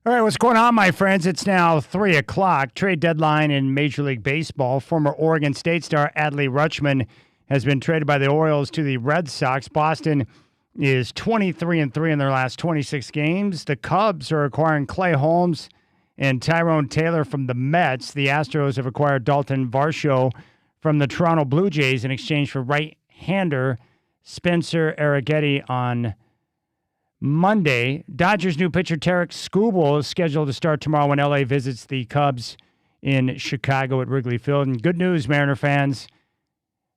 All right, what's going on, my friends? It's now 3 o'clock. Trade deadline in Major League Baseball. Former Oregon State star Adley Rutschman has been traded by the Orioles to the Red Sox. Boston is 23-3 in their last 26 games. The Cubs are acquiring Clay Holmes and Tyrone Taylor from the Mets. The Astros have acquired Dalton Varsho from the Toronto Blue Jays in exchange for right-hander Spencer Arrighetti on Monday. Dodgers' new pitcher Tarek Skubal is scheduled to start tomorrow when LA visits the Cubs in Chicago at Wrigley Field. And good news, Mariner fans.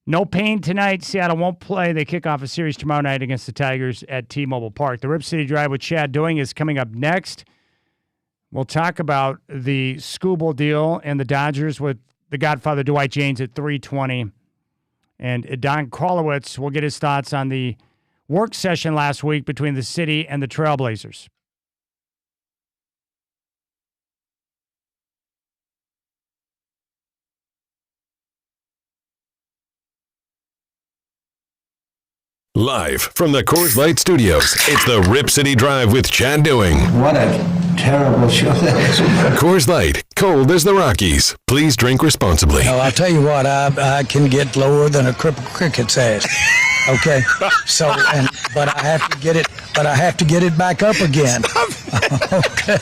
No pain tonight. Seattle won't play. They kick off a series tomorrow night against the Tigers at T-Mobile Park. The Rip City Drive with Chad Doing is coming up next. We'll talk about the Skubal deal and the Dodgers with the Godfather Dwight Jaynes at 3:20. And Don Krolowitz will get his thoughts on the work session last week between the city and the Trailblazers. Live from the Coors Light Studios, it's the Rip City Drive with Chad Doing. What a terrible show that is. Coors Light, cold as the Rockies. Please drink responsibly. Oh, I'll tell you what, I can get lower than a crippled cricket's ass. Okay, so but I have to get it back up again. Okay.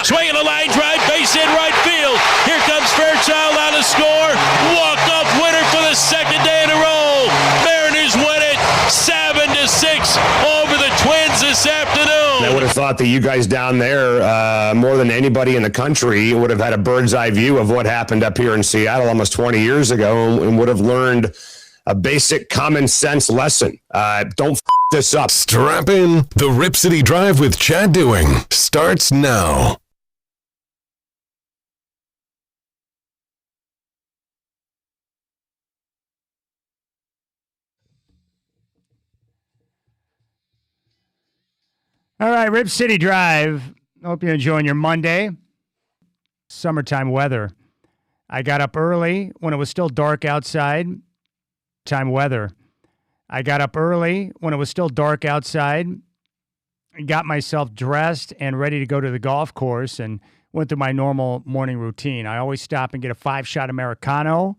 Swinging a line drive, base hit right field. Here comes Fairchild on the score. Walk-off winner for the second day in a row. Mariners win it 7-6 over the Twins this afternoon. I would have thought that you guys down there, more than anybody in the country, would have had a bird's eye view of what happened up here in Seattle almost 20 years ago and would have learned a basic common sense lesson. Don't this up. Strap in. The Rip City Drive with Chad Doing starts now. All right, Rip City Drive. Hope you're enjoying your Monday. Summertime weather. I got up early when it was still dark outside. Time weather. I got up early when it was still dark outside, got myself dressed and ready to go to the golf course and went through my normal morning routine. I always stop and get a 5-shot Americano,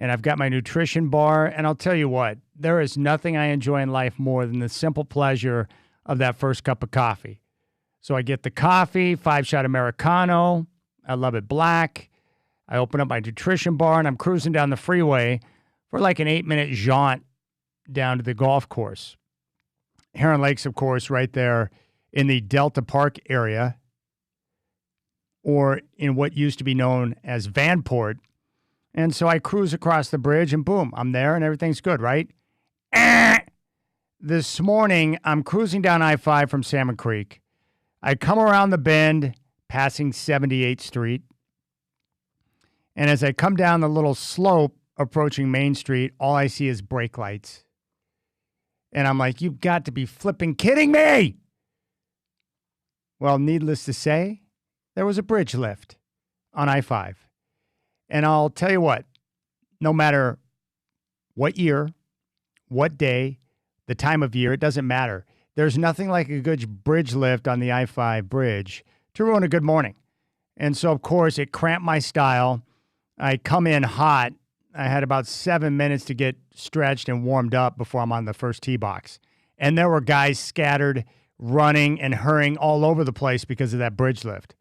and I've got my nutrition bar. And I'll tell you what, there is nothing I enjoy in life more than the simple pleasure of that first cup of coffee. So I get the coffee, 5-shot Americano. I love it black. I open up my nutrition bar, and I'm cruising down the freeway for like an 8-minute jaunt down to the golf course. Heron Lakes, of course, right there in the Delta Park area, or in what used to be known as Vanport. And so I cruise across the bridge, and boom, I'm there, and everything's good, right? This morning, I'm cruising down I-5 from Salmon Creek. I come around the bend, passing 78th Street. And as I come down the little slope, approaching Main Street, all I see is brake lights. And I'm like, you've got to be flipping kidding me. Well, needless to say, there was a bridge lift on I-5. And I'll tell you what, no matter what year, what day, the time of year, it doesn't matter. There's nothing like a good bridge lift on the I-5 bridge to ruin a good morning. And so, of course, it cramped my style. I come in hot. I had about 7 minutes to get stretched and warmed up before I'm on the first tee box. And there were guys scattered, running and hurrying all over the place because of that bridge lift.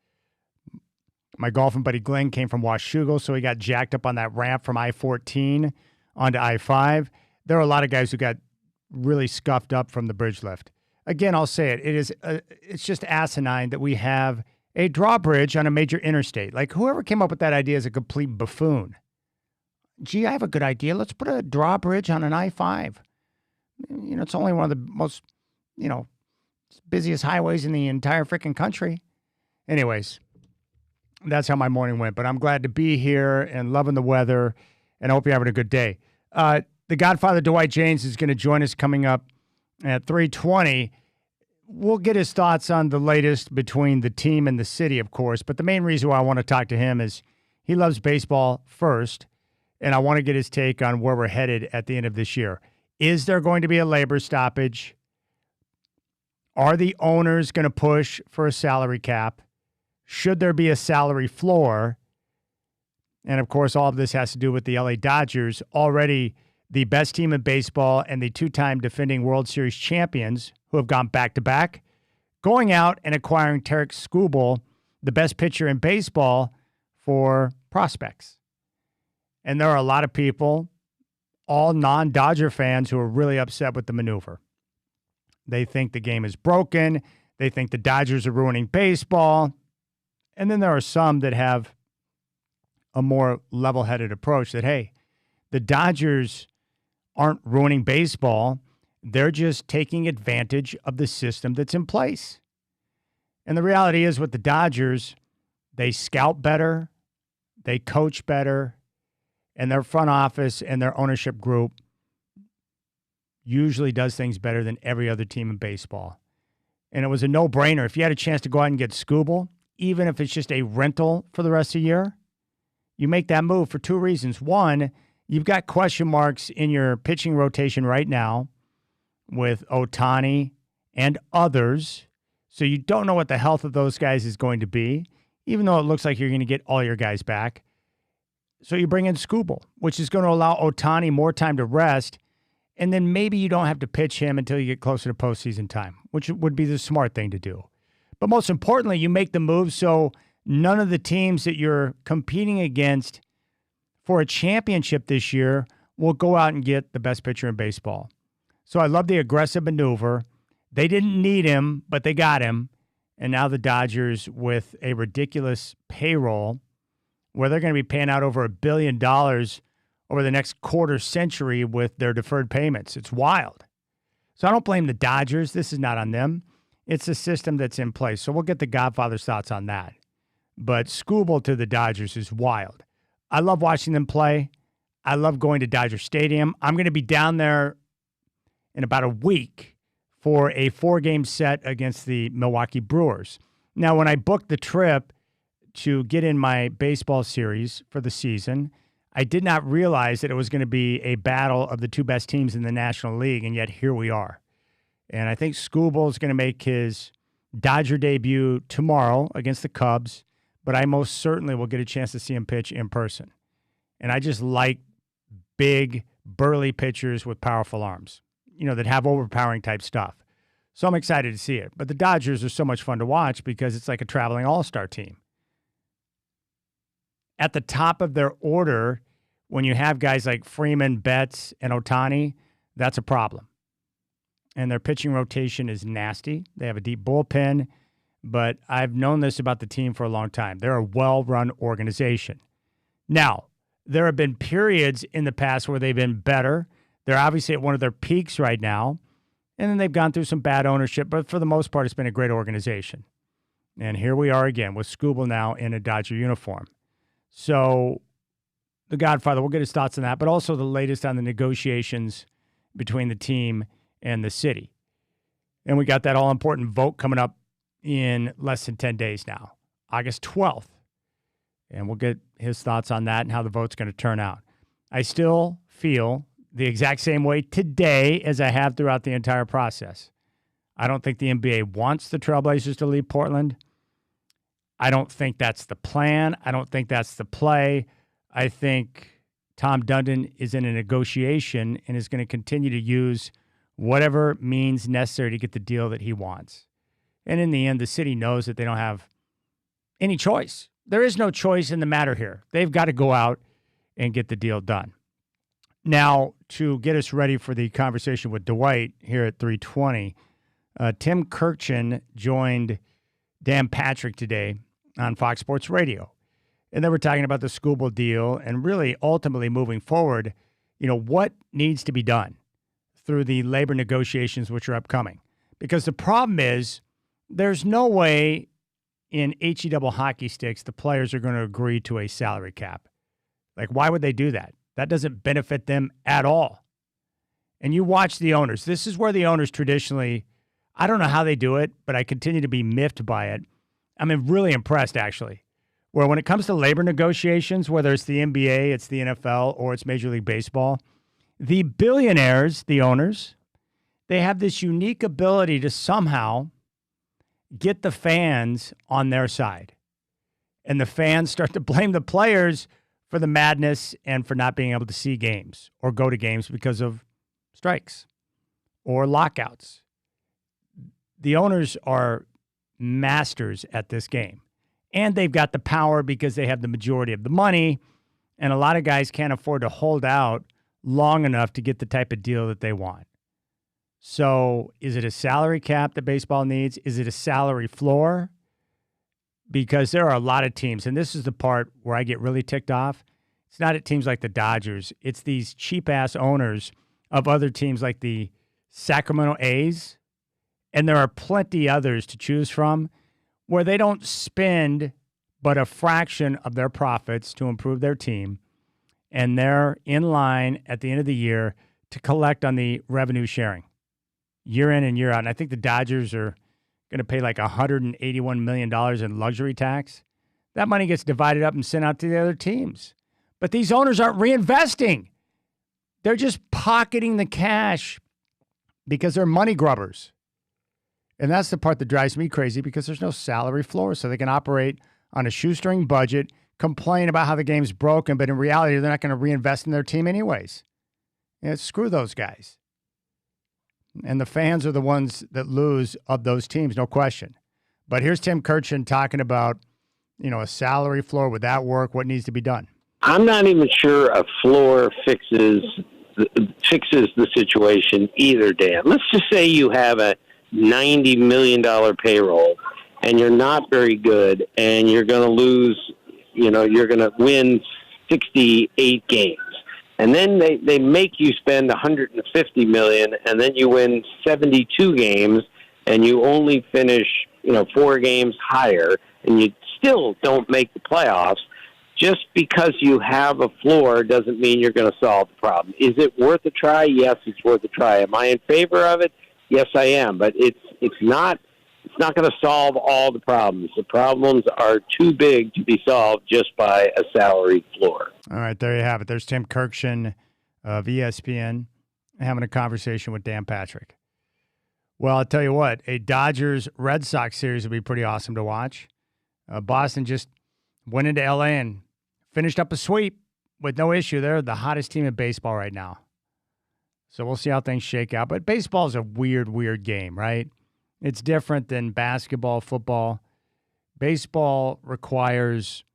My golfing buddy Glenn came from Washougal, so he got jacked up on that ramp from I-14 onto I-5. There were a lot of guys who got really scuffed up from the bridge lift. Again, I'll say it. It's just asinine that we have a drawbridge on a major interstate. Like, whoever came up with that idea is a complete buffoon. Gee, I have a good idea. Let's put a drawbridge on an I-5. You know, it's only one of the most, busiest highways in the entire freaking country. Anyways, that's how my morning went. But I'm glad to be here and loving the weather, and I hope you're having a good day. The Godfather Dwight Jaynes is going to join us coming up at 3:20. We'll get his thoughts on the latest between the team and the city, of course. But the main reason why I want to talk to him is he loves baseball first. And I want to get his take on where we're headed at the end of this year. Is there going to be a labor stoppage? Are the owners going to push for a salary cap? Should there be a salary floor? And, of course, all of this has to do with the LA Dodgers, already the best team in baseball and the two-time defending World Series champions who have gone back-to-back, going out and acquiring Tarek Skubal, the best pitcher in baseball, for prospects. And there are a lot of people, all non-Dodger fans, who are really upset with the maneuver. They think the game is broken. They think the Dodgers are ruining baseball. And then there are some that have a more level-headed approach that, hey, the Dodgers aren't ruining baseball. They're just taking advantage of the system that's in place. And the reality is with the Dodgers, they scout better, they coach better, and their front office and their ownership group usually does things better than every other team in baseball. And it was a no-brainer. If you had a chance to go out and get Skubal, even if it's just a rental for the rest of the year, you make that move for two reasons. One, you've got question marks in your pitching rotation right now with Ohtani and others, so you don't know what the health of those guys is going to be, even though it looks like you're going to get all your guys back. So you bring in Skubal, which is going to allow Ohtani more time to rest, and then maybe you don't have to pitch him until you get closer to postseason time, which would be the smart thing to do. But most importantly, you make the move so none of the teams that you're competing against for a championship this year will go out and get the best pitcher in baseball. So I love the aggressive maneuver. They didn't need him, but they got him. And now the Dodgers, with a ridiculous payroll, where they're going to be paying out over $1 billion over the next quarter century with their deferred payments. It's wild. So I don't blame the Dodgers. This is not on them. It's a system that's in place. So we'll get the Godfather's thoughts on that. But Skubal to the Dodgers is wild. I love watching them play. I love going to Dodger Stadium. I'm going to be down there in about a week for a 4-game set against the Milwaukee Brewers. Now, when I booked the trip to get in my baseball series for the season, I did not realize that it was going to be a battle of the two best teams in the National League, and yet here we are. And I think Skubal is going to make his Dodger debut tomorrow against the Cubs, but I most certainly will get a chance to see him pitch in person. And I just like big, burly pitchers with powerful arms, that have overpowering type stuff. So I'm excited to see it. But the Dodgers are so much fun to watch because it's like a traveling all-star team. At the top of their order, when you have guys like Freeman, Betts, and Ohtani, that's a problem. And their pitching rotation is nasty. They have a deep bullpen, but I've known this about the team for a long time. They're a well-run organization. Now, there have been periods in the past where they've been better. They're obviously at one of their peaks right now, and then they've gone through some bad ownership, but for the most part, it's been a great organization. And here we are again with Skubal now in a Dodger uniform. So the Godfather, we'll get his thoughts on that, but also the latest on the negotiations between the team and the city. And we got that all-important vote coming up in less than 10 days now, August 12th. And we'll get his thoughts on that and how the vote's going to turn out. I still feel the exact same way today as I have throughout the entire process. I don't think the NBA wants the Trailblazers to leave Portland. I don't think that's the plan. I don't think that's the play. I think Tom Dundon is in a negotiation and is going to continue to use whatever means necessary to get the deal that he wants. And in the end, the city knows that they don't have any choice. There is no choice in the matter here. They've got to go out and get the deal done. Now, to get us ready for the conversation with Dwight here at 3:20, Tim Kirkchin joined Dan Patrick today on Fox Sports Radio. And they were talking about the Skubal deal and really ultimately moving forward, what needs to be done through the labor negotiations which are upcoming. Because the problem is there's no way in HE double hockey sticks the players are going to agree to a salary cap. Like, why would they do that? That doesn't benefit them at all. And you watch the owners. This is where the owners traditionally, I don't know how they do it, but I continue to be miffed by it. I'm really impressed, actually, where when it comes to labor negotiations, whether it's the NBA, it's the NFL, or it's Major League Baseball, the billionaires, the owners, they have this unique ability to somehow get the fans on their side. And the fans start to blame the players for the madness and for not being able to see games or go to games because of strikes or lockouts. The owners are masters at this game. And they've got the power because they have the majority of the money. And a lot of guys can't afford to hold out long enough to get the type of deal that they want. So is it a salary cap that baseball needs? Is it a salary floor? Because there are a lot of teams, and this is the part where I get really ticked off. It's not at teams like the Dodgers. It's these cheap-ass owners of other teams like the Sacramento A's, and there are plenty others to choose from where they don't spend but a fraction of their profits to improve their team, and they're in line at the end of the year to collect on the revenue sharing year in and year out. And I think the Dodgers are going to pay like $181 million in luxury tax. That money gets divided up and sent out to the other teams. But these owners aren't reinvesting. They're just pocketing the cash because they're money grubbers. And that's the part that drives me crazy because there's no salary floor, so they can operate on a shoestring budget, complain about how the game's broken, but in reality, they're not going to reinvest in their team anyways. And screw those guys. And the fans are the ones that lose of those teams, no question. But here's Tim Kirchin talking about, a salary floor. Would that work? What needs to be done? I'm not even sure a floor fixes the situation either, Dan. Let's just say you have a $90 million payroll and you're not very good and you're going to lose, you're going to win 68 games. And then they make you spend $150 million, and then you win 72 games, and you only finish, 4 games higher, and you still don't make the playoffs. Just because you have a floor doesn't mean you're going to solve the problem. Is it worth a try? Yes, it's worth a try. Am I in favor of it? Yes, I am. But it's not going to solve all the problems. The problems are too big to be solved just by a salary floor. All right, there you have it. There's Tim Kirchin of ESPN having a conversation with Dan Patrick. Well, I'll tell you what, a Dodgers-Red Sox series would be pretty awesome to watch. Boston just went into L.A. and finished up a sweep with no issue. They're the hottest team in baseball right now. So we'll see how things shake out. But baseball is a weird, weird game, right? It's different than basketball, football. Baseball requires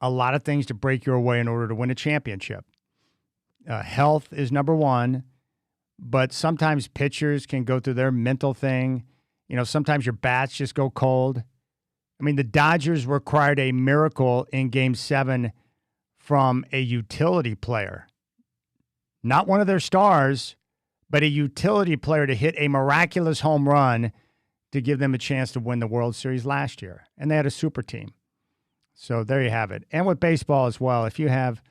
a lot of things to break your way in order to win a championship. Health is number one, but sometimes pitchers can go through their mental thing. Sometimes your bats just go cold. I mean, the Dodgers required a miracle in Game 7 from a utility player. Not one of their stars, but a utility player to hit a miraculous home run to give them a chance to win the World Series last year. And they had a super team. So there you have it. And with baseball as well, if you have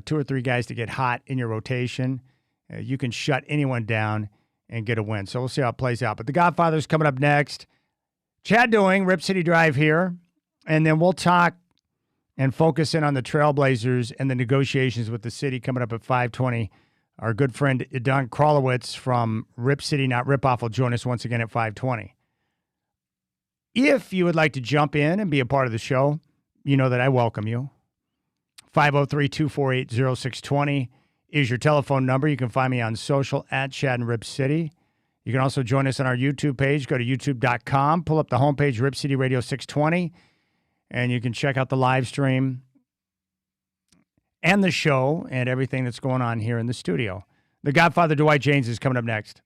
2 or 3 guys to get hot in your rotation, you can shut anyone down and get a win. So we'll see how it plays out. But the Godfather's coming up next. Chad Doing, Rip City Drive here. And then we'll talk and focus in on the Trailblazers and the negotiations with the city coming up at 5:20. Our good friend Don Krolowitz from Rip City, Not Rip Off, will join us once again at 5:20. If you would like to jump in and be a part of the show, you know that I welcome you. 503-248-0620 is your telephone number. You can find me on social at Chad and Rip City. You can also join us on our YouTube page. Go to youtube.com, pull up the homepage, Rip City Radio 620, and you can check out the live stream and the show and everything that's going on here in the studio. The Godfather, Dwight James, is coming up next.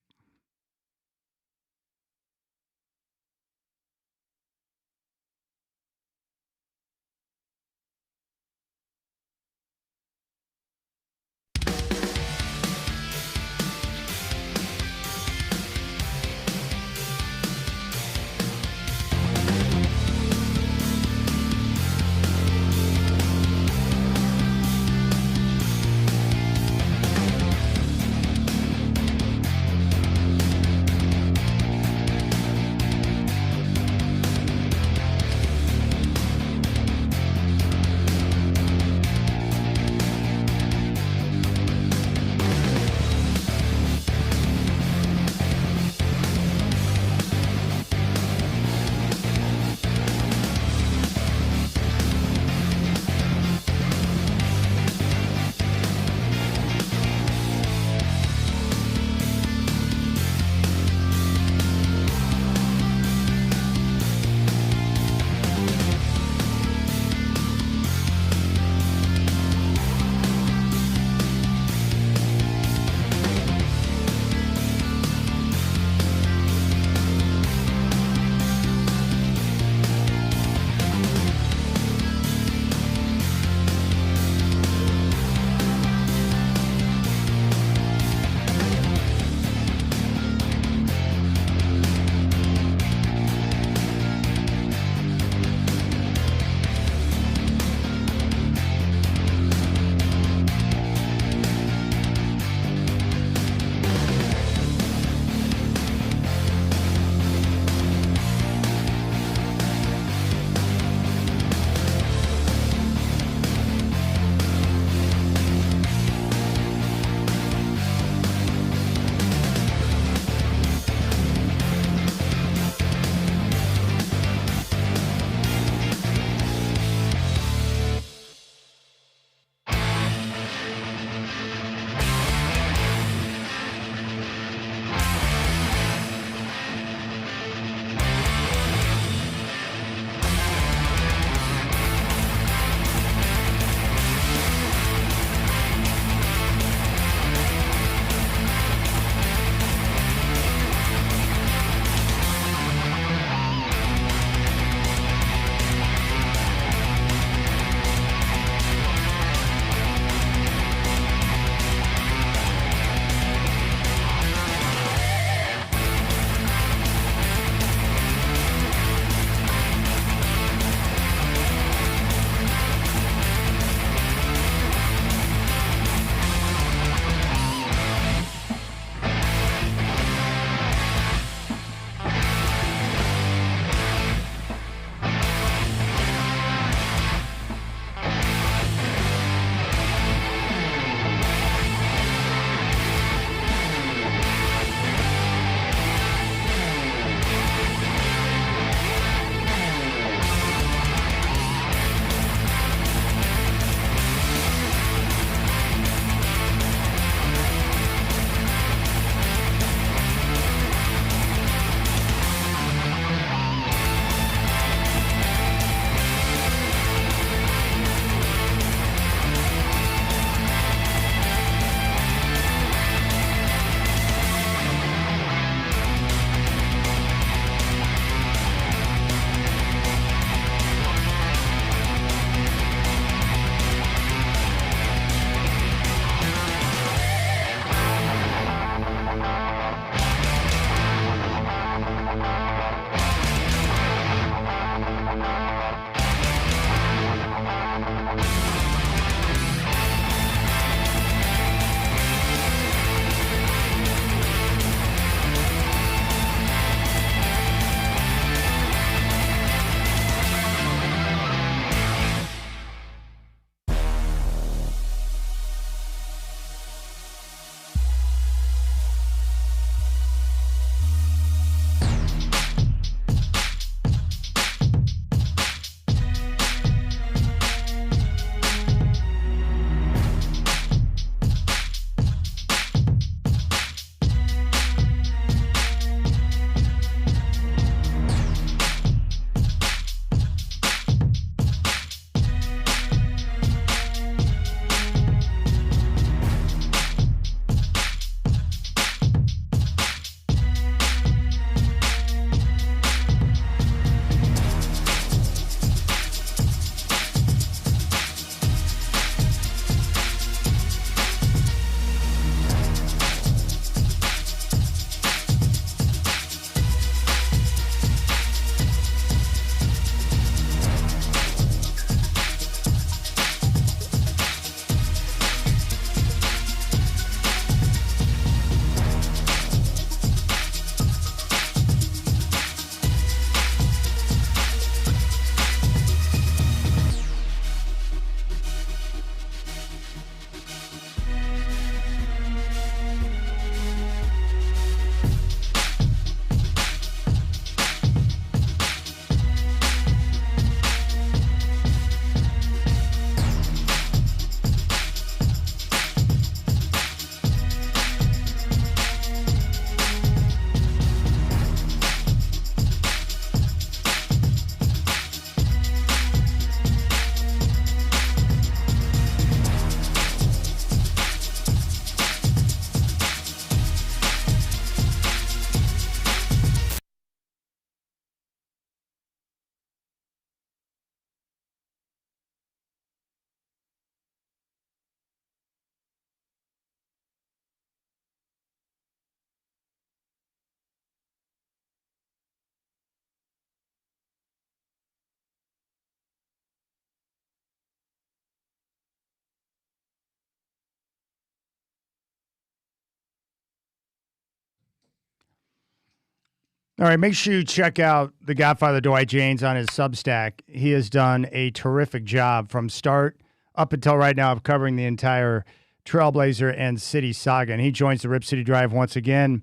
All right, make sure you check out the Godfather Dwight Jaynes on his Substack. He has done a terrific job from start up until right now of covering the entire Trailblazer and City saga. And he joins the Rip City Drive once again.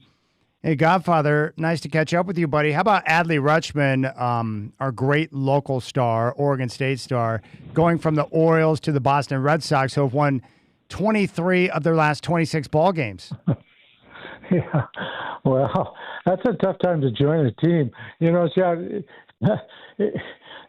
Hey, Godfather, nice to catch up with you, buddy. How about Adley Rutschman, our great local star, Oregon State star, going from the Orioles to the Boston Red Sox, who have won 23 of their last 26 ball games? Yeah, well, that's a tough time to join a team. You know, Chad,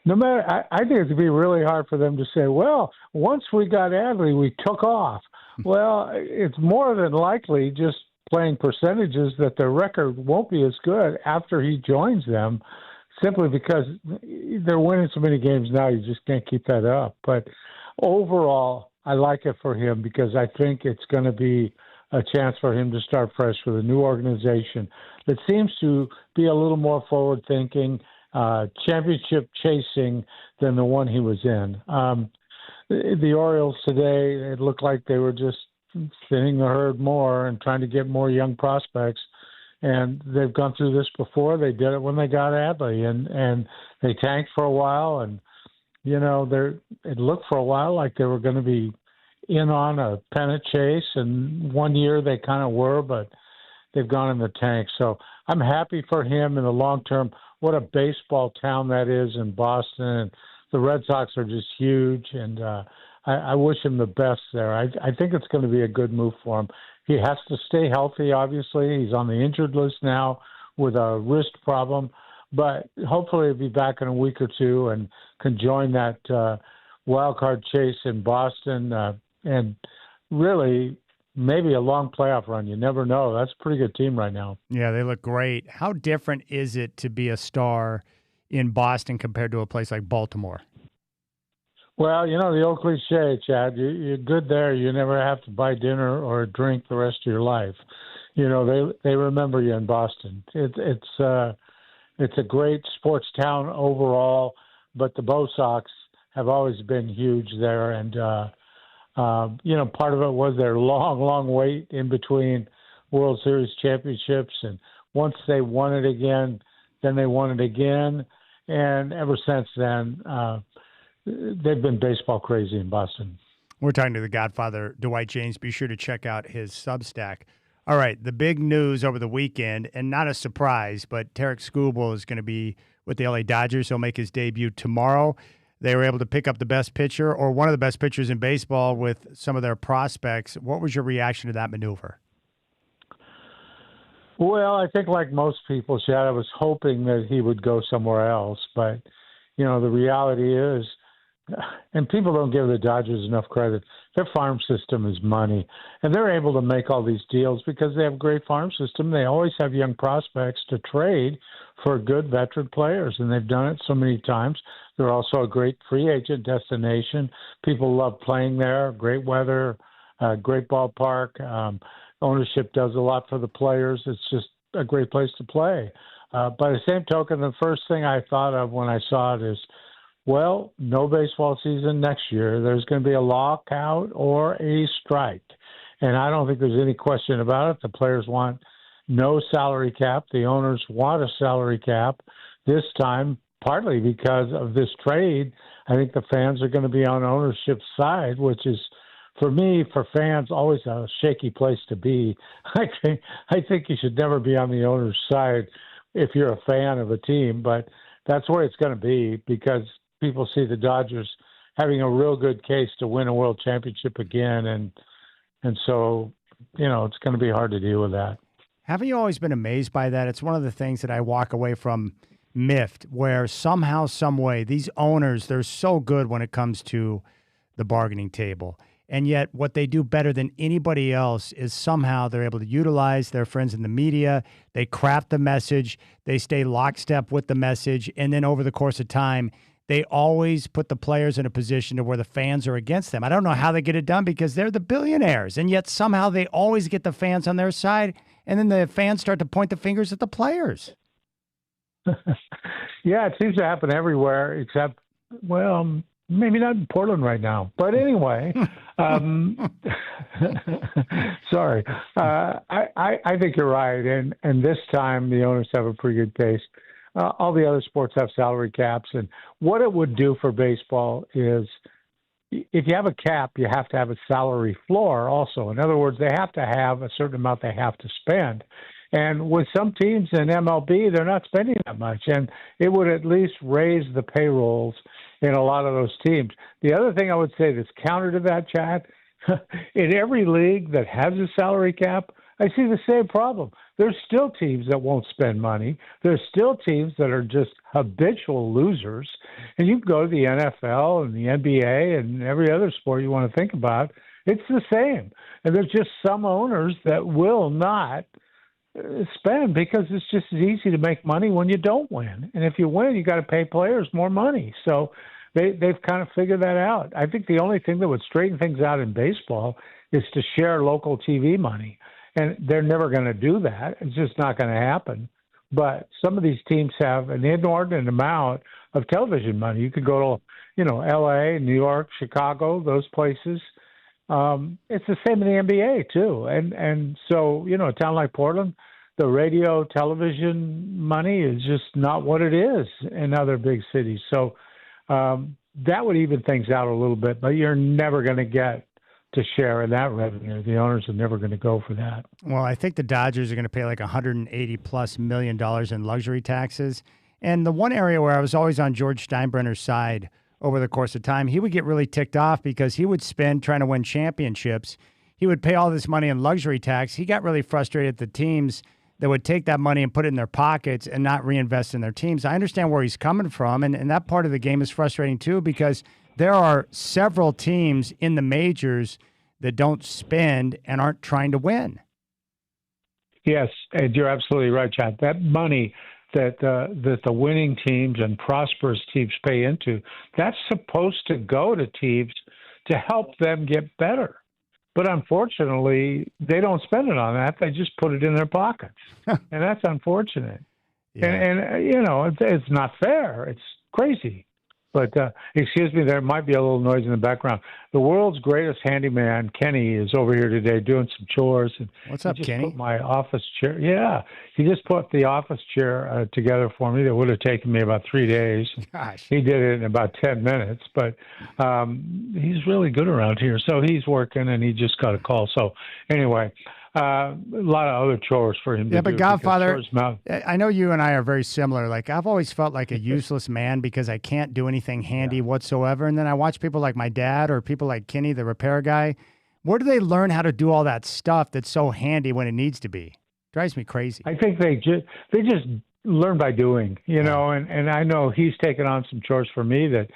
no matter, I think it's going to be really hard for them to say, well, once we got Adley, we took off. Well, it's more than likely, just playing percentages, that their record won't be as good after he joins them, simply because they're winning so many games now, you just can't keep that up. But overall, I like it for him because I think it's going to be a chance for him to start fresh with a new organization that seems to be a little more forward-thinking, championship chasing than the one he was in. The Orioles today, it looked like they were just thinning the herd more and trying to get more young prospects. And they've gone through this before. They did it when they got Adley, and they tanked for a while. And, you know, it looked for a while like they were going to be in on a pennant chase, and one year they kind of were, but they've gone in the tank. So I'm happy for him in the long term. What a baseball town that is in Boston. And the Red Sox are just huge, and I wish him the best there. I think it's going to be a good move for him. He has to stay healthy, obviously. He's on the injured list now with a wrist problem, but hopefully he'll be back in a week or two and can join that wild card chase in Boston, and really maybe a long playoff run. You never know. That's a pretty good team right now. Yeah, they look great. How different is it to be a star in Boston compared to a place like Baltimore? Well, you know, the old cliche, Chad, you're good there. You never have to buy dinner or a drink the rest of your life. You know, they remember you in Boston. It's a great sports town overall, but the Bo Sox have always been huge there. And, you know, part of it was their long wait in between World Series championships. And once they won it again, then they won it again. And ever since then, they've been baseball crazy in Boston. We're talking to the Godfather, Dwight Jaynes. Be sure to check out his Substack. All right, the big news over the weekend, and not a surprise, but Tarek Skubal is going to be with the LA Dodgers. He'll make his debut tomorrow. They were able to pick up the best pitcher, or one of the best pitchers in baseball, with some of their prospects. What was your reaction to that maneuver? Well, I think like most people, Chad, I was hoping that he would go somewhere else. But, you know, the reality is, and people don't give the Dodgers enough credit, their farm system is money. And they're able to make all these deals because they have a great farm system. They always have young prospects to trade for good veteran players, and they've done it so many times. They're also a great free agent destination. People love playing there, great weather, great ballpark. Ownership does a lot for the players. It's just a great place to play. By the same token, the first thing I thought of when I saw it is, well, no baseball season next year. There's going to be a lockout or a strike. And I don't think there's any question about it. The players want no salary cap. The owners want a salary cap this time, partly because of this trade. I think the fans are going to be on ownership's side, which is, for me, for fans, always a shaky place to be. I think you should never be on the owner's side if you're a fan of a team, but that's where it's going to be because people see the Dodgers having a real good case to win a world championship again, and so, you know, it's going to be hard to deal with that. Haven't you always been amazed by that? It's one of the things that I walk away from miffed, where somehow, some way, these owners, they're so good when it comes to the bargaining table. And yet what they do better than anybody else is somehow they're able to utilize their friends in the media. They craft the message. They stay lockstep with the message. And then over the course of time, they always put the players in a position to where the fans are against them. I don't know how they get it done because they're the billionaires. And yet somehow they always get the fans on their side. And then the fans start to point the fingers at the players. Yeah, it seems to happen everywhere except, well, maybe not in Portland right now, but anyway, sorry. I think you're right. And this time the owners have a pretty good case. All the other sports have salary caps. And what it would do for baseball is if you have a cap, you have to have a salary floor also. In other words, they have to have a certain amount they have to spend. And with some teams in MLB, they're not spending that much. And it would at least raise the payrolls in a lot of those teams. The other thing I would say that's counter to that, Chad, in every league that has a salary cap, I see the same problem. There's still teams that won't spend money. There's still teams that are just habitual losers. And you can go to the NFL and the NBA and every other sport you want to think about, it's the same. And there's just some owners that will not spend because it's just as easy to make money when you don't win. And if you win, you got to pay players more money. So they've kind of figured that out. I think the only thing that would straighten things out in baseball is to share local TV money. And they're never going to do that. It's just not going to happen. But some of these teams have an inordinate amount of television money. You could go to, L.A., New York, Chicago, those places. It's the same in the NBA too. And so, a town like Portland, the radio, television money is just not what it is in other big cities. So that would even things out a little bit, but you're never going to get to share in that revenue. The owners are never going to go for that. Well, I think the Dodgers are going to pay like $180+ million in luxury taxes. And the one area where I was always on George Steinbrenner's side over the course of time, he would get really ticked off because he would spend trying to win championships. He would pay all this money in luxury tax. He got really frustrated at the teams that would take that money and put it in their pockets and not reinvest in their teams. I understand where he's coming from, and that part of the game is frustrating too because there are several teams in the majors that don't spend and aren't trying to win. Yes, and you're absolutely right, Chad. That money that the winning teams and prosperous teams pay into, that's supposed to go to teams to help them get better. But unfortunately, they don't spend it on that. They just put it in their pockets. And that's unfortunate. Yeah. And it's not fair. It's crazy. But excuse me, there might be a little noise in the background. The world's greatest handyman, Kenny, is over here today doing some chores. And what's up, Kenny? Put my office chair. Yeah, he just put the office chair together for me. That would have taken me about 3 days. Gosh. He did it in about 10 minutes. But he's really good around here. So he's working, and he just got a call. So anyway. A lot of other chores for him to do. Yeah, but Godfather, I know you and I are very similar. Like, I've always felt like a useless man because I can't do anything handy whatsoever. And then I watch people like my dad or people like Kenny, the repair guy. Where do they learn how to do all that stuff that's so handy when it needs to be? Drives me crazy. I think they just learn by doing, and I know he's taken on some chores for me that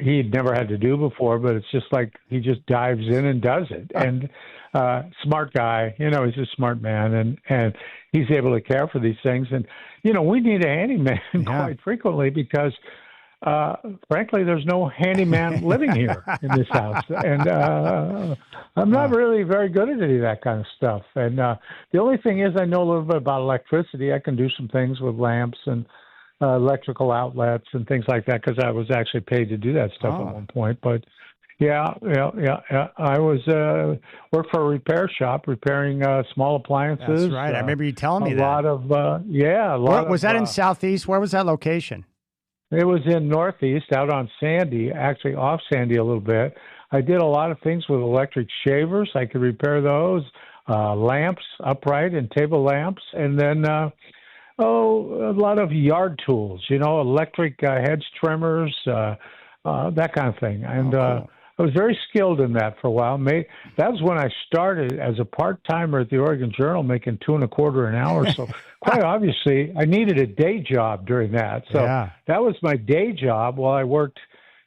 he'd never had to do before, but it's just like he just dives in and does it. And smart guy, he's a smart man, and he's able to care for these things. And, we need a handyman quite frequently because, frankly, there's no handyman living here in this house. And I'm not really very good at any of that kind of stuff. And the only thing is I know a little bit about electricity. I can do some things with lamps and electrical outlets and things like that because I was actually paid to do that stuff at one point. But yeah. I was worked for a repair shop repairing small appliances. That's right. I remember you telling me a that. Lot of was that in Southeast? Where was that location? It was in Northeast, out on Sandy, actually off Sandy a little bit. I did a lot of things with electric shavers. I could repair those, lamps, upright and table lamps, and then a lot of yard tools. Electric hedge trimmers, that kind of thing, and. Cool. I was very skilled in that for a while. That was when I started as a part-timer at the Oregon Journal, making $2.25 an hour. So quite obviously, I needed a day job during that. So that was my day job while I worked,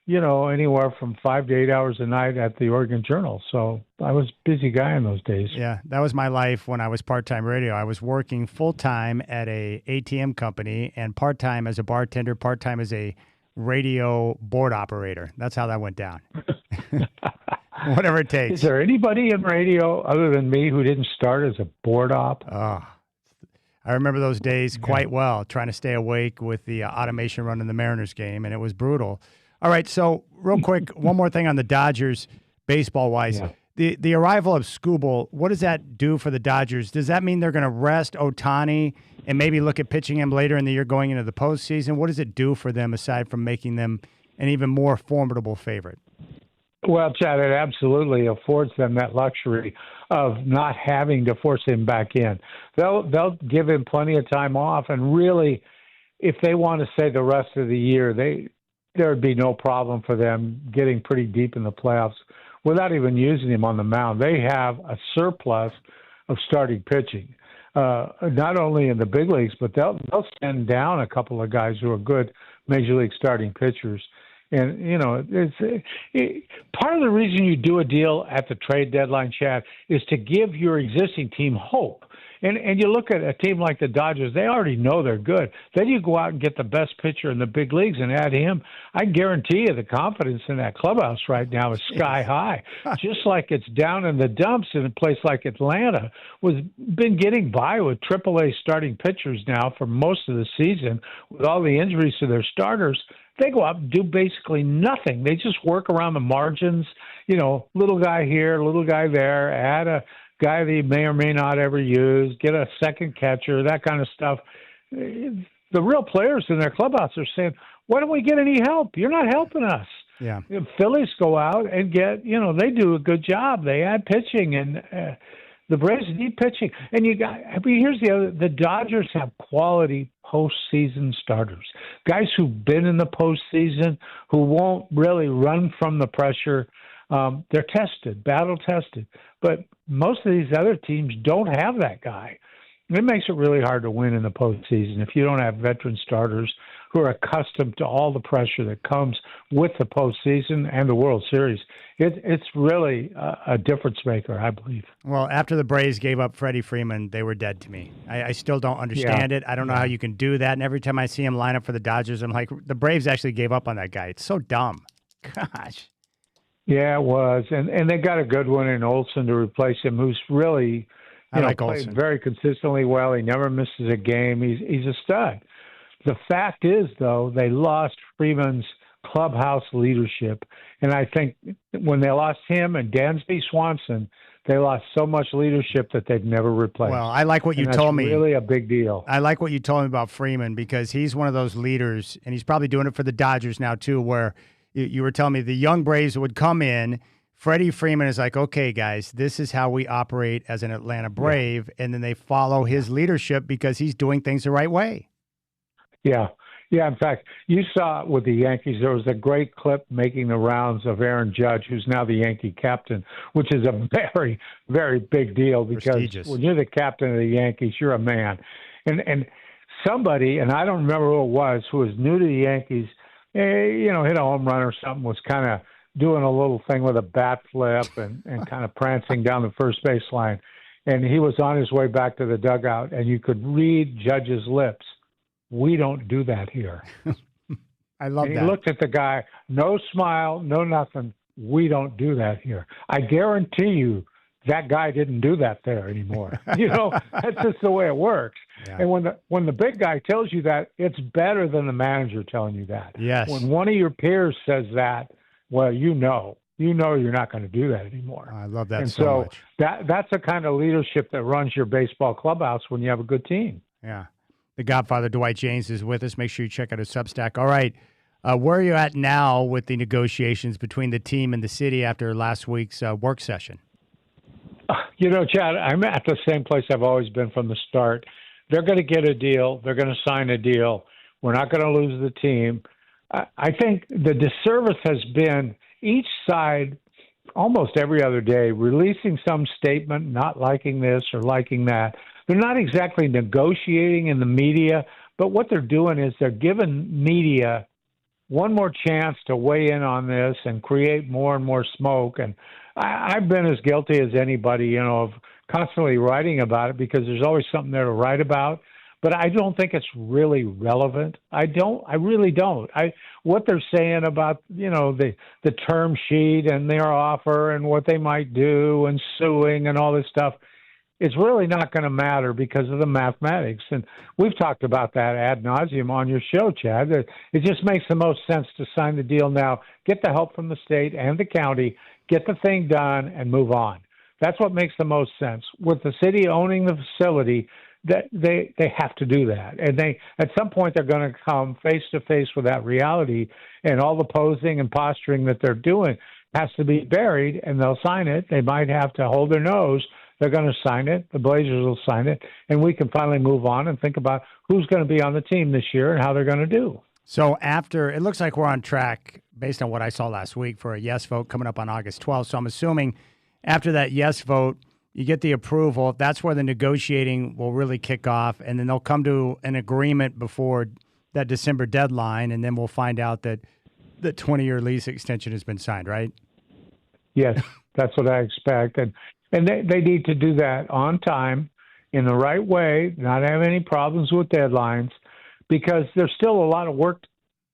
anywhere from 5 to 8 hours a night at the Oregon Journal. So I was a busy guy in those days. Yeah, that was my life when I was part-time radio. I was working full-time at a ATM company and part-time as a bartender, part-time as a radio board operator. That's how that went down. Whatever it takes. Is there anybody in radio other than me who didn't start as a board op? Oh, I remember those days quite well, trying to stay awake with the automation running the Mariners game, and it was brutal. All right, so real quick, one more thing on the Dodgers, baseball-wise. Yeah. The arrival of Skubal, what does that do for the Dodgers? Does that mean they're going to rest Ohtani and maybe look at pitching him later in the year going into the postseason? What does it do for them aside from making them an even more formidable favorite? Well, Chad, it absolutely affords them that luxury of not having to force him back in. They'll give him plenty of time off, and really, if they want to say the rest of the year, there would be no problem for them getting pretty deep in the playoffs without even using him on the mound. They have a surplus of starting pitching, not only in the big leagues, but they'll send down a couple of guys who are good major league starting pitchers. And, part of the reason you do a deal at the trade deadline, Chad, is to give your existing team hope. And you look at a team like the Dodgers, they already know they're good. Then you go out and get the best pitcher in the big leagues and add him. I guarantee you the confidence in that clubhouse right now is sky high. Just like it's down in the dumps in a place like Atlanta, been getting by with AAA starting pitchers now for most of the season with all the injuries to their starters. They go out and do basically nothing. They just work around the margins, little guy here, little guy there, add a guy that he may or may not ever use, get a second catcher, that kind of stuff. The real players in their clubhouse are saying, why don't we get any help? You're not helping us. Yeah. The Phillies go out and get, they do a good job. They add pitching, and the Braves need pitching. And here's the Dodgers have quality postseason starters, guys who've been in the postseason, who won't really run from the pressure. They're tested, battle tested. But most of these other teams don't have that guy. It makes it really hard to win in the postseason if you don't have veteran starters who are accustomed to all the pressure that comes with the postseason and the World Series. It's really a difference maker, I believe. Well, after the Braves gave up Freddie Freeman, they were dead to me. I still don't understand it. I don't know how you can do that. And every time I see him line up for the Dodgers, I'm like, the Braves actually gave up on that guy. It's so dumb. Gosh. Yeah, it was. And they got a good one in Olsen to replace him, who's really played Olsen very consistently well. He never misses a game. He's a stud. The fact is, though, they lost Freeman's clubhouse leadership. And I think when they lost him and Dansby Swanson, they lost so much leadership that they've never replaced. Well, I like what you told me. That's really a big deal. I like what you told me about Freeman because he's one of those leaders, and he's probably doing it for the Dodgers now too, where you were telling me the young Braves would come in. Freddie Freeman is like, okay, guys, this is how we operate as an Atlanta Brave, and then they follow his leadership because he's doing things the right way. Yeah. Yeah, in fact, you saw it with the Yankees. There was a great clip making the rounds of Aaron Judge, who's now the Yankee captain, which is a very, very big deal because when you're the captain of the Yankees, you're a man. And somebody, and I don't remember who it was, who was new to the Yankees, hit a home run or something, was kind of doing a little thing with a bat flip and kind of prancing down the first baseline. And he was on his way back to the dugout, and you could read Judge's lips. We don't do that here. I love that. He looked at the guy, no smile, no nothing. We don't do that here. I guarantee you that guy didn't do that there anymore. That's just the way it works. Yeah. And when the big guy tells you that, it's better than the manager telling you that. Yes. When one of your peers says that, well, you know you're not going to do that anymore. I love that and so much. That's the kind of leadership that runs your baseball clubhouse when you have a good team. Yeah. The Godfather, Dwight James, is with us. Make sure you check out his Substack. All right. Where are you at now with the negotiations between the team and the city after last week's work session? Chad, I'm at the same place I've always been from the start. They're going to get a deal. They're going to sign a deal. We're not going to lose the team. I think the disservice has been each side almost every other day releasing some statement, not liking this or liking that. They're not exactly negotiating in the media, but what they're doing is they're giving media one more chance to weigh in on this and create more and more smoke. And I've been as guilty as anybody, of constantly writing about it because there's always something there to write about. But I don't think it's really relevant. I really don't. What they're saying about, the term sheet and their offer and what they might do and suing and all this stuff, it's really not going to matter because of the mathematics. And we've talked about that ad nauseum on your show, Chad. That it just makes the most sense to sign the deal now, get the help from the state and the county, get the thing done, and move on. That's what makes the most sense. With the city owning the facility, that they have to do that. And they, at some point, they're going to come face to face with that reality, and all the posing and posturing that they're doing has to be buried, and they'll sign it. They might have to hold their nose. They're going to sign it. The Blazers will sign it, and we can finally move on and think about who's going to be on the team this year and how they're going to do. So after, it looks like we're on track, based on what I saw last week, for a yes vote coming up on August 12th. So I'm assuming after that yes vote, you get the approval. That's where the negotiating will really kick off, and then they'll come to an agreement before that December deadline, and then we'll find out that the 20-year lease extension has been signed, right? Yes, that's what I expect. And they need to do that on time, in the right way, not have any problems with deadlines, because there's still a lot of work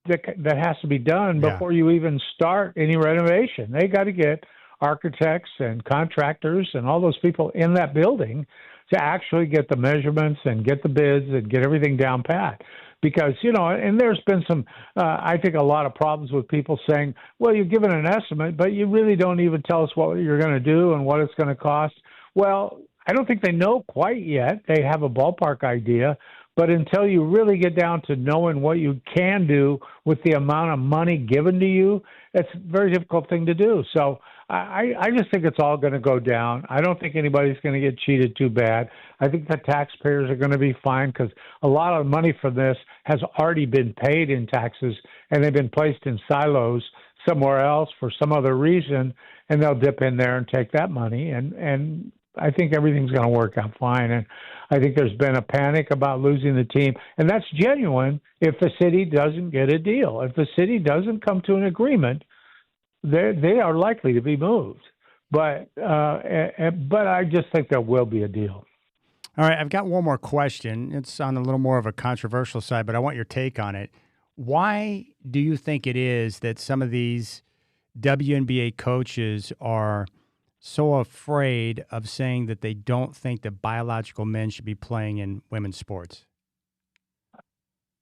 that has to be done before you even start any renovation. They got to get architects and contractors and all those people in that building to actually get the measurements and get the bids and get everything down pat. Because, and there's been some, I think, a lot of problems with people saying, well, you've given an estimate, but you really don't even tell us what you're going to do and what it's going to cost. Well, I don't think they know quite yet. They have a ballpark idea. But until you really get down to knowing what you can do with the amount of money given to you, it's a very difficult thing to do. So I just think it's all going to go down. I don't think anybody's going to get cheated too bad. I think the taxpayers are going to be fine because a lot of money for this has already been paid in taxes, and they've been placed in silos somewhere else for some other reason, and they'll dip in there and take that money. And I think everything's going to work out fine. And I think there's been a panic about losing the team, and that's genuine if the city doesn't get a deal. If the city doesn't come to an agreement, they are likely to be moved. But I just think there will be a deal. All right, I've got one more question. It's on a little more of a controversial side, but I want your take on it. Why do you think it is that some of these WNBA coaches are so afraid of saying that they don't think that biological men should be playing in women's sports?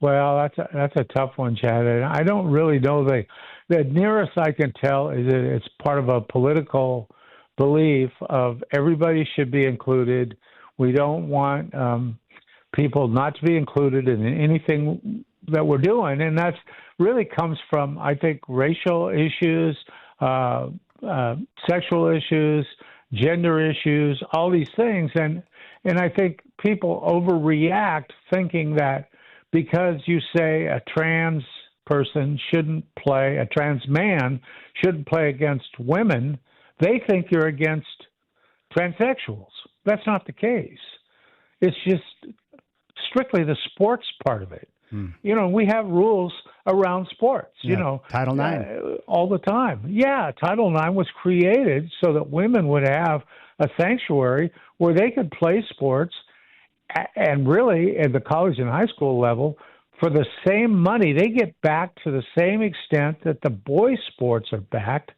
Well, that's a tough one, Chad. And I don't really know. The nearest I can tell is that it's part of a political belief of everybody should be included. We don't want people not to be included in anything that we're doing, and that's really comes from, I think, racial issues, sexual issues, gender issues, all these things, and I think people overreact thinking that because you say a trans person shouldn't play, a trans man shouldn't play against women, they think you're against transsexuals. That's not the case. It's just strictly the sports part of it. We have rules around sports, Title IX. All the time. Yeah, Title IX was created so that women would have a sanctuary where they could play sports, and really at the college and high school level, for the same money, they get back to the same extent that the boys' sports are backed,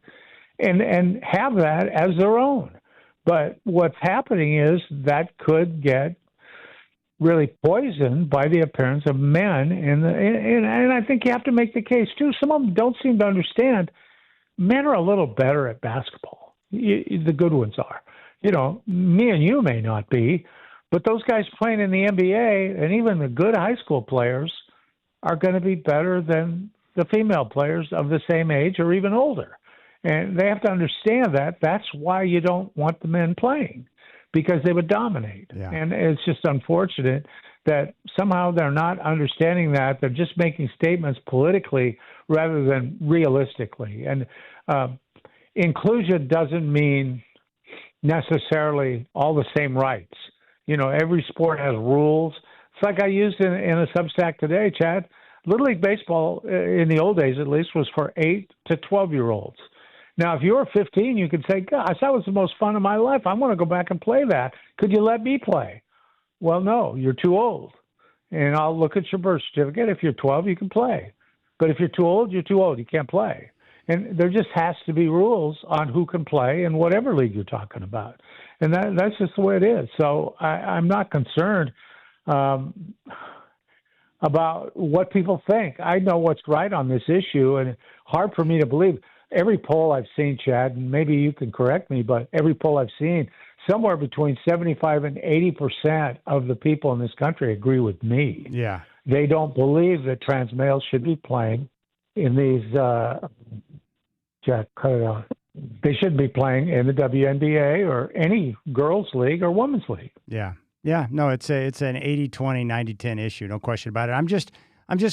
and have that as their own. But what's happening is that could get really poisoned by the appearance of men, and I think you have to make the case too. Some of them don't seem to understand. Men are a little better at basketball. The good ones are. Me and you may not be, but those guys playing in the NBA and even the good high school players are going to be better than the female players of the same age or even older. And they have to understand that. That's why you don't want the men playing, because they would dominate. Yeah. And it's just unfortunate that somehow they're not understanding that. They're just making statements politically rather than realistically. And inclusion doesn't mean necessarily all the same rights. Every sport has rules. It's like I used in a Substack today, Chad. Little League Baseball, in the old days at least, was for 8 to 12-year-olds. Now, if you were 15, you could say, gosh, that was the most fun of my life. I want to go back and play that. Could you let me play? Well, no, you're too old. And I'll look at your birth certificate. If you're 12, you can play. But if you're too old, you're too old. You can't play. And there just has to be rules on who can play in whatever league you're talking about. and that's just the way it is. So I'm not concerned about what people think. I know what's right on this issue, and it's hard for me to believe. Every poll I've seen, Chad, and maybe you can correct me, but every poll I've seen, somewhere between 75 and 80% of the people in this country agree with me. Yeah. They don't believe that trans males should be playing in these, Jack, cut it out. They shouldn't be playing in the WNBA or any girls' league or women's league. Yeah. Yeah. No, it's an 80-20, 90-10 issue. No question about it. I'm just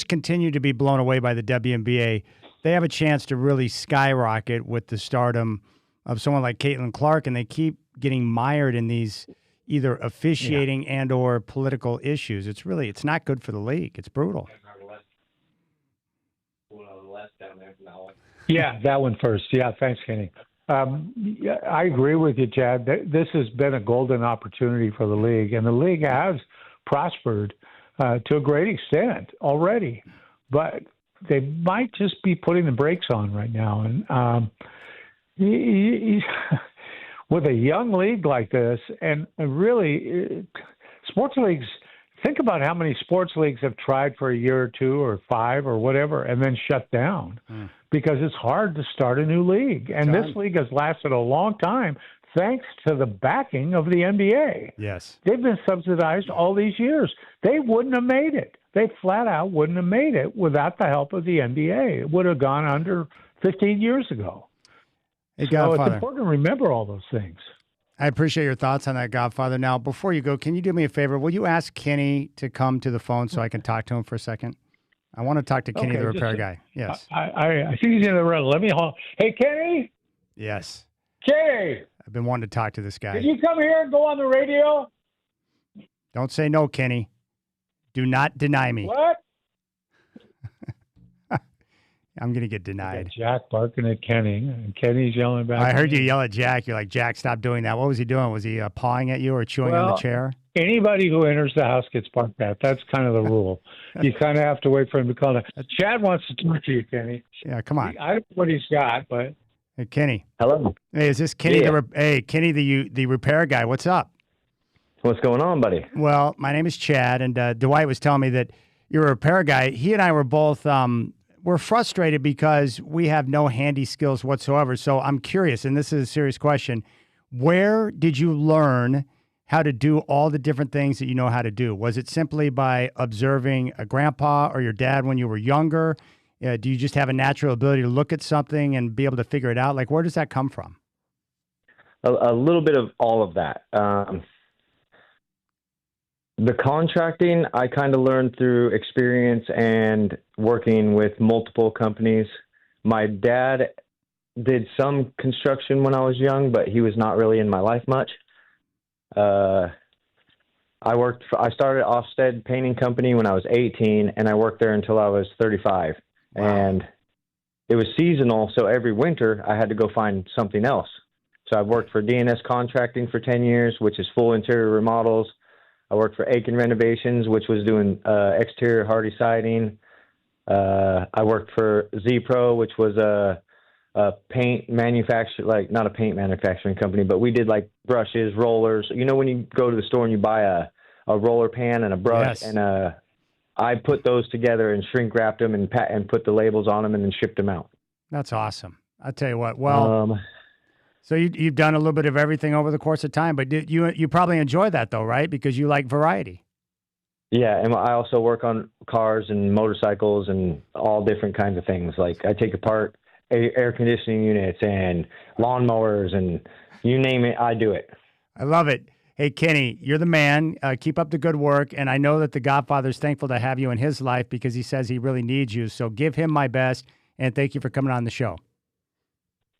continue to be blown away by the WNBA. They have a chance to really skyrocket with the stardom of someone like Caitlin Clark, and they keep getting mired in these either officiating and or political issues. It's not good for the league. It's brutal. Yeah, that one first. Yeah, thanks, Kenny. I agree with you, Chad. This has been a golden opportunity for the league, and the league has prospered to a great extent already. But they might just be putting the brakes on right now. And with a young league like this, and really, sports leagues, think about how many sports leagues have tried for a year or two or 5 or whatever and then shut down because it's hard to start a new league. And this league has lasted a long time thanks to the backing of the NBA. Yes. They've been subsidized all these years. They wouldn't have made it. They flat out wouldn't have made it without the help of the NBA. It would have gone under 15 years ago. Hey, So Godfather. it's important to remember all those things. I appreciate your thoughts on that, Godfather. Now, before you go, can you do me a favor? Will you ask Kenny to come to the phone so I can talk to him for a second? I want to talk to Kenny, the repair guy. Yes. I think he's in the room. Let me hold. Hey, Kenny? Yes. Kenny, I've been wanting to talk to this guy. can you come here and go on the radio? Don't say no, Kenny. Do not deny me. What? I'm going to get denied. Jack barking at Kenny, and Kenny's yelling back. I heard you yell at Jack. You're like, Jack, stop doing that. What was he doing? Was he pawing at you or chewing on the chair? Anybody who enters the house gets barked at. That's kind of the rule. You kind of have to wait for him to call it. Chad wants to talk to you, Kenny. Yeah, come on. I don't know what he's got, but. Hey, Kenny. Hello. Hey, is this Kenny? Yeah. Kenny, the repair guy. What's up? What's going on, buddy? Well, my name is Chad, and Dwight was telling me that you're a repair guy. He and I were both we're frustrated because we have no handy skills whatsoever. So I'm curious, and this is a serious question. Where did you learn how to do all the different things that you know how to do? Was it simply by observing a grandpa or your dad when you were younger? Do you just have a natural ability to look at something and be able to figure it out? Like, where does that come from? A little bit of all of that. The contracting, I kind of learned through experience and working with multiple companies. My dad did some construction when I was young, but he was not really in my life much. I started Ofsted Painting Company when I was 18, and I worked there until I was 35. Wow. And it was seasonal, so every winter I had to go find something else. So I've worked for DNS Contracting for 10 years, which is full interior remodels. I worked for Aiken Renovations, which was doing exterior hardy siding. I worked for Z-Pro, which was a paint manufacturer, like not a paint manufacturing company, but we did like brushes, rollers. You know, when you go to the store and you buy a roller pan and a brush, yes. And I put those together and shrink wrapped them and put the labels on them and then shipped them out. That's awesome. I'll tell you what. Well, so you've done a little bit of everything over the course of time, but you probably enjoy that though, right? Because you like variety. Yeah, and I also work on cars and motorcycles and all different kinds of things. Like I take apart air conditioning units and lawnmowers and you name it, I do it. I love it. Hey, Kenny, you're the man. Keep up the good work. And I know that the Godfather's thankful to have you in his life because he says he really needs you. So give him my best, and thank you for coming on the show.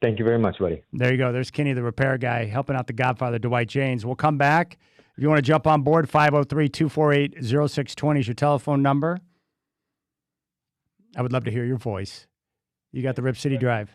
Thank you very much, buddy. There you go. There's Kenny, the repair guy, helping out the Godfather, Dwight James. We'll come back. If you want to jump on board, 503-248-0620 is your telephone number. I would love to hear your voice. You got the Rip City Drive.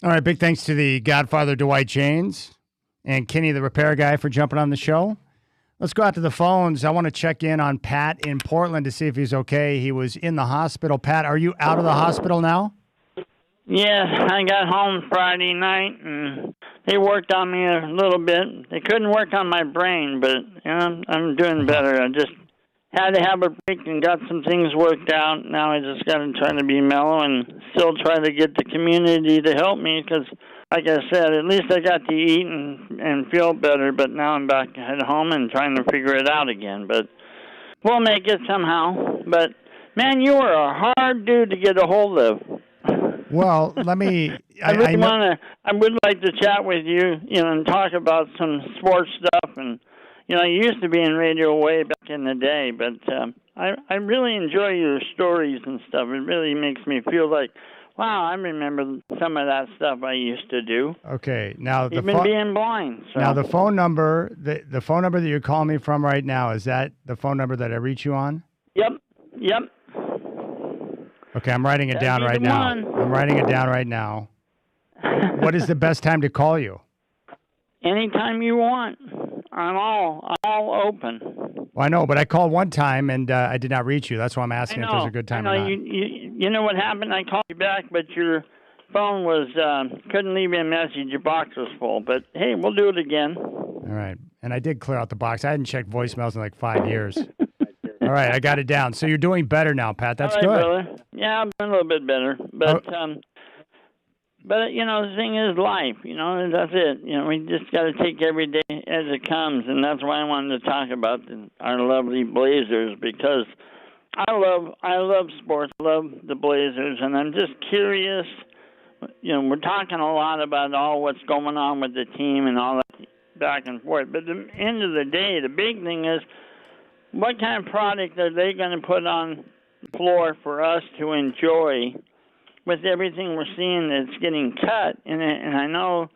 All right, big thanks to the Godfather Dwight James and Kenny the repair guy for jumping on the show. Let's go out to the phones. I want to check in on Pat in Portland to see if he's okay. He was in the hospital. Pat, are you out of the hospital now? Yes, I got home Friday night, and they worked on me a little bit. They couldn't work on my brain, but I'm doing better. I just had to have a break and got some things worked out. Now I just got to try to be mellow and still try to get the community to help me because, like I said, at least I got to eat and feel better, but now I'm back at home and trying to figure it out again. But we'll make it somehow. But, man, you are a hard dude to get a hold of. Well, let me... I would like to chat with you, and talk about some sports stuff. And, I used to be in radio way back in the day, but I really enjoy your stories and stuff. It really makes me feel like, wow, I remember some of that stuff I used to do. Okay, now even being blind. So. Now the phone number, the phone number that you're calling me from right now, is that the phone number that I reach you on? Yep. Okay, I'm writing it down right now. I'm writing it down right now. What is the best time to call you? Anytime you want. I'm all open. Well, I know, but I called one time and I did not reach you. That's why I'm asking if there's a good time or not. You know what happened? I called you back, but your phone was couldn't leave me a message. Your box was full. But hey, we'll do it again. All right, and I did clear out the box. I hadn't checked voicemails in like 5 years. All right, I got it down. So you're doing better now, Pat. That's good. Brother. Yeah, I'm doing a little bit better, but. But, the thing is life, that's it. We just got to take every day as it comes, and that's why I wanted to talk about our lovely Blazers, because I love sports, I love the Blazers, and I'm just curious. We're talking a lot about all what's going on with the team and all that back and forth, but at the end of the day, the big thing is what kind of product are they going to put on the floor for us to enjoy with everything we're seeing that's getting cut. And I know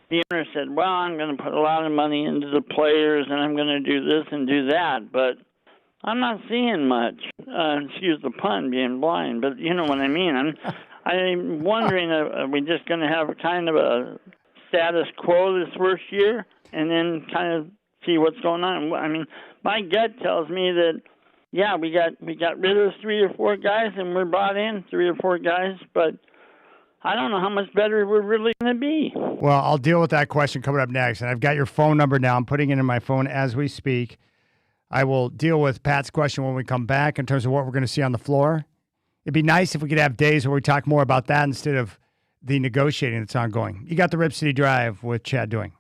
the owner said, well, I'm going to put a lot of money into the players and I'm going to do this and do that, but I'm not seeing much. Excuse the pun, being blind, but you know what I mean. I'm wondering, are we just going to have a kind of a status quo this first year and then kind of see what's going on? I mean, my gut tells me that, yeah, we got rid of 3 or 4 guys, and we're brought in 3 or 4 guys, but I don't know how much better we're really going to be. Well, I'll deal with that question coming up next, and I've got your phone number now. I'm putting it in my phone as we speak. I will deal with Pat's question when we come back in terms of what we're going to see on the floor. It'd be nice if we could have days where we talk more about that instead of the negotiating that's ongoing. You got the Rip City Drive with Chad Doing.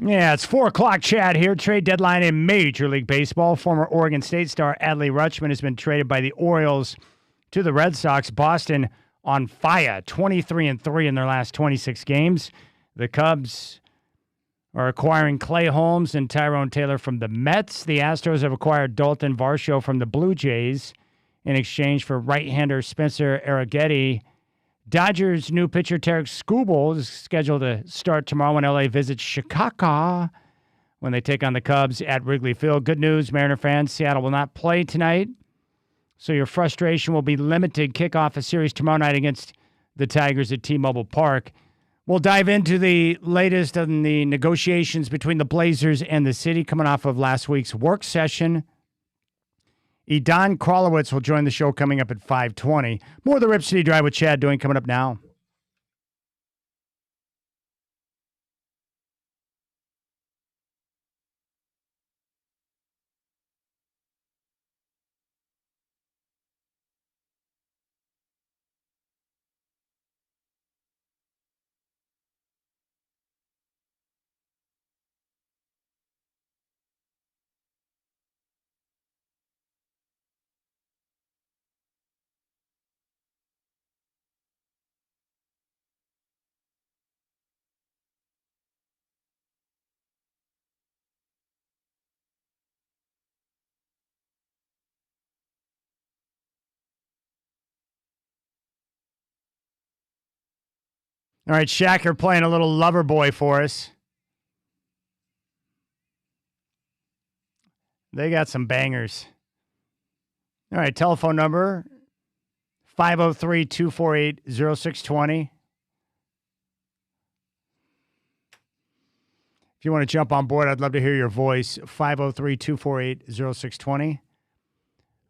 Yeah, it's 4 o'clock, Chad here. Trade deadline in Major League Baseball. Former Oregon State star Adley Rutschman has been traded by the Orioles to the Red Sox. Boston on fire, 23-3 in their last 26 games. The Cubs are acquiring Clay Holmes and Tyrone Taylor from the Mets. The Astros have acquired Dalton Varsho from the Blue Jays in exchange for right-hander Spencer Arrighetti. Dodgers' new pitcher Tarek Skubal is scheduled to start tomorrow when LA visits Chicago when they take on the Cubs at Wrigley Field. Good news, Mariner fans, Seattle will not play tonight, so your frustration will be limited. Kick off a series tomorrow night against the Tigers at T-Mobile Park. We'll dive into the latest on the negotiations between the Blazers and the city coming off of last week's work session. Edon Krolowitz will join the show coming up at 5:20. More of the Rip City Drive with Chad Doing coming up now. All right, Shacker playing a little lover boy for us. They got some bangers. All right, telephone number 503-248-0620. If you want to jump on board, I'd love to hear your voice. 503-248-0620.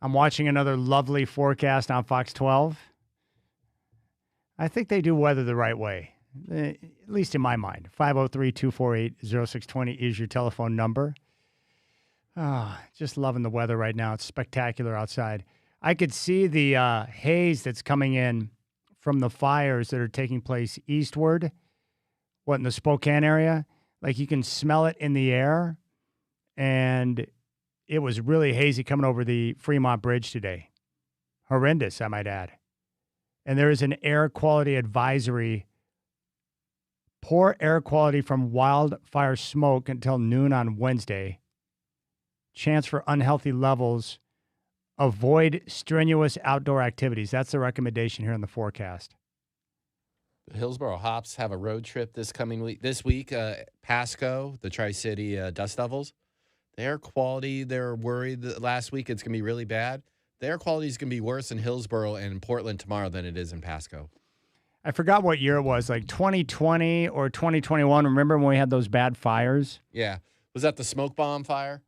I'm watching another lovely forecast on Fox 12. I think they do weather the right way, at least in my mind. 503-248-0620 is your telephone number. Just loving the weather right now. It's spectacular outside. I could see the haze that's coming in from the fires that are taking place eastward, in the Spokane area. Like you can smell it in the air, and it was really hazy coming over the Fremont Bridge today. Horrendous, I might add. And there is an air quality advisory, poor air quality from wildfire smoke until noon on Wednesday. Chance for unhealthy levels. Avoid strenuous outdoor activities. That's the recommendation here in the forecast. The Hillsboro Hops have a road trip this week. Pasco, the Tri-City Dust Devils. The air quality, they're worried that last week it's going to be really bad. The air quality is going to be worse in Hillsboro and in Portland tomorrow than it is in Pasco. I forgot what year it was, like 2020 or 2021. Remember when we had those bad fires? Yeah. Was that the smoke bomb fire?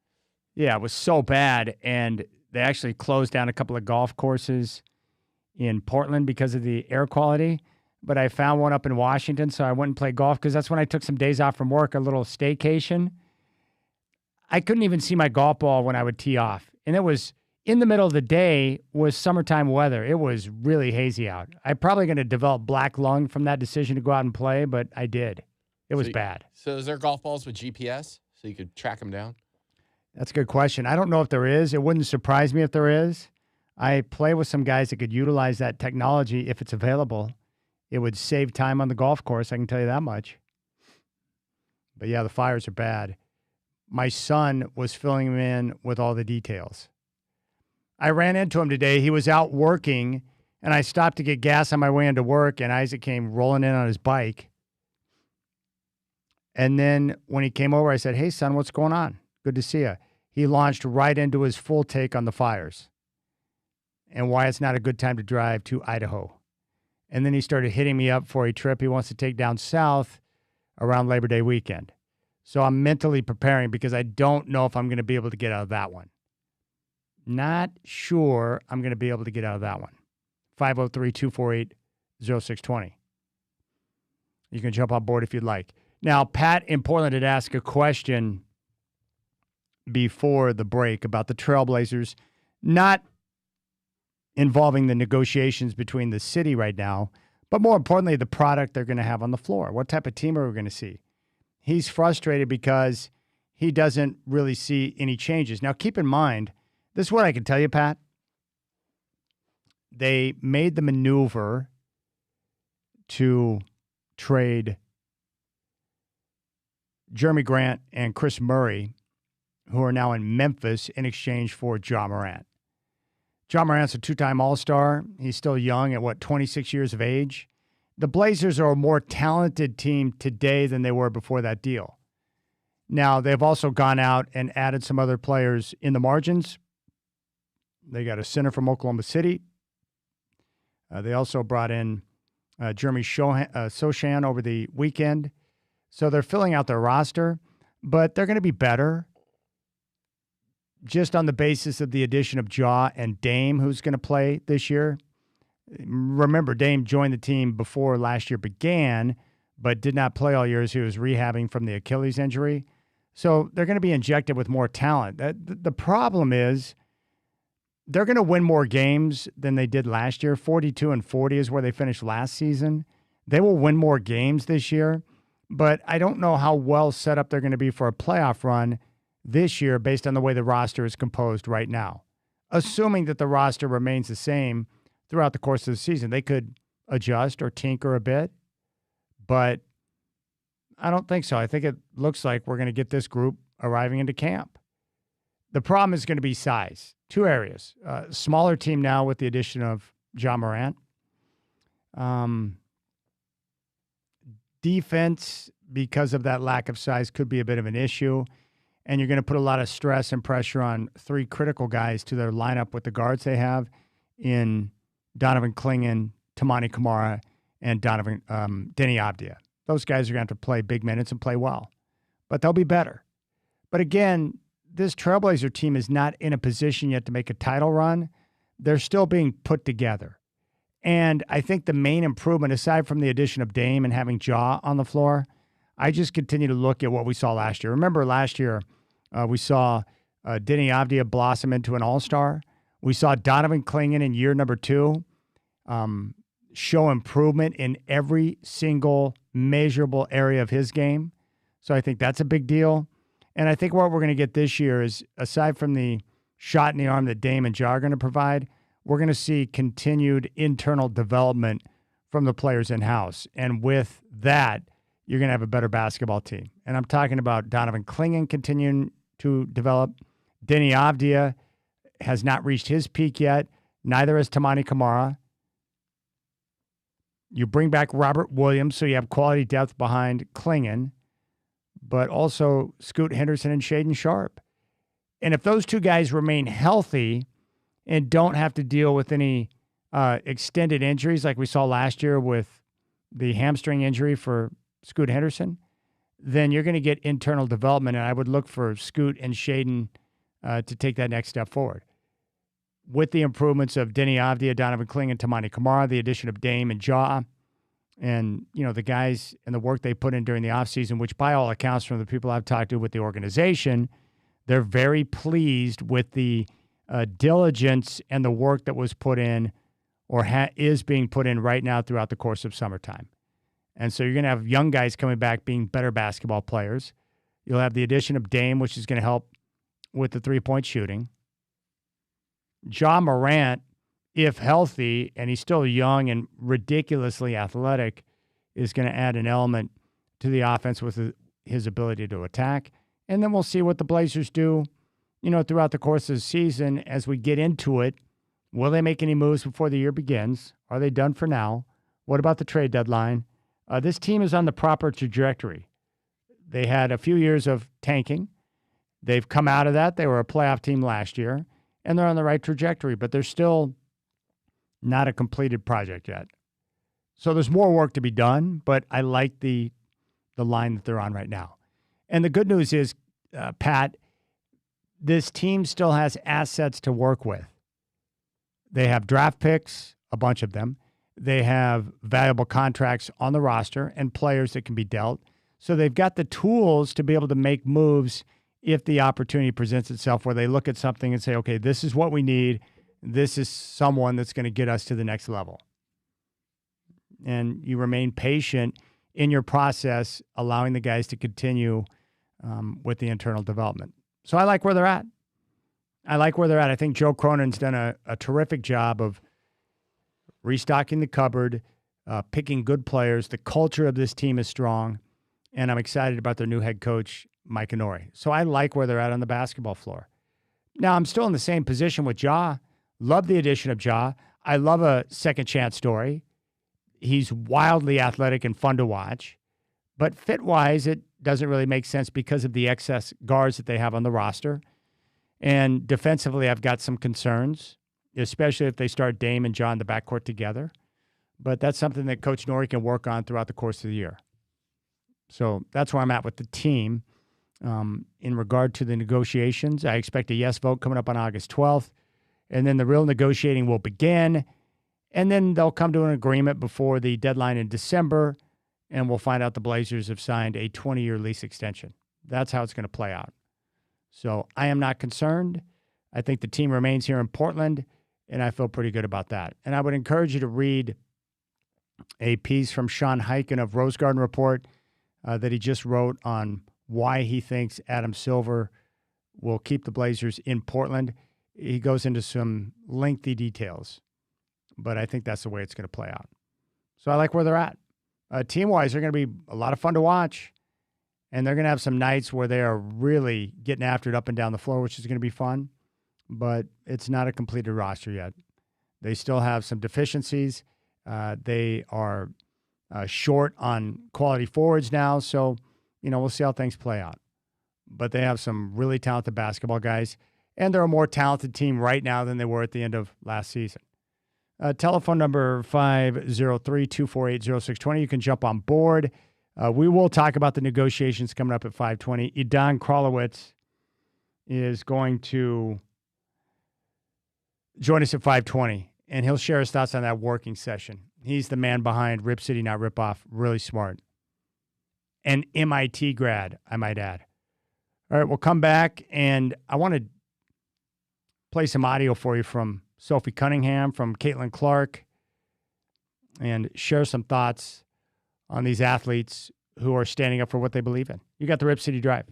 Yeah, it was so bad, and they actually closed down a couple of golf courses in Portland because of the air quality. But I found one up in Washington, so I went and played golf because that's when I took some days off from work, a little staycation. I couldn't even see my golf ball when I would tee off, and it was in the middle of the day was summertime weather. It was really hazy out. I'm probably going to develop black lung from that decision to go out and play, but I did. It was bad. So is there golf balls with GPS so you could track them down? That's a good question. I don't know if there is. It wouldn't surprise me if there is. I play with some guys that could utilize that technology if it's available. It would save time on the golf course, I can tell you that much. But yeah, the fires are bad. My son was filling him in with all the details. I ran into him today. He was out working, and I stopped to get gas on my way into work, and Isaac came rolling in on his bike. And then when he came over, I said, "Hey, son, what's going on? Good to see you." He launched right into his full take on the fires and why it's not a good time to drive to Idaho. And then he started hitting me up for a trip he wants to take down south around Labor Day weekend. So I'm mentally preparing because I don't know if I'm going to be able to get out of that one. Not sure I'm going to be able to get out of that one. 503-248-0620. You can jump on board if you'd like. Now, Pat in Portland had asked a question before the break about the Trailblazers not involving the negotiations between the city right now, but more importantly, the product they're going to have on the floor. What type of team are we going to see? he's frustrated because he doesn't really see any changes. Now, keep in mind, this is what I can tell you, Pat. They made the maneuver to trade Jeremy Grant and Chris Murray, who are now in Memphis, in exchange for Ja Morant. Ja Morant's a two-time All-Star. He's still young at, 26 years of age. The Blazers are a more talented team today than they were before that deal. Now, they've also gone out and added some other players in the margins. They got a center from Oklahoma City. They also brought in Jeremy Sochan over the weekend. So they're filling out their roster, but they're going to be better just on the basis of the addition of Ja and Dame, who's going to play this year. Remember, Dame joined the team before last year began, but did not play all year as he was rehabbing from the Achilles injury. So they're going to be injected with more talent. The problem is they're going to win more games than they did last year. 42-40 is where they finished last season. They will win more games this year, but I don't know how well set up they're going to be for a playoff run this year based on the way the roster is composed right now. Assuming that the roster remains the same throughout the course of the season, they could adjust or tinker a bit, but I don't think so. I think it looks like we're going to get this group arriving into camp. The problem is going to be size. Two areas. Smaller team now with the addition of Ja Morant. Defense, because of that lack of size, could be a bit of an issue. And you're going to put a lot of stress and pressure on three critical guys to their lineup with the guards they have in Donovan Clingan, Tamani Kamara, and Denny Avdia. Those guys are going to have to play big minutes and play well. But they'll be better. But again, this Trailblazer team is not in a position yet to make a title run. They're still being put together. And I think the main improvement, aside from the addition of Dame and having Ja on the floor, I just continue to look at what we saw last year. Remember last year, we saw Denny Avdia blossom into an all-star. We saw Donovan Clingan in year number 2 show improvement in every single measurable area of his game. So I think that's a big deal. And I think what we're going to get this year is, aside from the shot in the arm that Dame and Ja are going to provide, we're going to see continued internal development from the players in-house. And with that, you're going to have a better basketball team. And I'm talking about Donovan Clingan continuing to develop. Denny Avdia has not reached his peak yet. Neither has Tamani Kamara. You bring back Robert Williams, so you have quality depth behind Clingan, but also Scoot Henderson and Shaedon Sharpe. And if those two guys remain healthy and don't have to deal with any extended injuries like we saw last year with the hamstring injury for Scoot Henderson, then you're going to get internal development, and I would look for Scoot and Shaedon to take that next step forward. With the improvements of Denny Avdia, Donovan Clingan, Tamani Kamara, the addition of Dame and Ja, and the guys and the work they put in during the offseason, which by all accounts from the people I've talked to with the organization, they're very pleased with the diligence and the work that was put in or is being put in right now throughout the course of summertime. And so you're going to have young guys coming back being better basketball players. You'll have the addition of Dame, which is going to help with the three-point shooting. Ja Morant, if healthy, and he's still young and ridiculously athletic, is going to add an element to the offense with his ability to attack. And then we'll see what the Blazers do, throughout the course of the season as we get into it. Will they make any moves before the year begins? Are they done for now? What about the trade deadline? This team is on the proper trajectory. They had a few years of tanking. They've come out of that. They were a playoff team last year, and they're on the right trajectory, but they're still not a completed project yet. So there's more work to be done, but I like the line that they're on right now. And the good news is, Pat, this team still has assets to work with. They have draft picks, a bunch of them. They have valuable contracts on the roster and players that can be dealt. So they've got the tools to be able to make moves if the opportunity presents itself, where they look at something and say, okay, this is what we need. This is someone that's going to get us to the next level. And you remain patient in your process, allowing the guys to continue with the internal development. So I like where they're at. I think Joe Cronin's done a terrific job of restocking the cupboard, picking good players. The culture of this team is strong, and I'm excited about their new head coach, Mike Inori. So I like where they're at on the basketball floor. Now, I'm still in the same position with Ja. Love the addition of Ja. I love a second chance story. He's wildly athletic and fun to watch. But fit-wise, it doesn't really make sense because of the excess guards that they have on the roster. And defensively, I've got some concerns, especially if they start Dame and Ja in the backcourt together. But that's something that Coach Nori can work on throughout the course of the year. So that's where I'm at with the team. In regard to the negotiations, I expect a yes vote coming up on August 12th. And then the real negotiating will begin. And then they'll come to an agreement before the deadline in December. And we'll find out the Blazers have signed a 20-year lease extension. That's how it's going to play out. So I am not concerned. I think the team remains here in Portland, and I feel pretty good about that. And I would encourage you to read a piece from Sean Hyken of Rose Garden Report that he just wrote on why he thinks Adam Silver will keep the Blazers in Portland. He goes into some lengthy details, but I think that's the way it's going to play out. So I like where they're at. Team-wise, they're going to be a lot of fun to watch, and they're going to have some nights where they are really getting after it up and down the floor, which is going to be fun, but it's not a completed roster yet. They still have some deficiencies. They are short on quality forwards now, so we'll see how things play out. But they have some really talented basketball guys, and they're a more talented team right now than they were at the end of last season. Telephone number 503-248-0620. You can jump on board. We will talk about the negotiations coming up at 5:20. Idan Krolowitz is going to join us at 5:20, and he'll share his thoughts on that working session. He's the man behind Rip City, Not Rip Off. Really smart. An MIT grad, I might add. All right, we'll come back, and I want to play some audio for you from Sophie Cunningham, from Caitlin Clark, and share some thoughts on these athletes who are standing up for what they believe in. You got the Rip City Drive.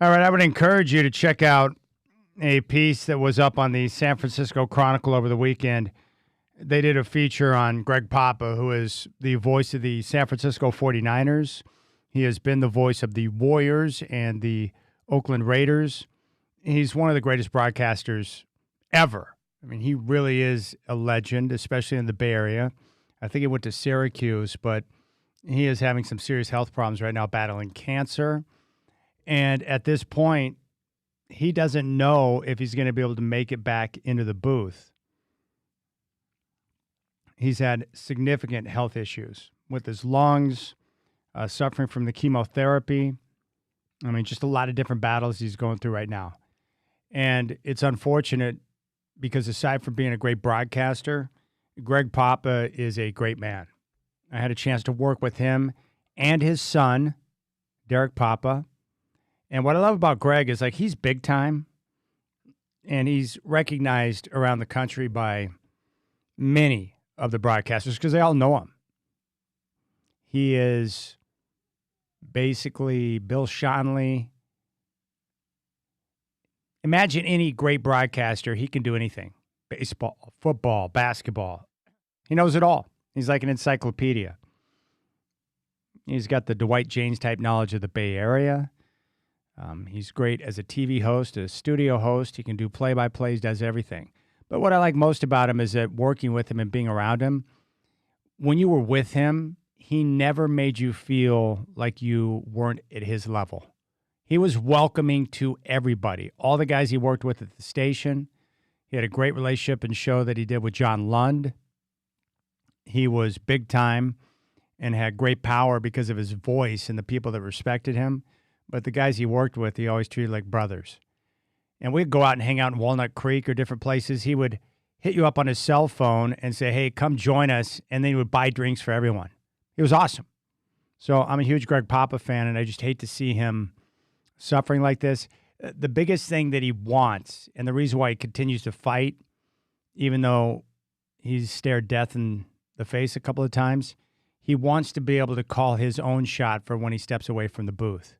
All right, I would encourage you to check out a piece that was up on the San Francisco Chronicle over the weekend. They did a feature on Greg Papa, who is the voice of the San Francisco 49ers. He has been the voice of the Warriors and the Oakland Raiders. He's one of the greatest broadcasters ever. I mean, he really is a legend, especially in the Bay Area. I think he went to Syracuse, but he is having some serious health problems right now, battling cancer. And at this point, he doesn't know if he's going to be able to make it back into the booth. He's had significant health issues with his lungs, suffering from the chemotherapy. I mean, just a lot of different battles he's going through right now. And it's unfortunate because aside from being a great broadcaster, Greg Papa is a great man. I had a chance to work with him and his son, Derek Papa. And what I love about Greg is, like, he's big time, and he's recognized around the country by many of the broadcasters because they all know him. He is basically Bill Schonely. Imagine any great broadcaster. He can do anything. Baseball, football, basketball. He knows it all. He's like an encyclopedia. He's got the Dwight James type knowledge of the Bay Area. He's great as a TV host, a studio host. He can do play-by-plays, does everything. But what I like most about him is that working with him and being around him, when you were with him, he never made you feel like you weren't at his level. He was welcoming to everybody, all the guys he worked with at the station. He had a great relationship and show that he did with John Lund. He was big time and had great power because of his voice and the people that respected him. But the guys he worked with, he always treated like brothers. And we'd go out and hang out in Walnut Creek or different places. He would hit you up on his cell phone and say, hey, come join us. And then he would buy drinks for everyone. It was awesome. So I'm a huge Greg Papa fan, and I just hate to see him suffering like this. The biggest thing that he wants, and the reason why he continues to fight, even though he's stared death in the face a couple of times, he wants to be able to call his own shot for when he steps away from the booth.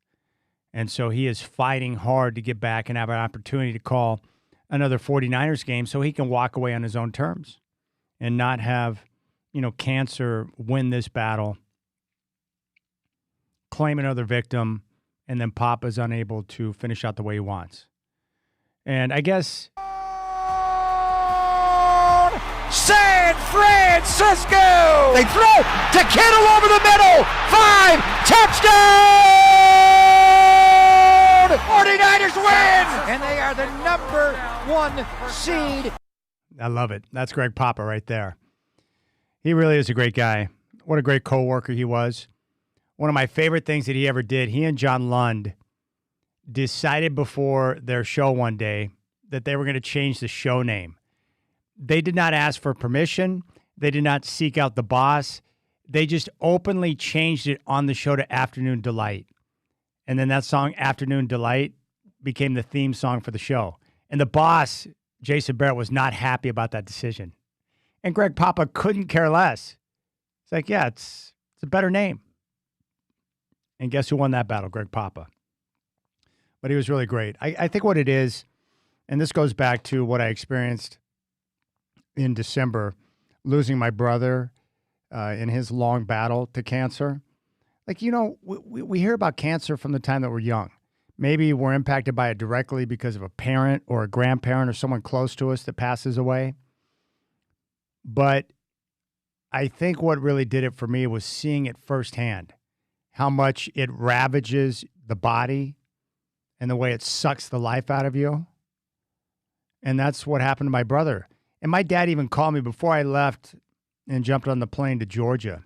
And so he is fighting hard to get back and have an opportunity to call another 49ers game so he can walk away on his own terms and not have, cancer win this battle, claim another victim, and then Papa's unable to finish out the way he wants. And I guess San Francisco! They throw to Kittle over the middle. 5, touchdown! 49ers win! And they are the number 1 seed. I love it. That's Greg Papa right there. He really is a great guy. What a great coworker he was. One of my favorite things that he ever did, he and John Lund decided before their show one day that they were going to change the show name. They did not ask for permission. They did not seek out the boss. They just openly changed it on the show to Afternoon Delight. And then that song, Afternoon Delight, became the theme song for the show. And the boss, Jason Barrett, was not happy about that decision. And Greg Papa couldn't care less. It's like, yeah, it's a better name. And guess who won that battle? Greg Papa. But he was really great. I think what it is, and this goes back to what I experienced in December, losing my brother in his long battle to cancer. Like, we hear about cancer from the time that we're young. Maybe we're impacted by it directly because of a parent or a grandparent or someone close to us that passes away. But I think what really did it for me was seeing it firsthand, how much it ravages the body and the way it sucks the life out of you. And that's what happened to my brother. And my dad even called me before I left and jumped on the plane to Georgia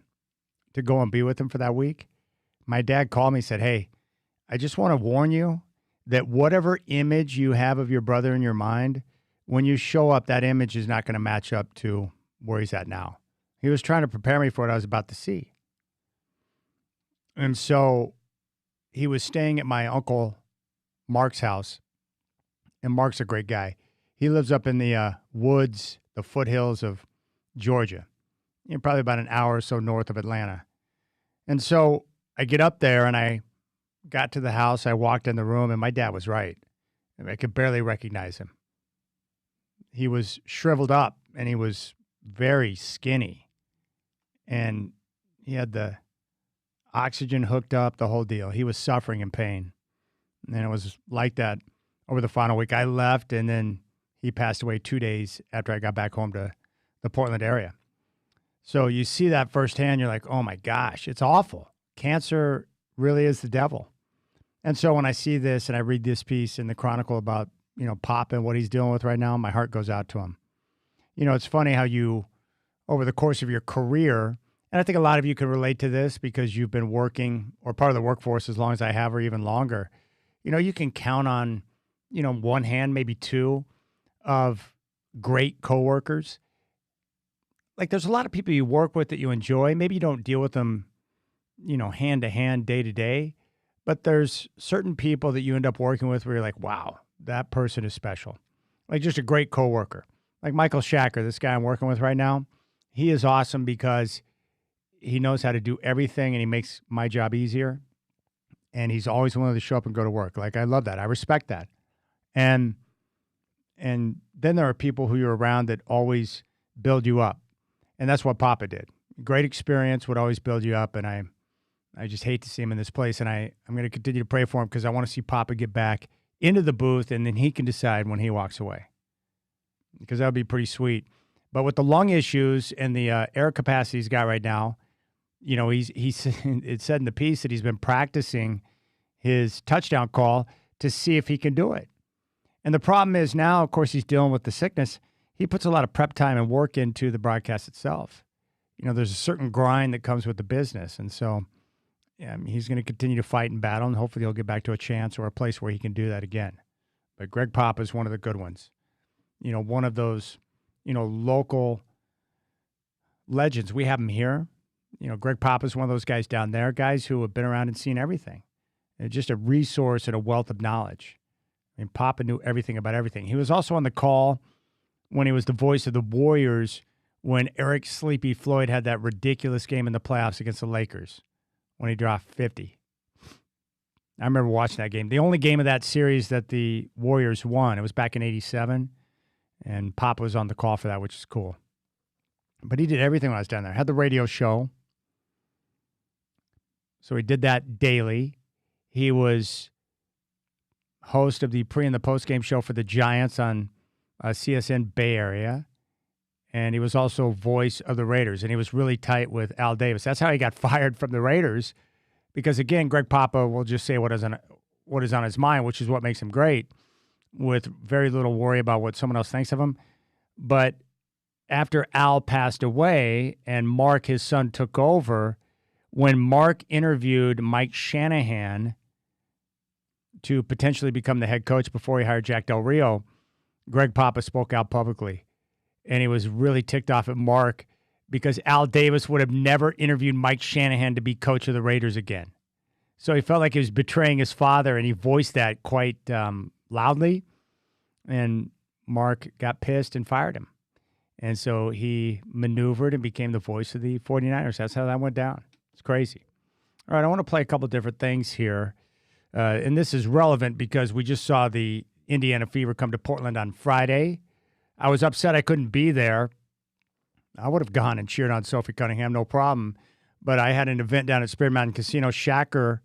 to go and be with him for that week. My dad called me and said, hey, I just want to warn you that whatever image you have of your brother in your mind, when you show up, that image is not going to match up to where he's at now. He was trying to prepare me for what I was about to see. And so he was staying at my uncle Mark's house. And Mark's a great guy. He lives up in the woods, the foothills of Georgia, probably about an hour or so north of Atlanta. And so I get up there and I got to the house, I walked in the room, and my dad was right. I mean, I could barely recognize him. He was shriveled up, and he was very skinny. And he had the oxygen hooked up, the whole deal. He was suffering in pain. And it was like that over the final week. I left, and then he passed away 2 days after I got back home to the Portland area. So you see that firsthand, you're like, oh my gosh, it's awful. Cancer really is the devil. And so when I see this and I read this piece in the Chronicle about, Pop and what he's dealing with right now, my heart goes out to him. It's funny how you, over the course of your career, and I think a lot of you can relate to this because you've been working or part of the workforce as long as I have or even longer. You can count on, one hand, maybe two of great coworkers. Like there's a lot of people you work with that you enjoy. Maybe you don't deal with them, hand to hand, day to day, but there's certain people that you end up working with where you're like, wow, that person is special. Like just a great coworker. Like Michael Shacker, this guy I'm working with right now, he is awesome because he knows how to do everything and he makes my job easier. And he's always willing to show up and go to work. Like I love that. I respect that. And then there are people who you're around that always build you up. And that's what Papa did. Great experience, would always build you up. And I just hate to see him in this place. And I'm going to continue to pray for him because I want to see Papa get back into the booth and then he can decide when he walks away. Because that would be pretty sweet. But with the lung issues and the air capacity he's got right now, it said in the piece that he's been practicing his touchdown call to see if he can do it. And the problem is now, of course, he's dealing with the sickness. He puts a lot of prep time and work into the broadcast itself. There's a certain grind that comes with the business. And so he's going to continue to fight and battle, and hopefully he'll get back to a chance or a place where he can do that again. But Greg Papa is one of the good ones. One of those, local legends. We have him here. Greg Papa is one of those guys down there, guys who have been around and seen everything. And just a resource and a wealth of knowledge. I mean, Papa knew everything about everything. He was also on the call when he was the voice of the Warriors when Eric Sleepy Floyd had that ridiculous game in the playoffs against the Lakers when he dropped 50. I remember watching that game. The only game of that series that the Warriors won, it was back in 87, and Papa was on the call for that, which is cool. But he did everything when I was down there. Had the radio show. So he did that daily. He was host of the pre- and the post-game show for the Giants on CSN Bay Area. And he was also voice of the Raiders. And he was really tight with Al Davis. That's how he got fired from the Raiders. Because, again, Greg Papa will just say what is on his mind, which is what makes him great, with very little worry about what someone else thinks of him. But after Al passed away and Mark, his son, took over, when Mark interviewed Mike Shanahan to potentially become the head coach before he hired Jack Del Rio, Greg Papa spoke out publicly. And he was really ticked off at Mark because Al Davis would have never interviewed Mike Shanahan to be coach of the Raiders again. So he felt like he was betraying his father, and he voiced that quite loudly. And Mark got pissed and fired him. And so he maneuvered and became the voice of the 49ers. That's how that went down. It's crazy. All right, I want to play a couple different things here. And this is relevant because we just saw the Indiana Fever come to Portland on Friday. I was upset I couldn't be there. I would have gone and cheered on Sophie Cunningham, no problem. But I had an event down at Spirit Mountain Casino. Shacker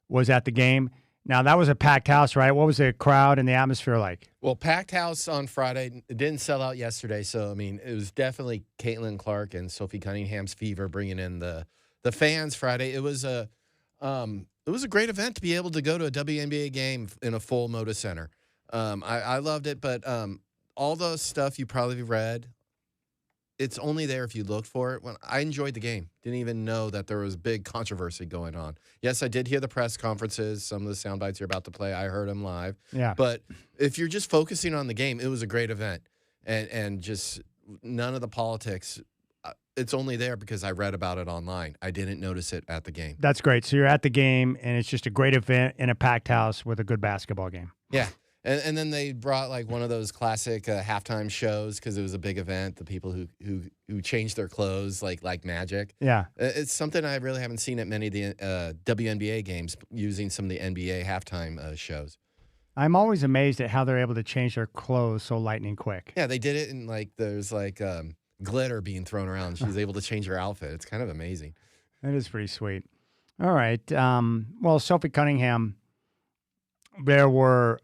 was at the game. Now, that was a packed house, right? What was the crowd and the atmosphere like? Well, packed house on Friday. It didn't sell out yesterday. So, I mean, it was definitely Caitlin Clark and Sophie Cunningham's Fever bringing in the fans Friday. It was a great event to be able to go to a WNBA game in a full Moda Center. I loved it, but all the stuff you probably read, it's only there if you looked for it. When I enjoyed the game, didn't even know that there was big controversy going on. Yes, I did hear the press conferences. Some of the sound bites you're about to play, I heard them live. Yeah. But if you're just focusing on the game, it was a great event, and just none of the politics. It's only there because I read about it online. I didn't notice it at the game. That's great. So you're at the game, and it's just a great event in a packed house with a good basketball game. Yeah. And then they brought like one of those classic halftime shows because it was a big event. The people who changed their clothes like magic. Yeah. It's something I really haven't seen at many of the WNBA games using some of the NBA halftime shows. I'm always amazed at how they're able to change their clothes so lightning quick. Yeah, they did it and there's glitter being thrown around. She was able to change her outfit. It's kind of amazing. That is pretty sweet. All right. Well, Sophie Cunningham, there were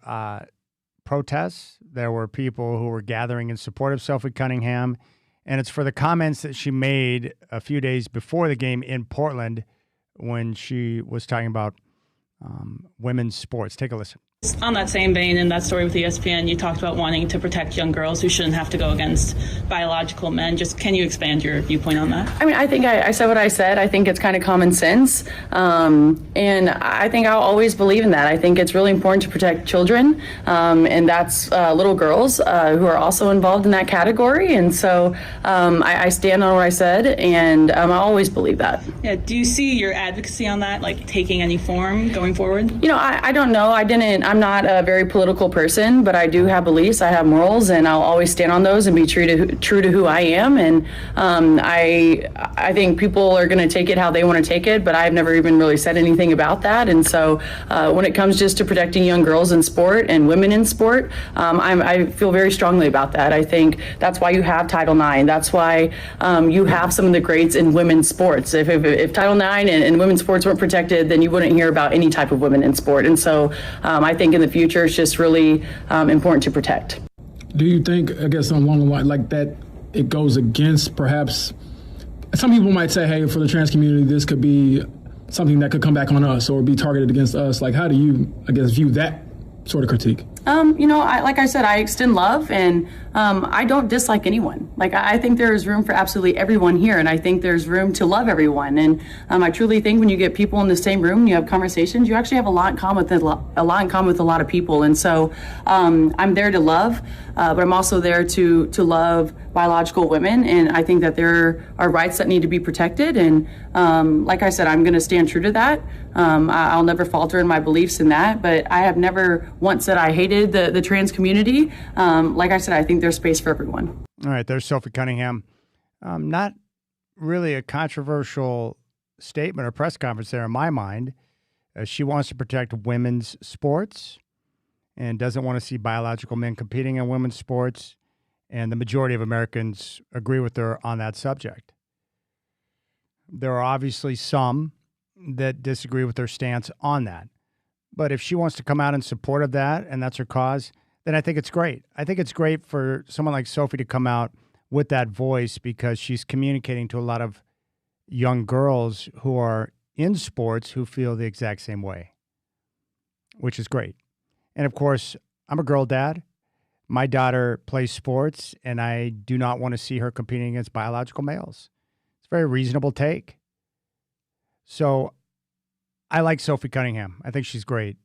protests. There were people who were gathering in support of Sophie Cunningham. And it's for the comments that she made a few days before the game in Portland when she was talking about women's sports. Take a listen. On that same vein, in that story with ESPN, you talked about wanting to protect young girls who shouldn't have to go against biological men. Just can you expand your viewpoint on that? I mean, I think I said what I said. I think it's kind of common sense. And I think I'll always believe in that. I think it's really important to protect children. And that's little girls who are also involved in that category. And so I stand on what I said, and I always believe that. Yeah. Do you see your advocacy on that, taking any form going forward? You know, I don't know. I'm not a very political person, but I do have beliefs. I have morals, and I'll always stand on those and be true to who I am. And I think people are going to take it how they want to take it, but I've never even really said anything about that. And so when it comes just to protecting young girls in sport and women in sport, I feel very strongly about that. I think that's why you have Title IX. That's why you have some of the greats in women's sports. If Title IX and women's sports weren't protected, then you wouldn't hear about any type of women in sport. And so I think in the future, it's just really important to protect. Do you think, I guess, along the line like that, it goes against perhaps, some people might say, hey, for the trans community, this could be something that could come back on us or be targeted against us. Like, how do you, I guess, view that sort of critique? Like I said, I extend love, and I don't dislike anyone. I think there is room for absolutely everyone here, and I think there's room to love everyone. And I truly think when you get people in the same room and you have conversations, you actually have a lot in common with a lot of people. And so I'm there to love, but I'm also there to love biological women, and I think that there are rights that need to be protected. And like I said, I'm going to stand true to that. I'll never falter in my beliefs in that, but I have never once said I hated the trans community. Like I said, I think there's space for everyone. All right, there's Sophie Cunningham. Not really a controversial statement or press conference there in my mind. She wants to protect women's sports and doesn't want to see biological men competing in women's sports. And the majority of Americans agree with her on that subject. There are obviously some that disagree with her stance on that. But if she wants to come out in support of that, and that's her cause, then I think it's great. I think it's great for someone like Sophie to come out with that voice because she's communicating to a lot of young girls who are in sports who feel the exact same way, which is great. And of course, I'm a girl dad. My daughter plays sports, and I do not want to see her competing against biological males. It's a very reasonable take. So I like Sophie Cunningham. I think she's great.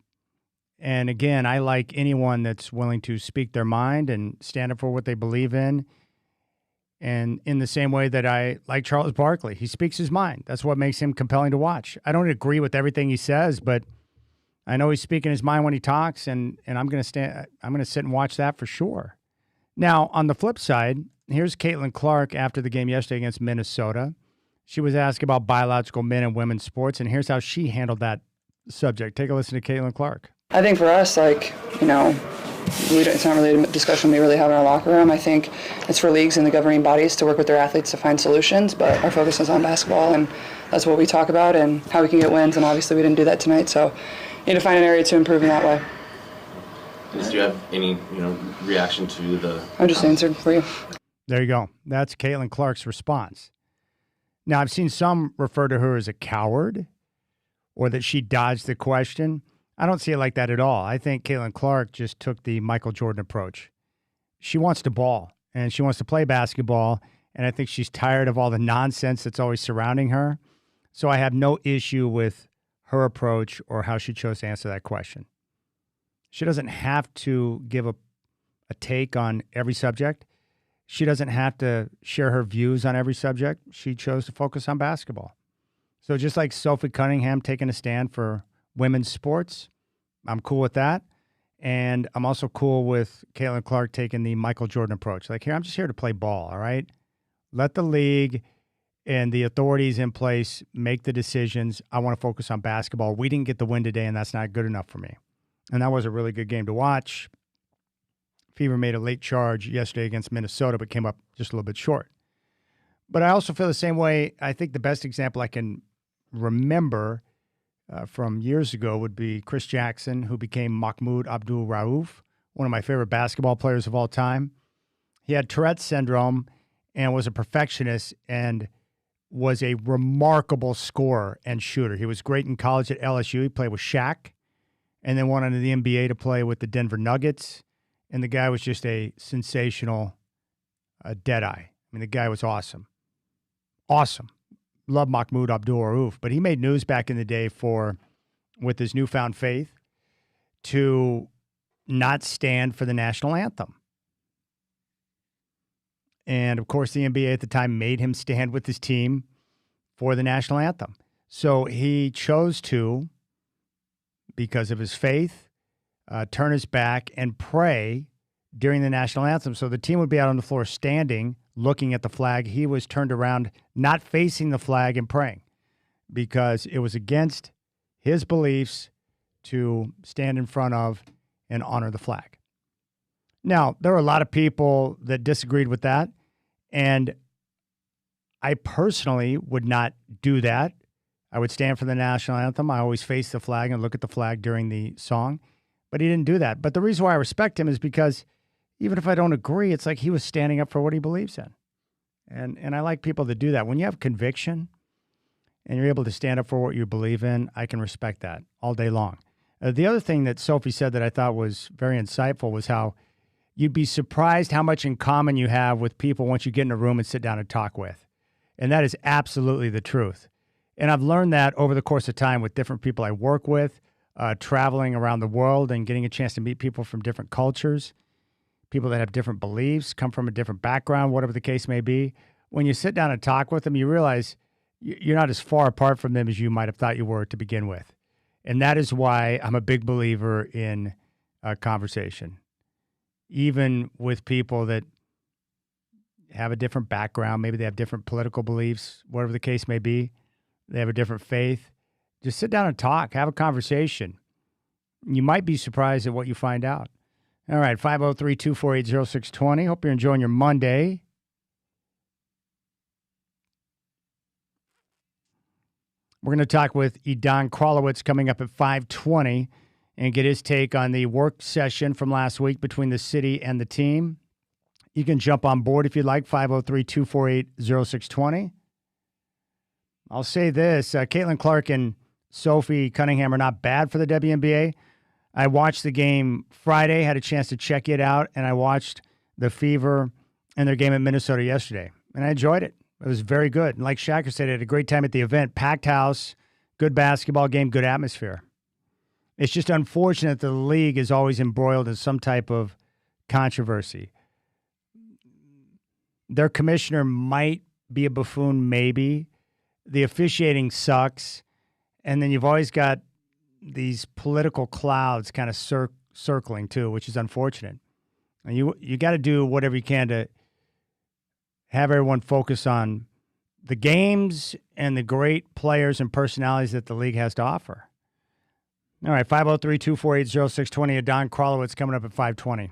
And again, I like anyone that's willing to speak their mind and stand up for what they believe in. And in the same way that I like Charles Barkley, he speaks his mind. That's what makes him compelling to watch. I don't agree with everything he says, but I know he's speaking his mind when he talks, and I'm going to sit and watch that for sure. Now, on the flip side, here's Caitlin Clark after the game yesterday against Minnesota. She was asked about biological men and women's sports, and here's how she handled that subject. Take a listen to Caitlin Clark. I think for us, it's not really a discussion we really have in our locker room. I think it's for leagues and the governing bodies to work with their athletes to find solutions, but our focus is on basketball, and that's what we talk about and how we can get wins, and obviously we didn't do that tonight, so you need to find an area to improve in that way. Do you have any, reaction to the... I just answered for you. There you go. That's Caitlin Clark's response. Now, I've seen some refer to her as a coward or that she dodged the question. I don't see it like that at all. I think Caitlin Clark just took the Michael Jordan approach. She wants to ball, and she wants to play basketball, and I think she's tired of all the nonsense that's always surrounding her. So I have no issue with her approach or how she chose to answer that question. She doesn't have to give a take on every subject. She doesn't have to share her views on every subject. She chose to focus on basketball. So just like Sophie Cunningham taking a stand for women's sports, I'm cool with that. And I'm also cool with Caitlin Clark taking the Michael Jordan approach. Like, here, I'm just here to play ball, all right? Let the league and the authorities in place make the decisions. I want to focus on basketball. We didn't get the win today, and that's not good enough for me. And that was a really good game to watch. Fever made a late charge yesterday against Minnesota, but came up just a little bit short. But I also feel the same way. I think the best example I can remember from years ago would be Chris Jackson, who became Mahmoud Abdul-Rauf, one of my favorite basketball players of all time. He had Tourette's syndrome and was a perfectionist and was a remarkable scorer and shooter. He was great in college at LSU. He played with Shaq and then went on to the NBA to play with the Denver Nuggets. And the guy was just a sensational deadeye. I mean, the guy was awesome. Awesome. Love Mahmoud Abdul-Rauf. But he made news back in the day with his newfound faith, to not stand for the national anthem. And, of course, the NBA at the time made him stand with his team for the national anthem. So he chose to, because of his faith, turn his back and pray during the national anthem. So the team would be out on the floor standing, looking at the flag. He was turned around, not facing the flag and praying, because it was against his beliefs to stand in front of and honor the flag. Now, there were a lot of people that disagreed with that, and I personally would not do that. I would stand for the national anthem. I always face the flag and look at the flag during the song, but he didn't do that. But the reason why I respect him is because even if I don't agree, it's like he was standing up for what he believes in. And I like people that do that. When you have conviction and you're able to stand up for what you believe in, I can respect that all day long. The other thing that Sophie said that I thought was very insightful was how you'd be surprised how much in common you have with people once you get in a room and sit down and talk with. And that is absolutely the truth. And I've learned that over the course of time with different people I work with, traveling around the world and getting a chance to meet people from different cultures, people that have different beliefs, come from a different background, whatever the case may be. When you sit down and talk with them, you realize you're not as far apart from them as you might have thought you were to begin with. And that is why I'm a big believer in conversation. Even with people that have a different background, maybe they have different political beliefs, whatever the case may be, they have a different faith, just sit down and talk, have a conversation. You might be surprised at what you find out. All right, 503-248-0620. Hope you're enjoying your Monday. We're going to talk with Edon Krolowitz coming up at 5:20 and get his take on the work session from last week between the city and the team. You can jump on board if you'd like, 503-248-0620. I'll say this, Caitlin Clark and Sophie Cunningham are not bad for the WNBA. I watched the game Friday, had a chance to check it out, and I watched the Fever and their game at Minnesota yesterday, and I enjoyed it. It was very good. And like Shacker said, I had a great time at the event. Packed house, good basketball game, good atmosphere. It's just unfortunate that the league is always embroiled in some type of controversy. Their commissioner might be a buffoon, maybe. The officiating sucks. And then you've always got these political clouds kind of circling too, which is unfortunate. And you got to do whatever you can to have everyone focus on the games and the great players and personalities that the league has to offer. All right, 503-248-0620. Edon Krolowitz coming up at 5:20.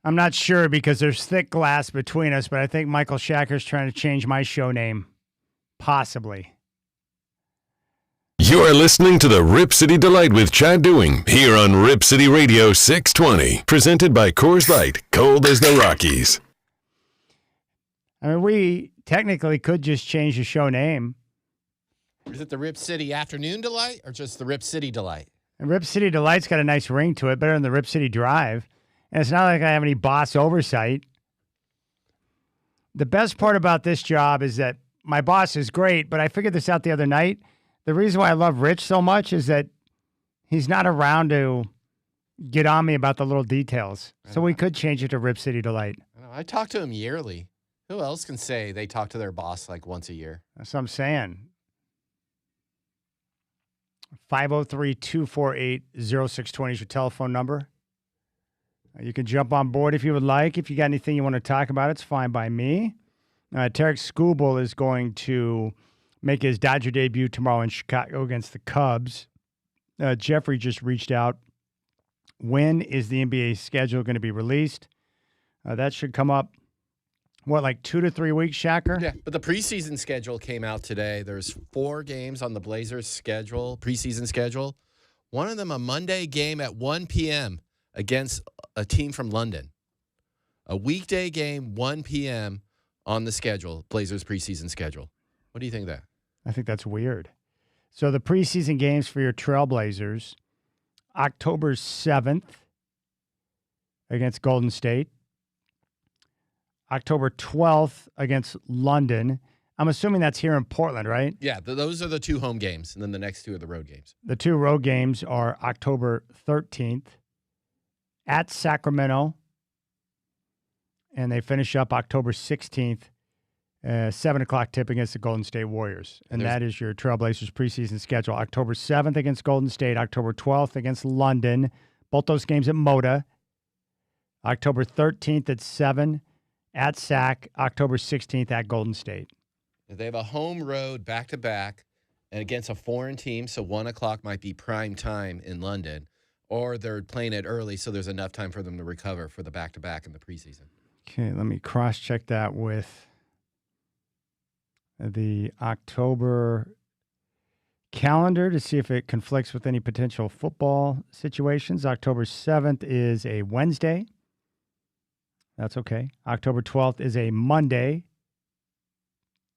I'm not sure because there's thick glass between us, but I think Michael Shacker's trying to change my show name. Possibly. You are listening to the Rip City Delight with Chad Doing here on Rip City Radio 620, presented by Coors Light, cold as the Rockies. I mean, we technically could just change the show name. Is it the Rip City Afternoon Delight or just the Rip City Delight? And Rip City Delight's got a nice ring to it, better than the Rip City Drive. And it's not like I have any boss oversight. The best part about this job is that my boss is great, but I figured this out the other night. The reason why I love Rich so much is that he's not around to get on me about the little details. So we could change it to Rip City Delight. I talk to him yearly. Who else can say they talk to their boss like once a year? That's what I'm saying. 503-248-0620 is your telephone number. You can jump on board if you would like. If you got anything you want to talk about, it's fine by me. Tarek Skubal is going to make his Dodger debut tomorrow in Chicago against the Cubs. Jeffrey just reached out. When is the NBA schedule going to be released? That should come up, like 2 to 3 weeks, Shacker? Yeah, but the preseason schedule came out today. There's 4 games on the Blazers' preseason schedule. One of them a Monday game at 1 p.m. against a team from London. A weekday game, 1 p.m. on the schedule, Blazers' preseason schedule. What do you think of that? I think that's weird. So the preseason games for your Trailblazers, October 7th against Golden State. October 12th against London. I'm assuming that's here in Portland, right? Yeah, those are the 2 home games, and then the next 2 are the road games. The 2 road games are October 13th at Sacramento, and they finish up October 16th, 7 o'clock tip against the Golden State Warriors. And that is your Trailblazers preseason schedule. October 7th against Golden State, October 12th against London, both those games at Moda. October 13th at 7 at Sac, October 16th at Golden State. They have a home road back-to-back and against a foreign team, so 1 o'clock might be prime time in London, or they're playing it early so there's enough time for them to recover for the back-to-back in the preseason. Okay, let me cross-check that with the October calendar to see if it conflicts with any potential football situations. October 7th is a Wednesday. That's okay. October 12th is a Monday.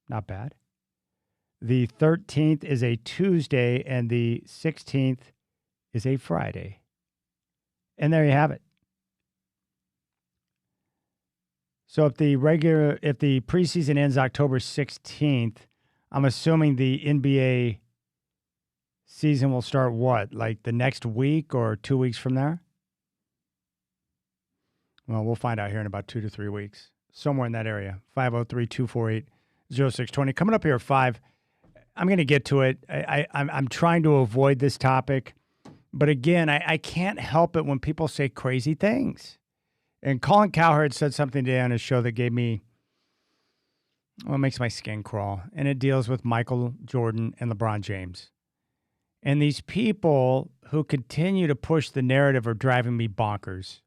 Not bad. The 13th is a Tuesday, and the 16th is a Friday. And there you have it. So if the preseason ends October 16th, I'm assuming the NBA season will start what? Like the next week or 2 weeks from there? Well, we'll find out here in about 2 to 3 weeks. Somewhere in that area. 503-248-0620. Coming up here at 5, I'm going to get to it. I'm trying to avoid this topic. But again, I can't help it when people say crazy things. And Colin Cowherd said something today on his show that gave me, well, it makes my skin crawl. And it deals with Michael Jordan and LeBron James. And these people who continue to push the narrative are driving me bonkers.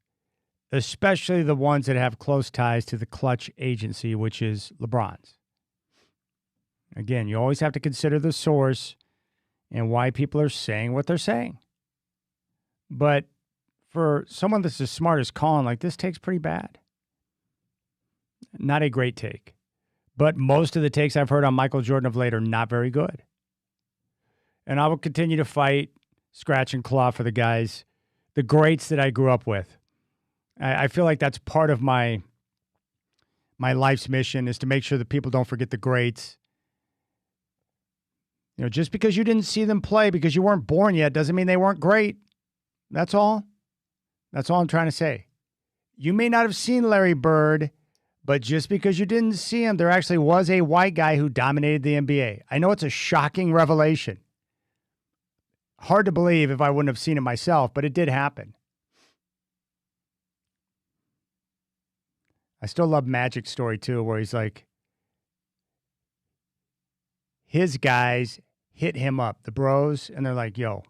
Especially the ones that have close ties to the clutch agency, which is LeBron's. Again, you always have to consider the source and why people are saying what they're saying. But for someone that's as smart as Colin, like, this take's pretty bad. Not a great take. But most of the takes I've heard on Michael Jordan of late are not very good. And I will continue to fight, scratch and claw for the guys, the greats that I grew up with. I feel like that's part of my life's mission, is to make sure that people don't forget the greats. You know, just because you didn't see them play because you weren't born yet doesn't mean they weren't great. That's all. That's all I'm trying to say. You may not have seen Larry Bird, but just because you didn't see him, there actually was a white guy who dominated the NBA. I know it's a shocking revelation. Hard to believe if I wouldn't have seen it myself, but it did happen. I still love Magic's story, too, where he's like, his guys hit him up, the bros, and they're like, yo,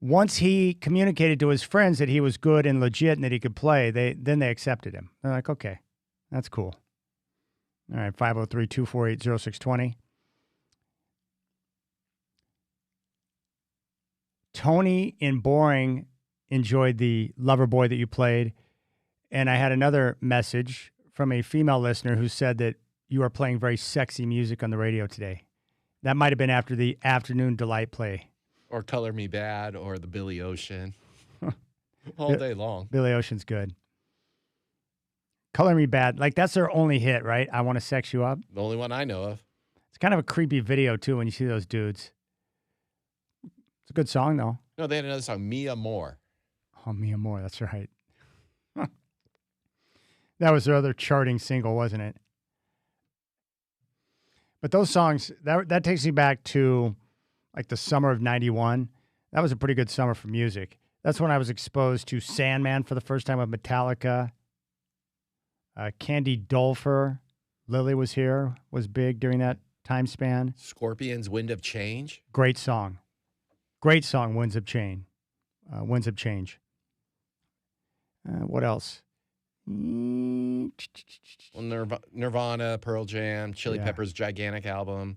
once he communicated to his friends that he was good and legit and that he could play, then they accepted him. They're like, okay, that's cool. All right, 503-248-0620. Tony in Boring enjoyed the Lover Boy that you played. And I had another message from a female listener who said that you are playing very sexy music on the radio today. That might have been after the Afternoon Delight play. Or Color Me Bad or the Billy Ocean. All day long. Billy Ocean's good. Color Me Bad. Like, that's their only hit, right? I Want to Sex You Up. The only one I know of. It's kind of a creepy video, too, when you see those dudes. It's a good song, though. No, they had another song, Mia Moore. Oh, Mia Moore. That's right. That was their other charting single, wasn't it? But those songs, that takes me back to like the summer of 91. That was a pretty good summer for music. That's when I was exposed to Sandman for the first time with Metallica. Candy Dulfer, Lily Was Here, was big during that time span. Scorpions, Wind of Change. Great song. Great song, Winds of Change. Winds of Change. What else? Well, Nirvana, Pearl Jam, Chili Peppers' gigantic album.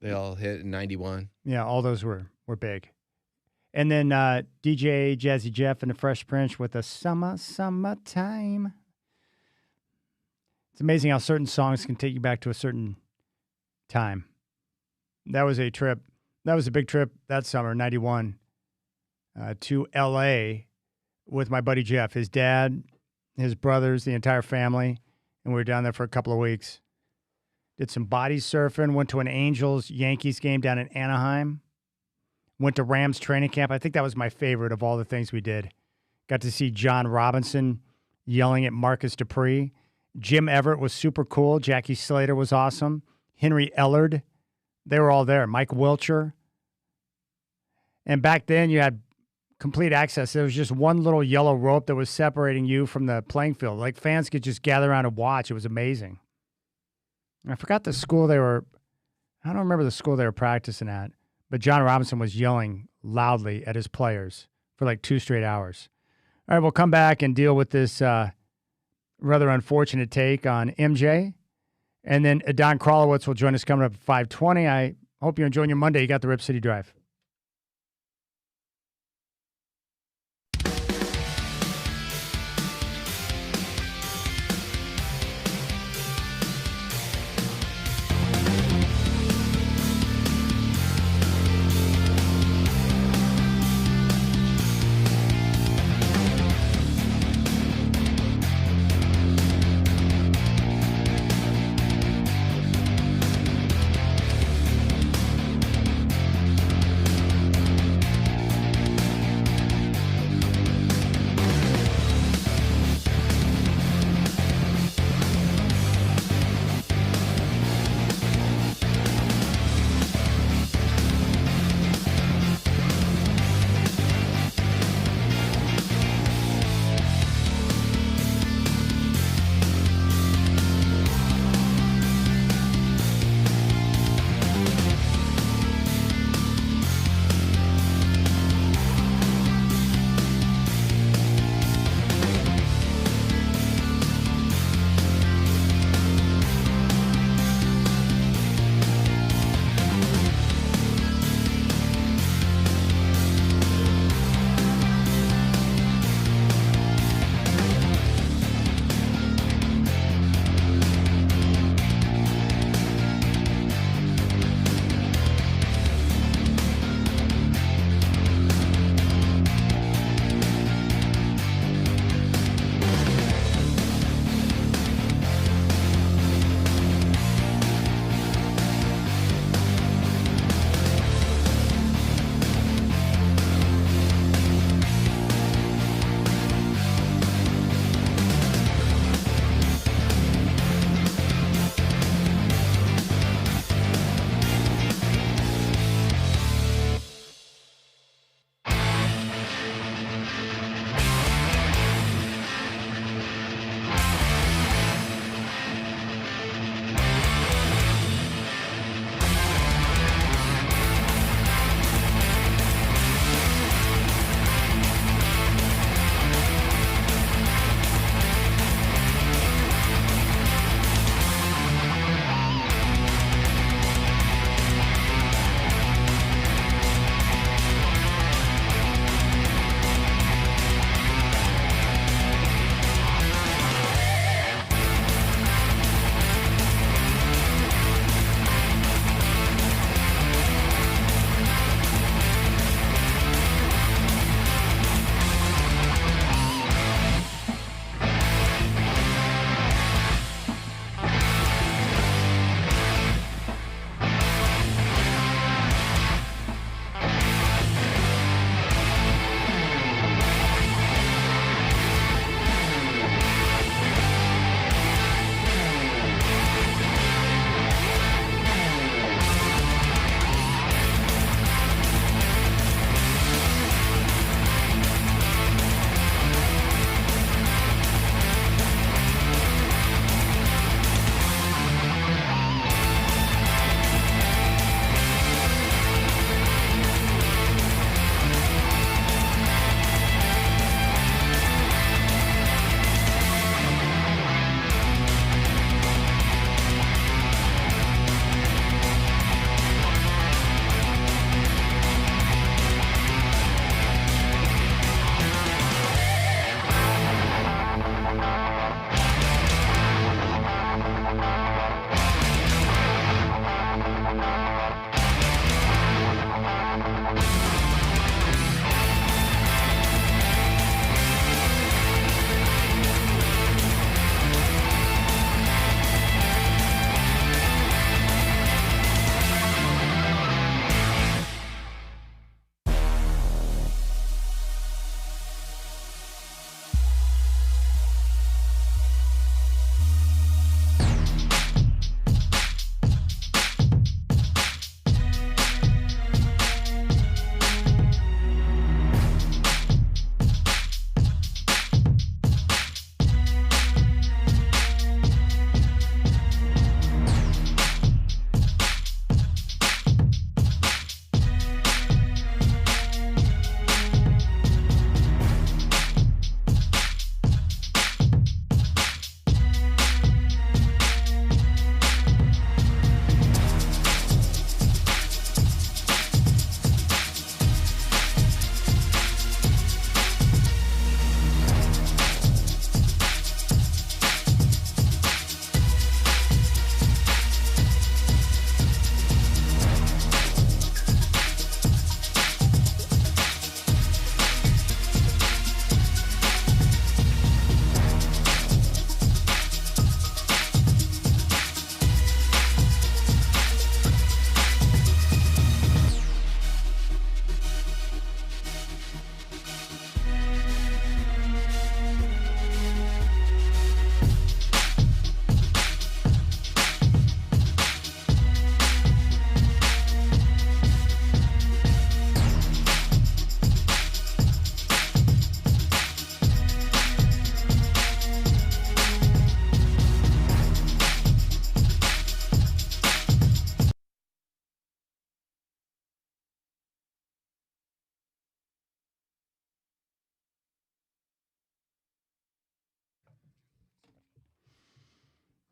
They all hit in 91. Yeah, all those were big. And then DJ Jazzy Jeff and the Fresh Prince with the Summertime. It's amazing how certain songs can take you back to a certain time. That was a trip. That was a big trip that summer, 91, to L.A. with my buddy Jeff, his dad, his brothers, the entire family, and we were down there for a couple of weeks. Did some body surfing, went to an Angels-Yankees game down in Anaheim, went to Rams training camp. I think that was my favorite of all the things we did. Got to see John Robinson yelling at Marcus Dupree. Jim Everett was super cool. Jackie Slater was awesome. Henry Ellard, they were all there. Mike Wilcher. And back then you had complete access. There was just one little yellow rope that was separating you from the playing field. Like, fans could just gather around and watch. It was amazing. I forgot the school they were, I don't remember the school they were practicing at, but John Robinson was yelling loudly at his players for like 2 straight hours. All right, we'll come back and deal with this rather unfortunate take on MJ. And then Don Krolowitz will join us coming up at 5:20. I hope you're enjoying your Monday. You got the Rip City Drive.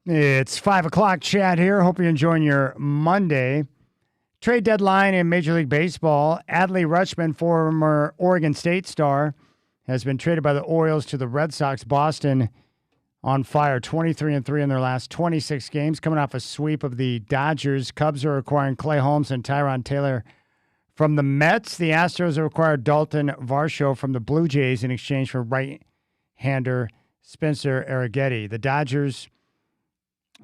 It's 5 o'clock, Chad here. Hope you're enjoying your Monday. Trade deadline in Major League Baseball. Adley Rutschman, former Oregon State star, has been traded by the Orioles to the Red Sox. Boston on fire, 23-3 in their last 26 games, coming off a sweep of the Dodgers. Cubs are acquiring Clay Holmes and Tyron Taylor from the Mets. The Astros have acquired Dalton Varsho from the Blue Jays in exchange for right-hander Spencer Arrighetti. The Dodgers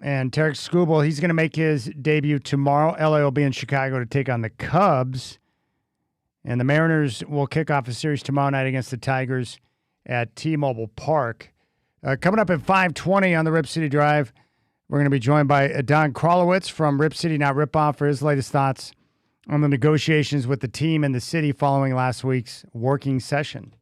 and Tarek Skubal, he's going to make his debut tomorrow. LA will be in Chicago to take on the Cubs. And the Mariners will kick off a series tomorrow night against the Tigers at T-Mobile Park. Coming up at 5:20 on the Rip City Drive, we're going to be joined by Don Krolowitz from Rip City Not Rip Off for his latest thoughts on the negotiations with the team and the city following last week's working session.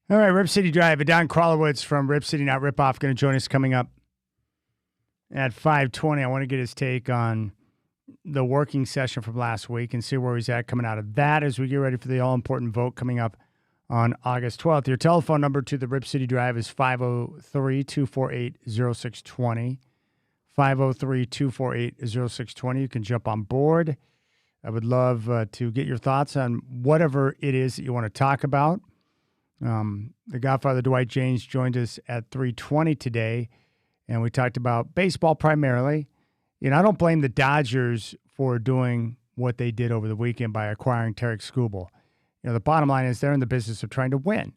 All right, Rip City Drive. Don Krolowitz from Rip City Not Rip Off going to join us coming up at 5:20. I want to get his take on the working session from last week and see where he's at coming out of that as we get ready for the all-important vote coming up on August 12th. Your telephone number to the Rip City Drive is 503-248-0620. 503-248-0620. You can jump on board. I would love to get your thoughts on whatever it is that you want to talk about. The Godfather Dwight James joined us at 3:20 today, and we talked about baseball primarily. You know, I don't blame the Dodgers for doing what they did over the weekend by acquiring Tarek Skubal. You know, the bottom line is they're in the business of trying to win,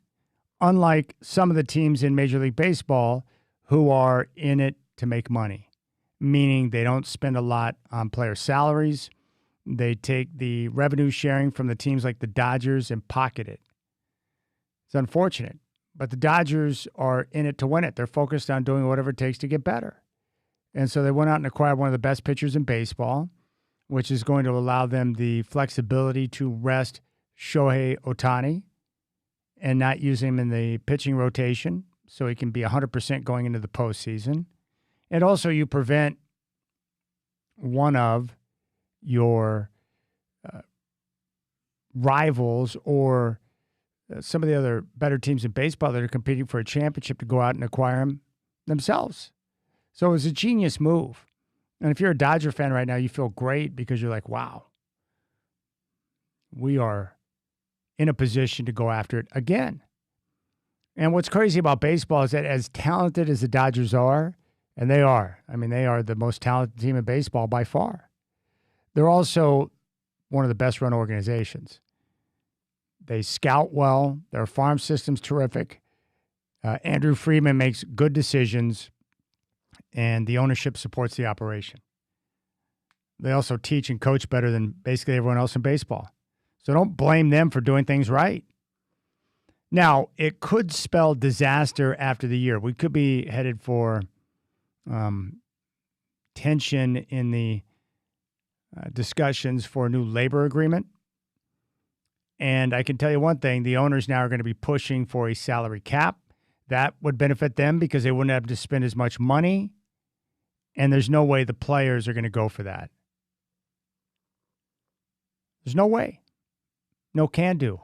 unlike some of the teams in Major League Baseball who are in it to make money, meaning they don't spend a lot on player salaries. They take the revenue sharing from the teams like the Dodgers and pocket it. It's unfortunate, but the Dodgers are in it to win it. They're focused on doing whatever it takes to get better. And so they went out and acquired one of the best pitchers in baseball, which is going to allow them the flexibility to rest Shohei Ohtani and not use him in the pitching rotation so he can be 100% going into the postseason. And also you prevent one of your rivals or some of the other better teams in baseball that are competing for a championship to go out and acquire them themselves. So it was a genius move. And if you're a Dodger fan right now, you feel great because you're like, wow, we are in a position to go after it again. And what's crazy about baseball is that as talented as the Dodgers are, and they are, I mean, they are the most talented team in baseball by far. They're also one of the best run organizations. They scout well. Their farm system's terrific. Andrew Friedman makes good decisions, and the ownership supports the operation. They also teach and coach better than basically everyone else in baseball. So don't blame them for doing things right. Now, it could spell disaster after the year. We could be headed for tension in the discussions for a new labor agreement. And I can tell you one thing, the owners now are going to be pushing for a salary cap. That would benefit them because they wouldn't have to spend as much money. And there's no way the players are going to go for that. There's no way. No can do.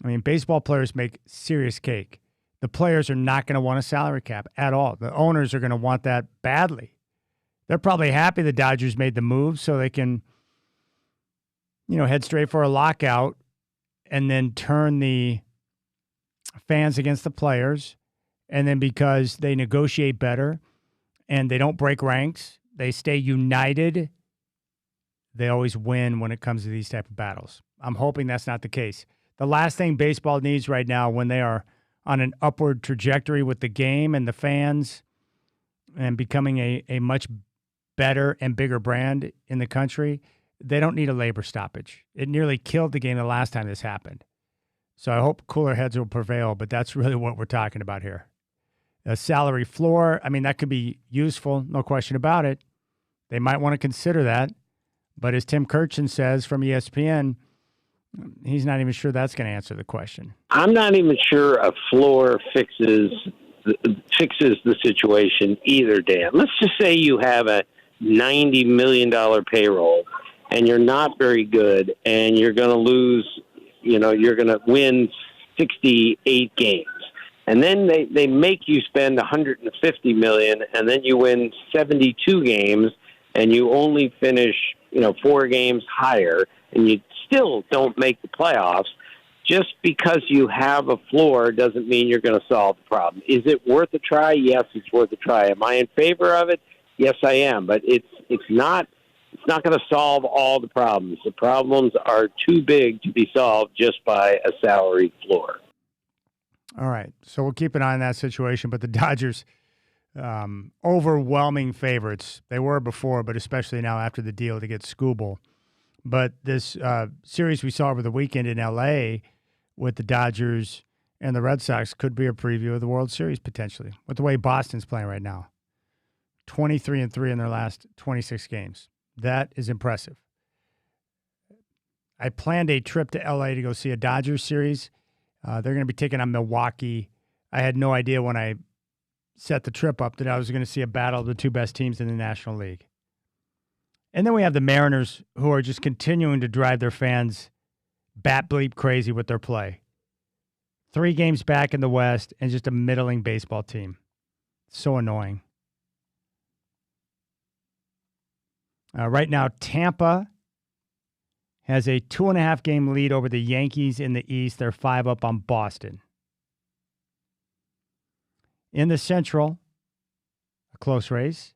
I mean, baseball players make serious cake. The players are not going to want a salary cap at all. The owners are going to want that badly. They're probably happy the Dodgers made the move so they can, head straight for a lockout and then turn the fans against the players. And then because they negotiate better and they don't break ranks, they stay united they always win when it comes to these type of battles. I'm hoping that's not the case. The last thing baseball needs right now, when they are on an upward trajectory with the game and the fans and becoming a much better and bigger brand in the country, they don't need a labor stoppage. It nearly killed the game the last time this happened. So I hope cooler heads will prevail, but that's really what we're talking about here. A salary floor, I mean, that could be useful, no question about it. They might want to consider that. But as Tim Kirchen says from ESPN, he's not even sure that's going to answer the question. I'm not even sure a floor fixes the situation either, Dan. Let's just say you have a $90 million payroll and you're not very good and you're going to lose, you're going to win 68 games. And then they make you spend $150 million, and then you win 72 games, and you only finish, 4 games higher, and you still don't make the playoffs. Just because you have a floor doesn't mean you're going to solve the problem. Is it worth a try? Yes, it's worth a try. Am I in favor of it? Yes, I am. But it's not going to solve all the problems. The problems are too big to be solved just by a salary floor. All right, so we'll keep an eye on that situation. But the Dodgers, overwhelming favorites. They were before, but especially now after the deal to get Skubal. But this series we saw over the weekend in L.A. with the Dodgers and the Red Sox could be a preview of the World Series potentially, with the way Boston's playing right now. 23-3 in their last 26 games. That is impressive. I planned a trip to L.A. to go see a Dodgers series. They're going to be taking on Milwaukee. I had no idea when I set the trip up that I was going to see a battle of the two best teams in the National League. And then we have the Mariners, who are just continuing to drive their fans bat bleep crazy with their play. 3 games back in the West and just a middling baseball team. So annoying. Right now, Tampa has a 2.5-game lead over the Yankees in the East. They're 5 up on Boston. In the Central, a close race.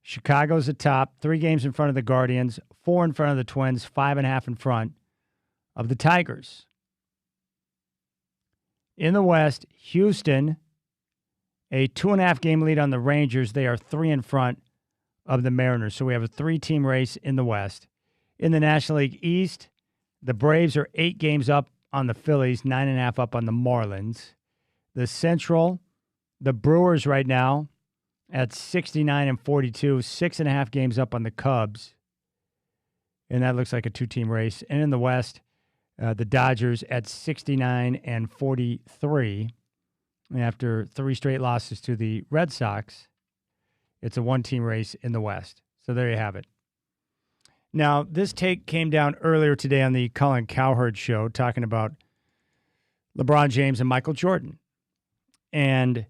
Chicago's atop, 3 games in front of the Guardians, 4 in front of the Twins, 5.5 in front of the Tigers. In the West, Houston, a 2.5-game lead on the Rangers. They are 3 in front of the Mariners. So we have a 3-team race in the West. In the National League East, the Braves are 8 games up on the Phillies, 9.5 up on the Marlins. The Central, the Brewers right now at 69-42, 6.5 games up on the Cubs. And that looks like a 2-team race. And in the West, the Dodgers at 69-43. And after 3 straight losses to the Red Sox, it's a 1-team race in the West. So there you have it. Now, this take came down earlier today on the Colin Cowherd show, talking about LeBron James and Michael Jordan. And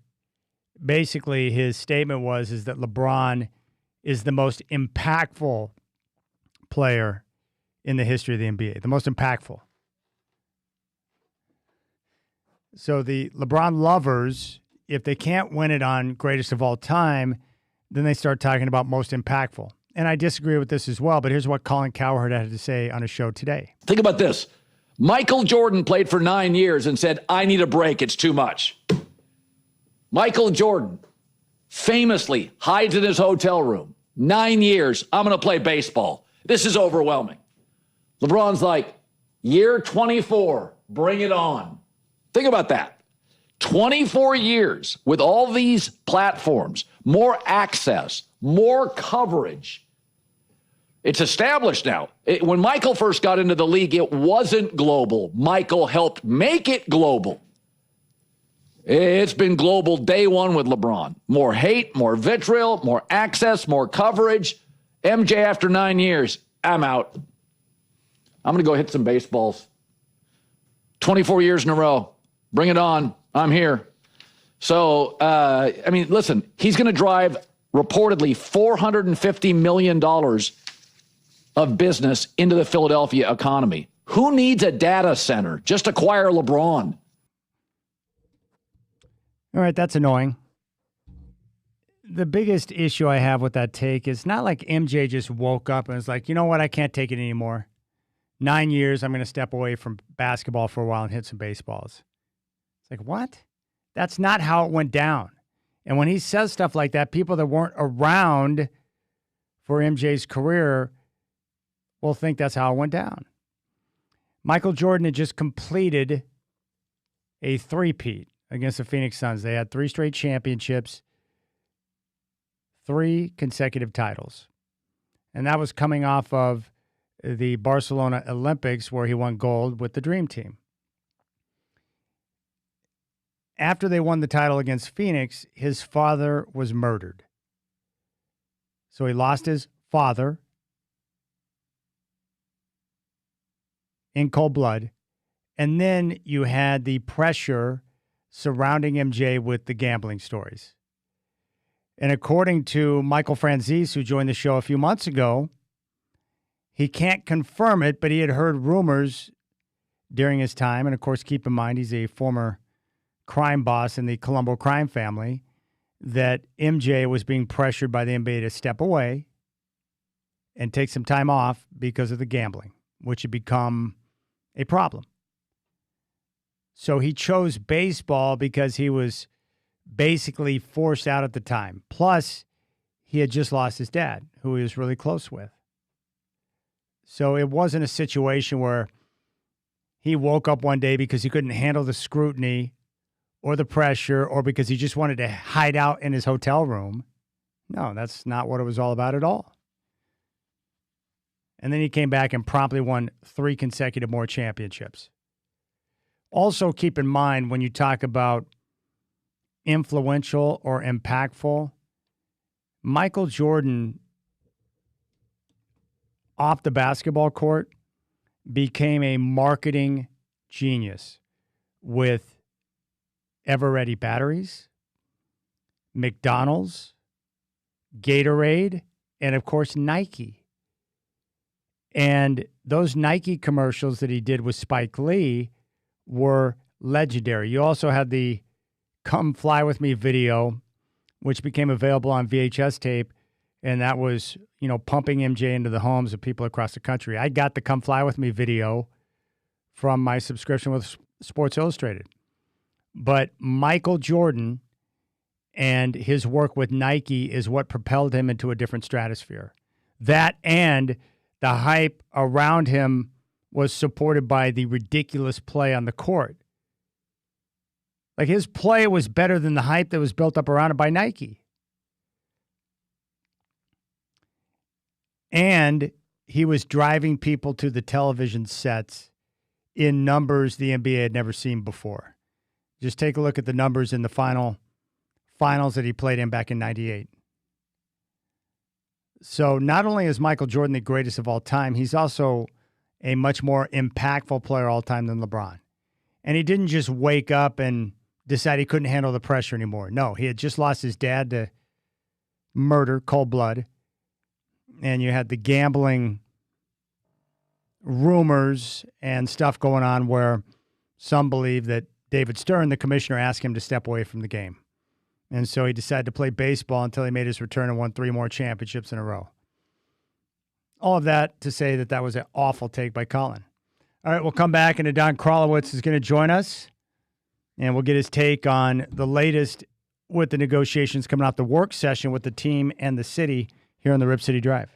basically his statement is that LeBron is the most impactful player in the history of the NBA, the most impactful. So the LeBron lovers, if they can't win it on greatest of all time, then they start talking about most impactful. And I disagree with this as well, but here's what Colin Cowherd had to say on a show today. Think about this. Michael Jordan played for 9 years and said, I need a break. It's too much. Michael Jordan famously hides in his hotel room. 9 years, I'm going to play baseball. This is overwhelming. LeBron's like, year 24, bring it on. Think about that. 24 years with all these platforms, more access, more coverage. It's established now. When Michael first got into the league, it wasn't global. Michael helped make it global. It's been global day one with LeBron. More hate, more vitriol, more access, more coverage. MJ, after 9 years, I'm out. I'm going to go hit some baseballs. 24 years in a row. Bring it on. I'm here. So, listen, he's going to drive reportedly $450 million of business into the Philadelphia economy. Who needs a data center? Just acquire LeBron. All right, that's annoying. the biggest issue I have with that take is not like MJ just woke up and was like, you know what, I can't take it anymore. 9 years, I'm going to step away from basketball for a while and hit some baseballs. It's like, what? That's not how it went down. And when he says stuff like that, people that weren't around for MJ's career will think that's how it went down. Michael Jordan had just completed a three-peat against the Phoenix Suns. They had 3 straight championships, 3 consecutive titles. And that was coming off of the Barcelona Olympics where he won gold with the Dream Team. After they won the title against Phoenix, his father was murdered. So he lost his father in cold blood. And then you had the pressure surrounding MJ with the gambling stories. And according to Michael Franzese, who joined the show a few months ago, he can't confirm it, but he had heard rumors during his time. And of course, keep in mind, he's a former crime boss in the Colombo crime family, that MJ was being pressured by the NBA to step away and take some time off because of the gambling, which had become a problem. So he chose baseball because he was basically forced out at the time. Plus, he had just lost his dad, who he was really close with. So it wasn't a situation where he woke up one day because he couldn't handle the scrutiny or the pressure or because he just wanted to hide out in his hotel room. No, that's not what it was all about at all. And then he came back and promptly won 3 consecutive more championships. Also, keep in mind when you talk about influential or impactful, Michael Jordan off the basketball court became a marketing genius with Ever-Ready batteries, McDonald's, Gatorade, and of course Nike. And those Nike commercials that he did with Spike Lee were legendary. You also had the Come Fly With Me video, which became available on VHS tape, and that was, you know, pumping MJ into the homes of people across the country. I got the Come Fly With Me video from my subscription with Sports Illustrated. But Michael Jordan and his work with Nike is what propelled him into a different stratosphere. That and the hype around him was supported by the ridiculous play on the court. Like, his play was better than the hype that was built up around it by Nike. And he was driving people to the television sets in numbers the NBA had never seen before. Just take a look at the numbers in the finals that he played in back in '98. So not only is Michael Jordan the greatest of all time, he's also a much more impactful player all time than LeBron. And he didn't just wake up and decide he couldn't handle the pressure anymore. No, he had just lost his dad to murder, cold blood. And you had the gambling rumors and stuff going on where some believe that David Stern, the commissioner, asked him to step away from the game. And so he decided to play baseball until he made his return and won 3 more championships in a row. All of that to say that that was an awful take by Colin. All right, we'll come back, and Don Krolowitz is going to join us, and we'll get his take on the latest with the negotiations coming out the work session with the team and the city here on the Rip City Drive.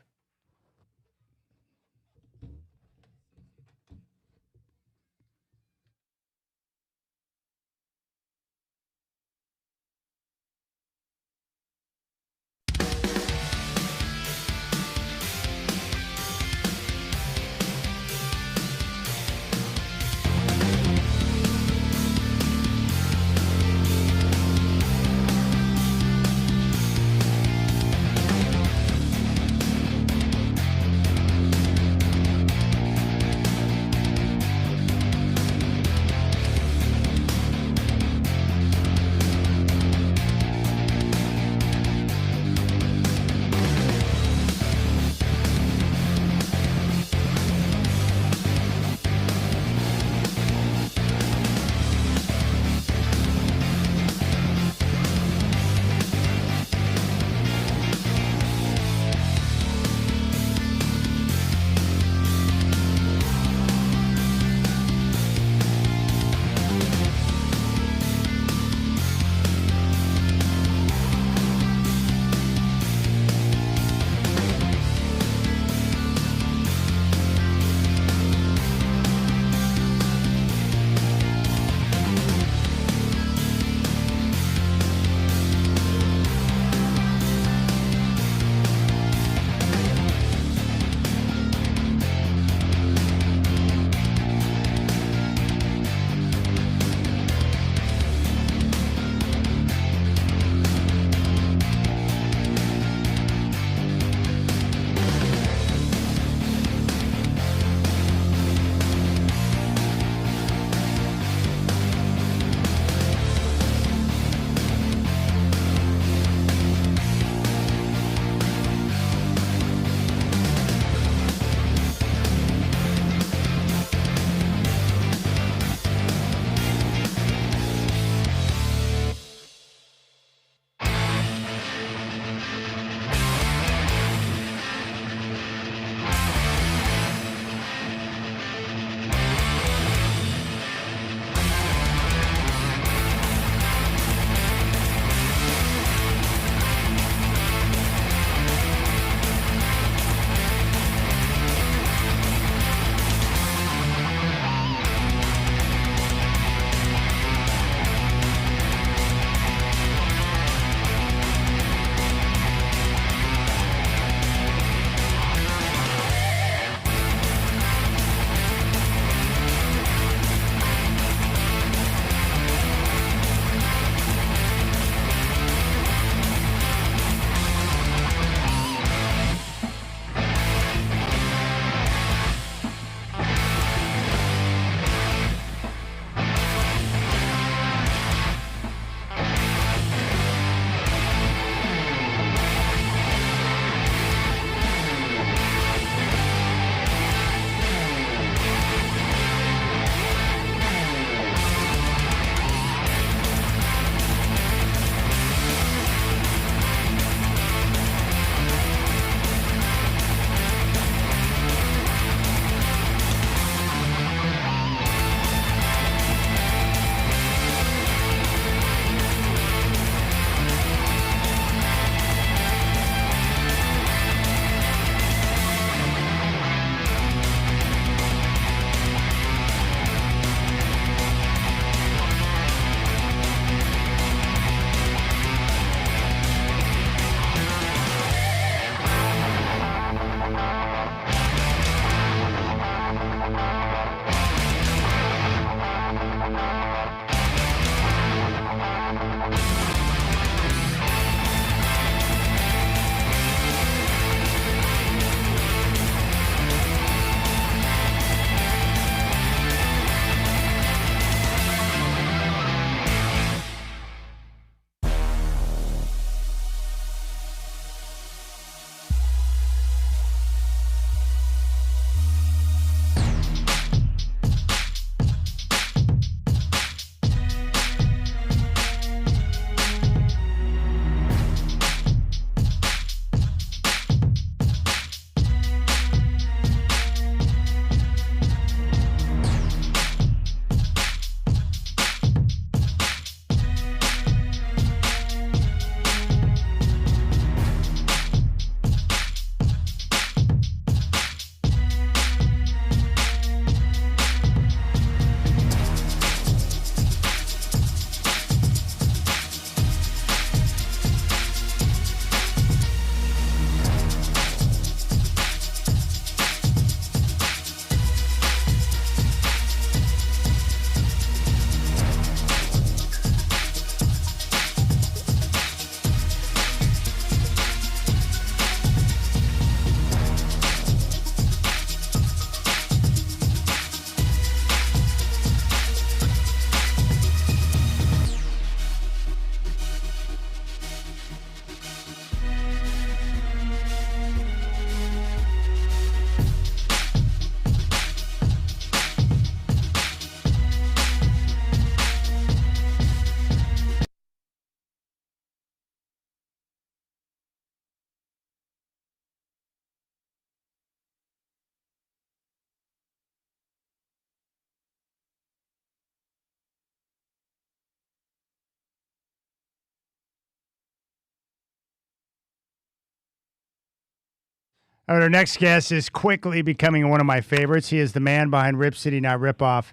All right, our next guest is quickly becoming one of my favorites. He is the man behind Rip City, not Rip Off.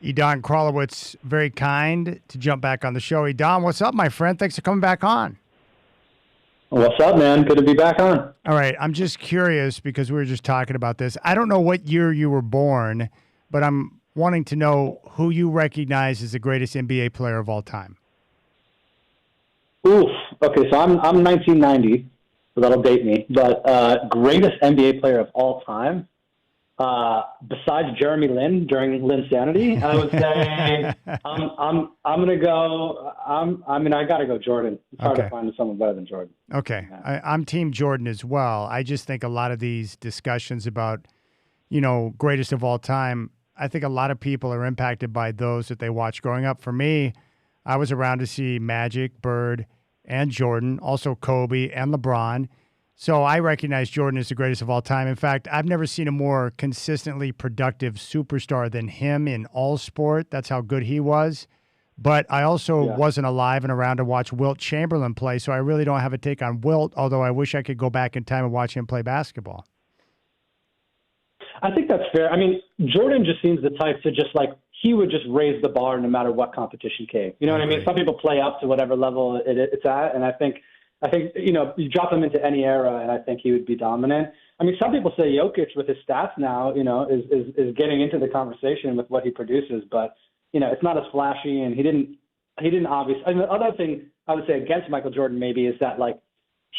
Edon Krolowitz, very kind to jump back on the show. Edon, what's up, my friend? Thanks for coming back on. What's up, man? Good to be back on. All right, I'm just curious because we were just talking about this. I don't know what year you were born, but I'm wanting to know who you recognize as the greatest NBA player of all time. Oof. Okay, so I'm 1990, so that'll date me. But greatest NBA player of all time, besides Jeremy Lin during Linsanity, I would say I'm gonna go. I gotta go Jordan. It's hard to find someone better than Jordan. Okay, I'm Team Jordan as well. I just think a lot of these discussions about, greatest of all time, I think a lot of people are impacted by those that they watch growing up. For me, I was around to see Magic, Bird, and Jordan, also Kobe and LeBron. So I recognize Jordan as the greatest of all time. In fact, I've never seen a more consistently productive superstar than him in all sport. That's how good he was. But I also wasn't alive and around to watch Wilt Chamberlain play, so I really don't have a take on Wilt, although I wish I could go back in time and watch him play basketball. I think that's fair. I mean, Jordan just seems the type to just he would just raise the bar no matter what competition came. You know what I mean? Some people play up to whatever level it's at, and I think you drop him into any era, and I think he would be dominant. I mean, some people say Jokic with his stats now, is getting into the conversation with what he produces, but it's not as flashy, and he didn't obviously. And the other thing I would say against Michael Jordan maybe is that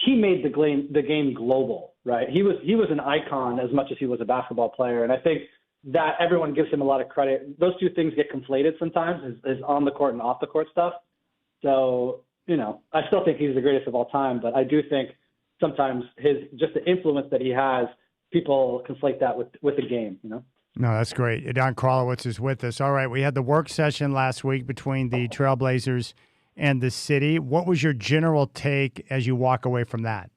he made the game global, right? He was an icon as much as he was a basketball player, and I think that everyone gives him a lot of credit. Those two things get conflated sometimes, is on the court and off the court stuff. So. I still think he's the greatest of all time, but I do think sometimes just the influence that he has, people conflate that with the game, No, that's great. Edon Krolowitz is with us. All right, we had the work session last week between the Trailblazers and the city. What was your general take as you walk away from that?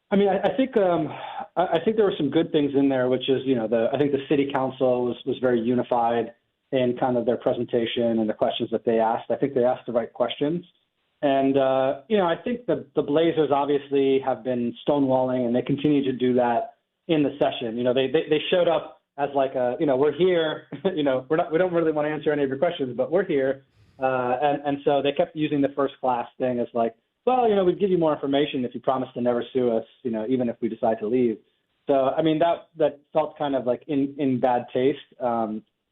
I mean, I think there were some good things in there, which is, I think the city council was very unified in kind of their presentation and the questions that they asked. I think they asked the right questions. And, I think the Blazers obviously have been stonewalling, and they continue to do that in the session. They showed up as we're here, we don't really want to answer any of your questions, but we're here. And so they kept using the first class thing as we'd give you more information if you promise to never sue us, even if we decide to leave. So, I mean, that felt kind of in bad taste.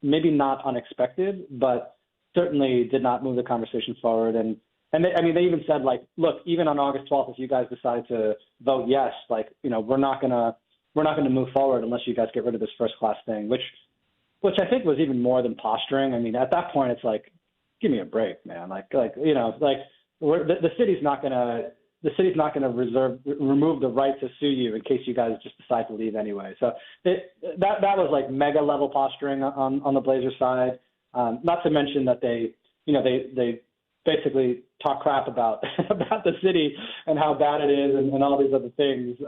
Maybe not unexpected, but certainly did not move the conversation forward. And they even said look, even on August 12th, if you guys decide to vote yes, we're not gonna move forward unless you guys get rid of this first class thing, which I think was even more than posturing. I mean, at that point, it's give me a break, man. The city's not gonna remove the right to sue you in case you guys just decide to leave anyway. So that was mega level posturing on the Blazers side. Not to mention that they basically talk crap about the city and how bad it is and all these other things.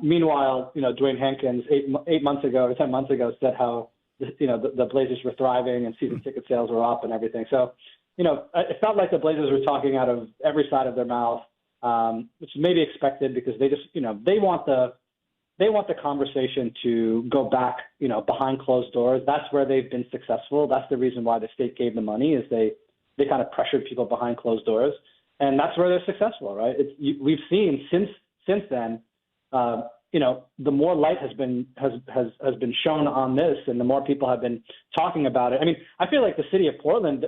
Meanwhile, Dwayne Hankins 8 months ago or 10 months ago said how the Blazers were thriving and season ticket sales were up and everything. So. It felt like the Blazers were talking out of every side of their mouth, which may be expected because they just, they want the conversation to go back, behind closed doors. That's where they've been successful. That's the reason why the state gave the money is they kind of pressured people behind closed doors, and that's where they're successful, right? We've seen since then, the more light has been shown on this, and the more people have been talking about it. I mean, I feel like the city of Portland.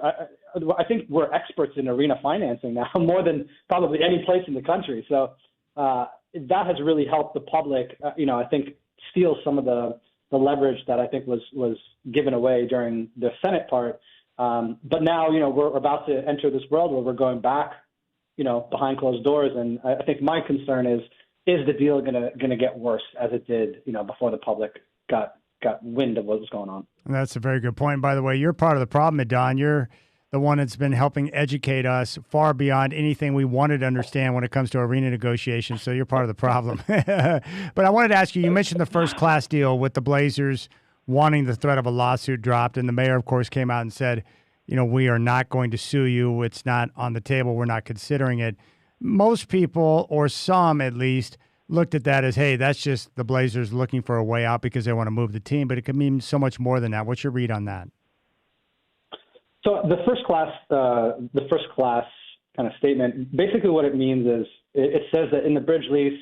I think we're experts in arena financing now, more than probably any place in the country. So that has really helped the public. I think steal some of the leverage that I think was given away during the Senate part. But now, we're about to enter this world where we're going back, behind closed doors, and I think my concern is the deal gonna get worse as it did, before the public got wind of what was going on? That's a very good point. By the way, you're part of the problem, Edon. You're the one that's been helping educate us far beyond anything we wanted to understand when it comes to arena negotiations. So you're part of the problem. But I wanted to ask you, you mentioned the first class deal with the Blazers wanting the threat of a lawsuit dropped. And the mayor, of course, came out and said, we are not going to sue you. It's not on the table. We're not considering it. most people, or some at least, looked at that as, hey, that's just the Blazers looking for a way out because they want to move the team. But it could mean so much more than that. What's your read on that? So the first class kind of statement, basically what it means is it says that in the bridge lease,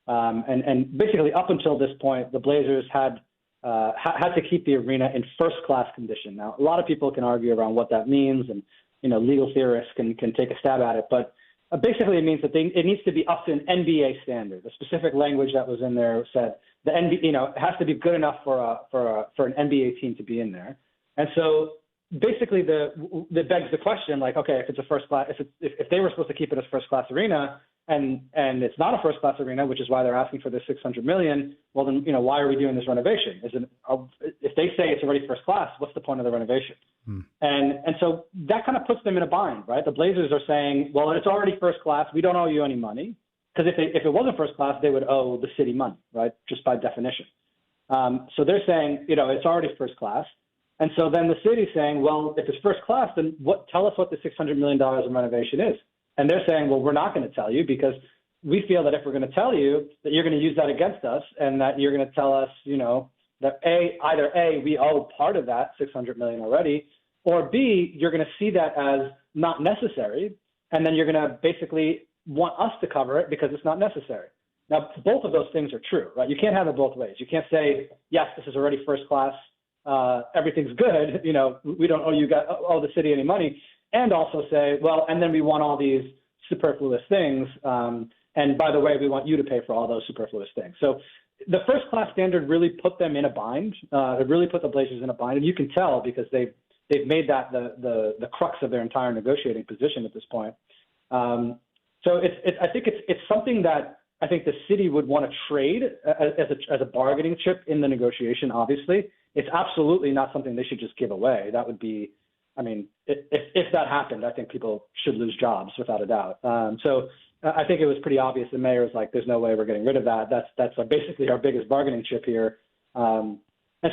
and basically up until this point, the Blazers had to keep the arena in first class condition. Now, a lot of people can argue around what that means, and legal theorists can take a stab at it, but basically it means that it needs to be up to an NBA standard. The specific language that was in there said the NBA, it has to be good enough for an NBA team to be in there, and so. Basically, that begs the question, like, okay, if it's a first class, if they were supposed to keep it as first class arena, and it's not a first class arena, which is why they're asking for this $600 million, well then, why are we doing this renovation? If they say it's already first class, what's the point of the renovation? And so that kind of puts them in a bind, right? The Blazers are saying, well, it's already first class, we don't owe you any money, because if it wasn't first class, they would owe the city money, right? Just by definition. So they're saying, it's already first class. And so then the city's saying, well, if it's first class, then tell us what the $600 million in renovation is. And they're saying, well, we're not going to tell you because we feel that if we're going to tell you that you're going to use that against us and that you're going to tell us, that either A, we owe part of that $600 million already, or B, you're going to see that as not necessary. And then you're going to basically want us to cover it because it's not necessary. Now, both of those things are true, right? You can't have it both ways. You can't say, yes, this is already first class. Everything's good, we don't owe the city any money, and also say, well, and then we want all these superfluous things, and by the way, we want you to pay for all those superfluous things. So the first class standard really put them in a bind. It really put the Blazers in a bind, and you can tell because they've made that the crux of their entire negotiating position at this point. So I think it's something that I think the city would want to trade as a bargaining chip in the negotiation. Obviously, it's absolutely not something they should just give away. That would be, if that happened, I think people should lose jobs without a doubt. So I think it was pretty obvious. The mayor was like, "There's no way we're getting rid of that. That's basically our biggest bargaining chip here." And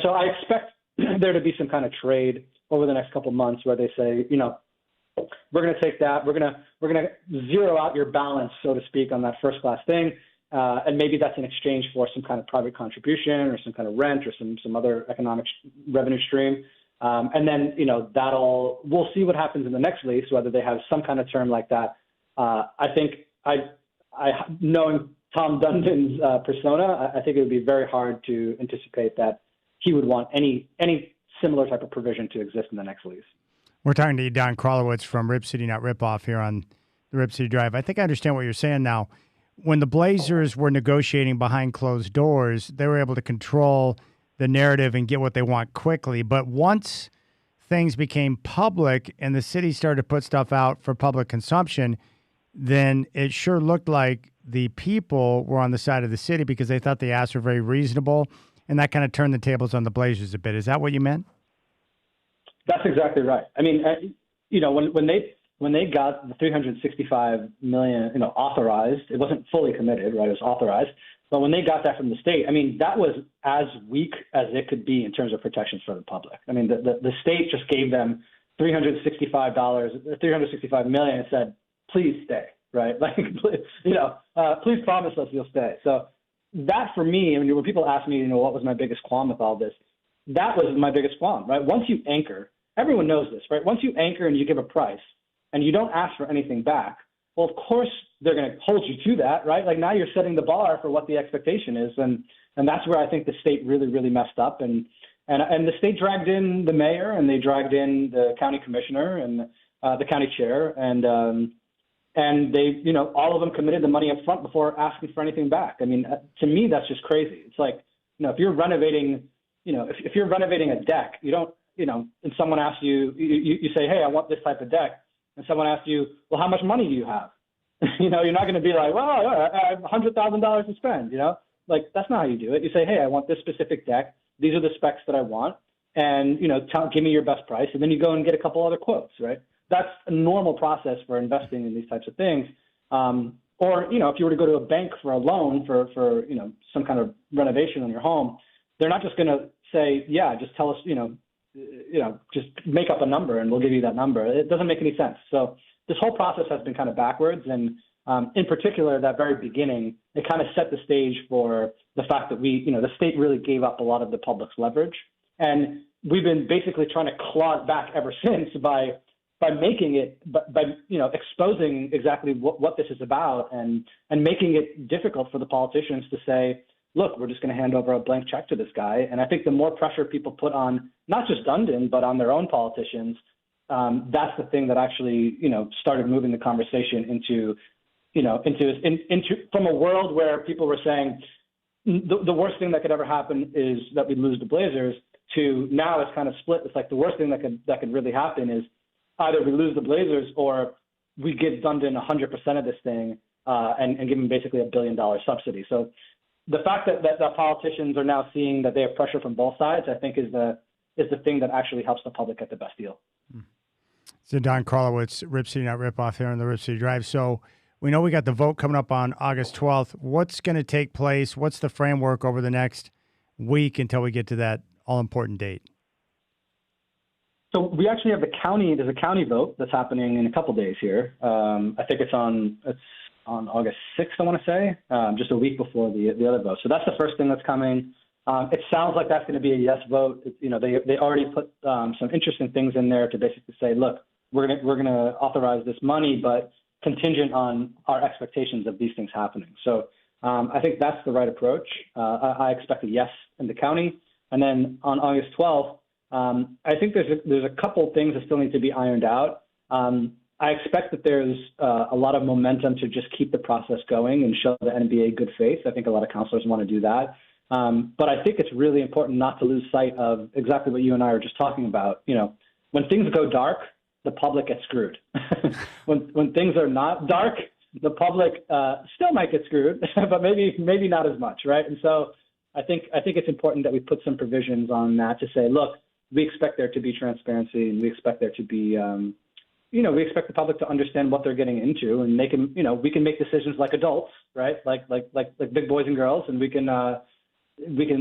so I expect there to be some kind of trade over the next couple of months where they say, we're going to take that. We're going to zero out your balance, so to speak, on that first class thing. And maybe that's in exchange for some kind of private contribution or some kind of rent or some other economic revenue stream. And then, we'll see what happens in the next lease, whether they have some kind of term like that. I think knowing Tom Dundon's persona, I think it would be very hard to anticipate that he would want any similar type of provision to exist in the next lease. We're talking to Don Krolowitz from Rip City, not Rip Off, here on the Rip City Drive. I think I understand what you're saying now. When the Blazers were negotiating behind closed doors, they were able to control the narrative and get what they want quickly. But once things became public and the city started to put stuff out for public consumption, then it sure looked like the people were on the side of the city because they thought the asks were very reasonable, and that kind of turned the tables on the Blazers a bit. Is that what you meant? That's exactly right. When they got the $365 million, authorized, it wasn't fully committed, right? It was authorized. But when they got that from the state, that was as weak as it could be in terms of protections for the public. The state just gave them $365 million and said, please stay, right? Please promise us you'll stay. So that for me, when people ask me, what was my biggest qualm with all this, that was my biggest qualm, right? Once you anchor, everyone knows this, right? Once you anchor and you give a price, and you don't ask for anything back, well, of course they're going to hold you to that, right? Like now you're setting the bar for what the expectation is, and that's where I think the state really, really messed up, and the state dragged in the mayor, and they dragged in the county commissioner and the county chair, and they, all of them committed the money up front before asking for anything back. To me, that's just crazy. It's like, if you're renovating, if you're renovating a deck, you don't, and someone asks you, you say, hey, I want this type of deck. And someone asks you, well, how much money do you have? You're not going to be like, well, I have $100,000 to spend, Like, that's not how you do it. You say, hey, I want this specific deck. These are the specs that I want. And, give me your best price. And then you go and get a couple other quotes, right? That's a normal process for investing in these types of things. Or, if you were to go to a bank for a loan for some kind of renovation on your home, they're not just going to say, yeah, just tell us, just make up a number and we'll give you that number. It doesn't make any sense. So this whole process has been kind of backwards, and In particular, that very beginning, it kind of set the stage for the fact that the state really gave up a lot of the public's leverage. And we've been basically trying to claw it back ever since by making it, by exposing exactly what this is about and making it difficult for the politicians to say, look, we're just going to hand over a blank check to this guy. And I think the more pressure people put on not just Dundon, but on their own politicians, that's the thing that actually, started moving the conversation into from a world where people were saying the worst thing that could ever happen is that we lose the Blazers, to now it's kind of split. It's like the worst thing that could really happen is either we lose the Blazers or we give Dundon 100% of this thing and give them basically $1 billion subsidy. So the fact that the politicians are now seeing that they have pressure from both sides, I think is the thing that actually helps the public get the best deal. So Don Karlowitz, Rip City Not Rip Off here on the Rip City Drive. So we know we got the vote coming up on August 12th. What's going to take place? What's the framework over the next week until we get to that all-important date? So we actually have there's a county vote that's happening in a couple days here. I think it's on August 6th, I want to say, just a week before the other vote. So that's the first thing that's coming. It sounds like that's going to be a yes vote. They already put some interesting things in there to basically say, look, we're gonna authorize this money, but contingent on our expectations of these things happening. So I think that's the right approach. I expect a yes in the county. And then on August 12th, I think there's a couple things that still need to be ironed out. I expect that there's a lot of momentum to just keep the process going and show the NBA good faith. I think a lot of counselors want to do that. But I think it's really important not to lose sight of exactly what you and I are just talking about. When things go dark, the public gets screwed. when things are not dark, the public still might get screwed, but maybe not as much, right? And so I think it's important that we put some provisions on that to say, look, we expect there to be transparency, and we expect there to be, we expect the public to understand what they're getting into, and they can, we can make decisions like adults, right? Like big boys and girls, and we can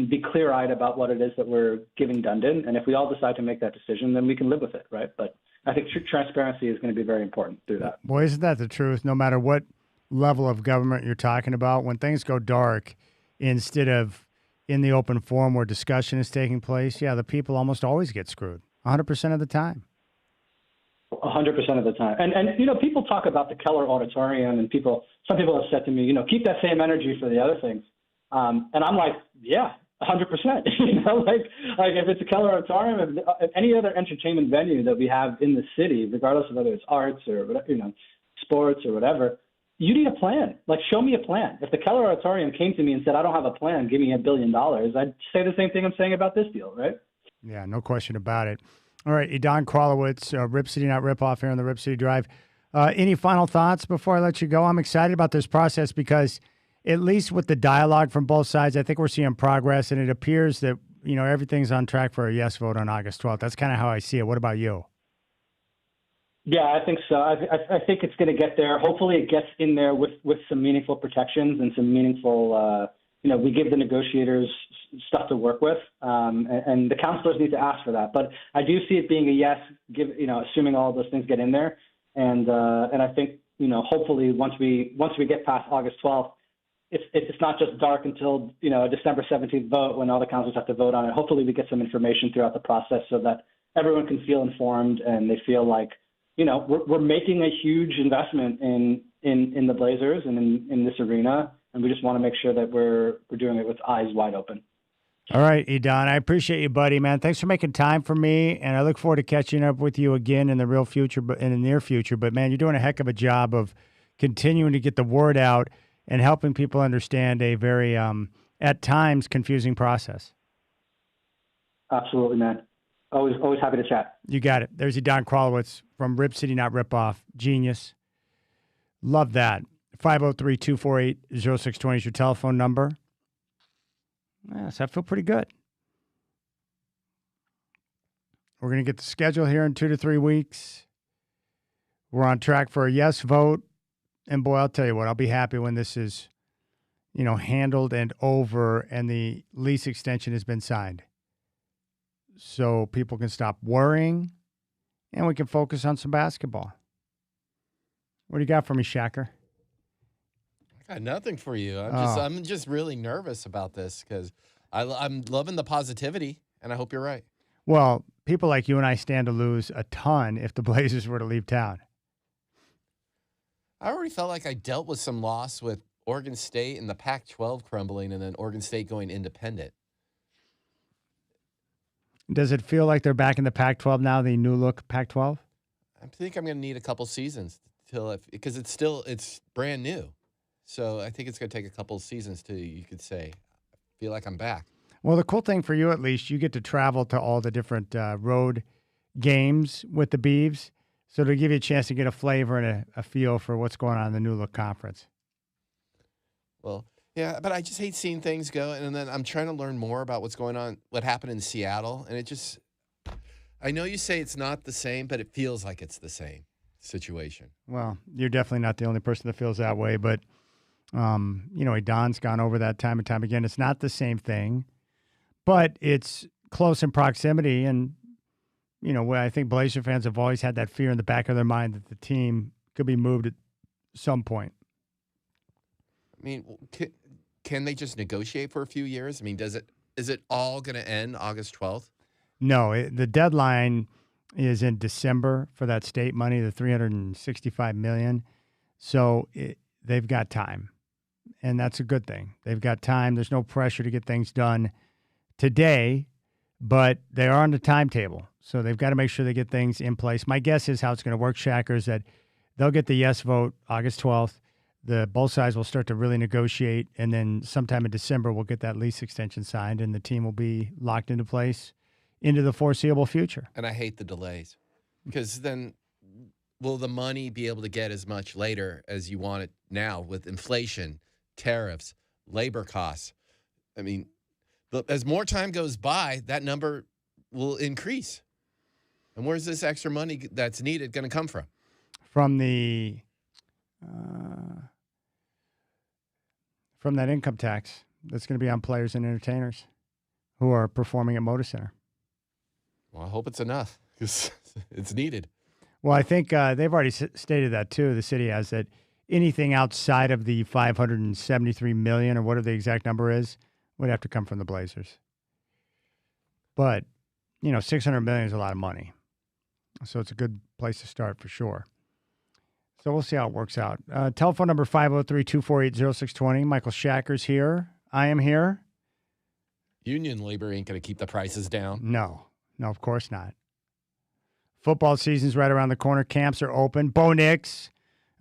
be clear-eyed about what it is that we're giving Dundon. And if we all decide to make that decision, then we can live with it, right? But I think transparency is going to be very important through that. Boy, isn't that the truth? No matter what level of government you're talking about, when things go dark, instead of in the open forum where discussion is taking place, the people almost always get screwed 100% of the time. 100% of the time. And people talk about the Keller Auditorium, and some people have said to me, keep that same energy for the other things. And I'm like, yeah, 100%. Like if it's a Keller Auditorium, if any other entertainment venue that we have in the city, regardless of whether it's arts or sports or whatever, you need a plan. Like, show me a plan. If the Keller Auditorium came to me and said, I don't have a plan, give me $1 billion, I'd say the same thing I'm saying about this deal, right? Yeah, no question about it. All right, Don Karlowitz, Rip City Not Rip Off here on the Rip City Drive. Any final thoughts before I let you go? I'm excited about this process because at least with the dialogue from both sides, I think we're seeing progress, and it appears that, everything's on track for a yes vote on August 12th. That's kind of how I see it. What about you? Yeah, I think so. I think it's going to get there. Hopefully it gets in there with some meaningful protections and some meaningful, we give the negotiators stuff to work with, and the counselors need to ask for that. But I do see it being a yes, assuming all of those things get in there. And I think, hopefully once we get past August 12th, it's not just dark until, a December 17th vote when all the counselors have to vote on it. Hopefully we get some information throughout the process so that everyone can feel informed and they feel like, we're making a huge investment in the Blazers and in this arena, and we just want to make sure that we're doing it with eyes wide open. All right, Don, I appreciate you, buddy, man. Thanks for making time for me, and I look forward to catching up with you again in the near future. But man, you're doing a heck of a job of continuing to get the word out and helping people understand a very, at times, confusing process. Absolutely, man. Always happy to chat. You got it. There's Don Karlowitz from Rip City Not Rip Off. Genius. Love that. 503-248-0620 is your telephone number. Yes, I feel pretty good. We're going to get the schedule here in 2 to 3 weeks. We're on track for a yes vote. And boy, I'll tell you what, I'll be happy when this is, handled and over and the lease extension has been signed. So people can stop worrying and we can focus on some basketball. What do you got for me, Shacker? Got nothing for you. Oh. I'm just really nervous about this because I'm loving the positivity, and I hope you're right. Well, people like you and I stand to lose a ton if the Blazers were to leave town. I already felt like I dealt with some loss with Oregon State and the Pac-12 crumbling, and then Oregon State going independent. Does it feel like they're back in the Pac-12 now, the new look Pac-12? I think I'm going to need a couple seasons because it's brand new. So I think it's going to take a couple seasons to, you could say, feel like I'm back. Well, the cool thing for you, at least, you get to travel to all the different road games with the Beavs. So to give you a chance to get a flavor and a feel for what's going on in the new look conference. Well, yeah, but I just hate seeing things go. And then I'm trying to learn more about what's going on, what happened in Seattle. And I know you say it's not the same, but it feels like it's the same situation. Well, you're definitely not the only person that feels that way. But, Don's gone over that time and time again. It's not the same thing, but it's close in proximity. And, I think Blazer fans have always had that fear in the back of their mind that the team could be moved at some point. I mean, can they just negotiate for a few years? I mean, is it all going to end August 12th? No, the deadline is in December for that state money, the $365 million. So they've got time, and that's a good thing. They've got time. There's no pressure to get things done today, but they are on the timetable. So they've got to make sure they get things in place. My guess is how it's going to work, Shacker, is that they'll get the yes vote August 12th. Both sides will start to really negotiate, and then sometime in December we'll get that lease extension signed, and the team will be locked into place into the foreseeable future. And I hate the delays because then will the money be able to get as much later as you want it now with inflation, tariffs, labor costs? I mean, as more time goes by, that number will increase. And where's this extra money that's needed going to come from? From that income tax that's going to be on players and entertainers who are performing at Moda Center. Well, I hope it's enough because it's needed. Well, I think they've already stated that, too. The city has that anything outside of the $573 million or whatever the exact number is would have to come from the Blazers. But, $600 million is a lot of money. So it's a good place to start for sure. So we'll see how it works out. Telephone number 503-248-0620. Michael Shacker's here. I am here. Union labor ain't going to keep the prices down. No, of course not. Football season's right around the corner. Camps are open. Bo Nix,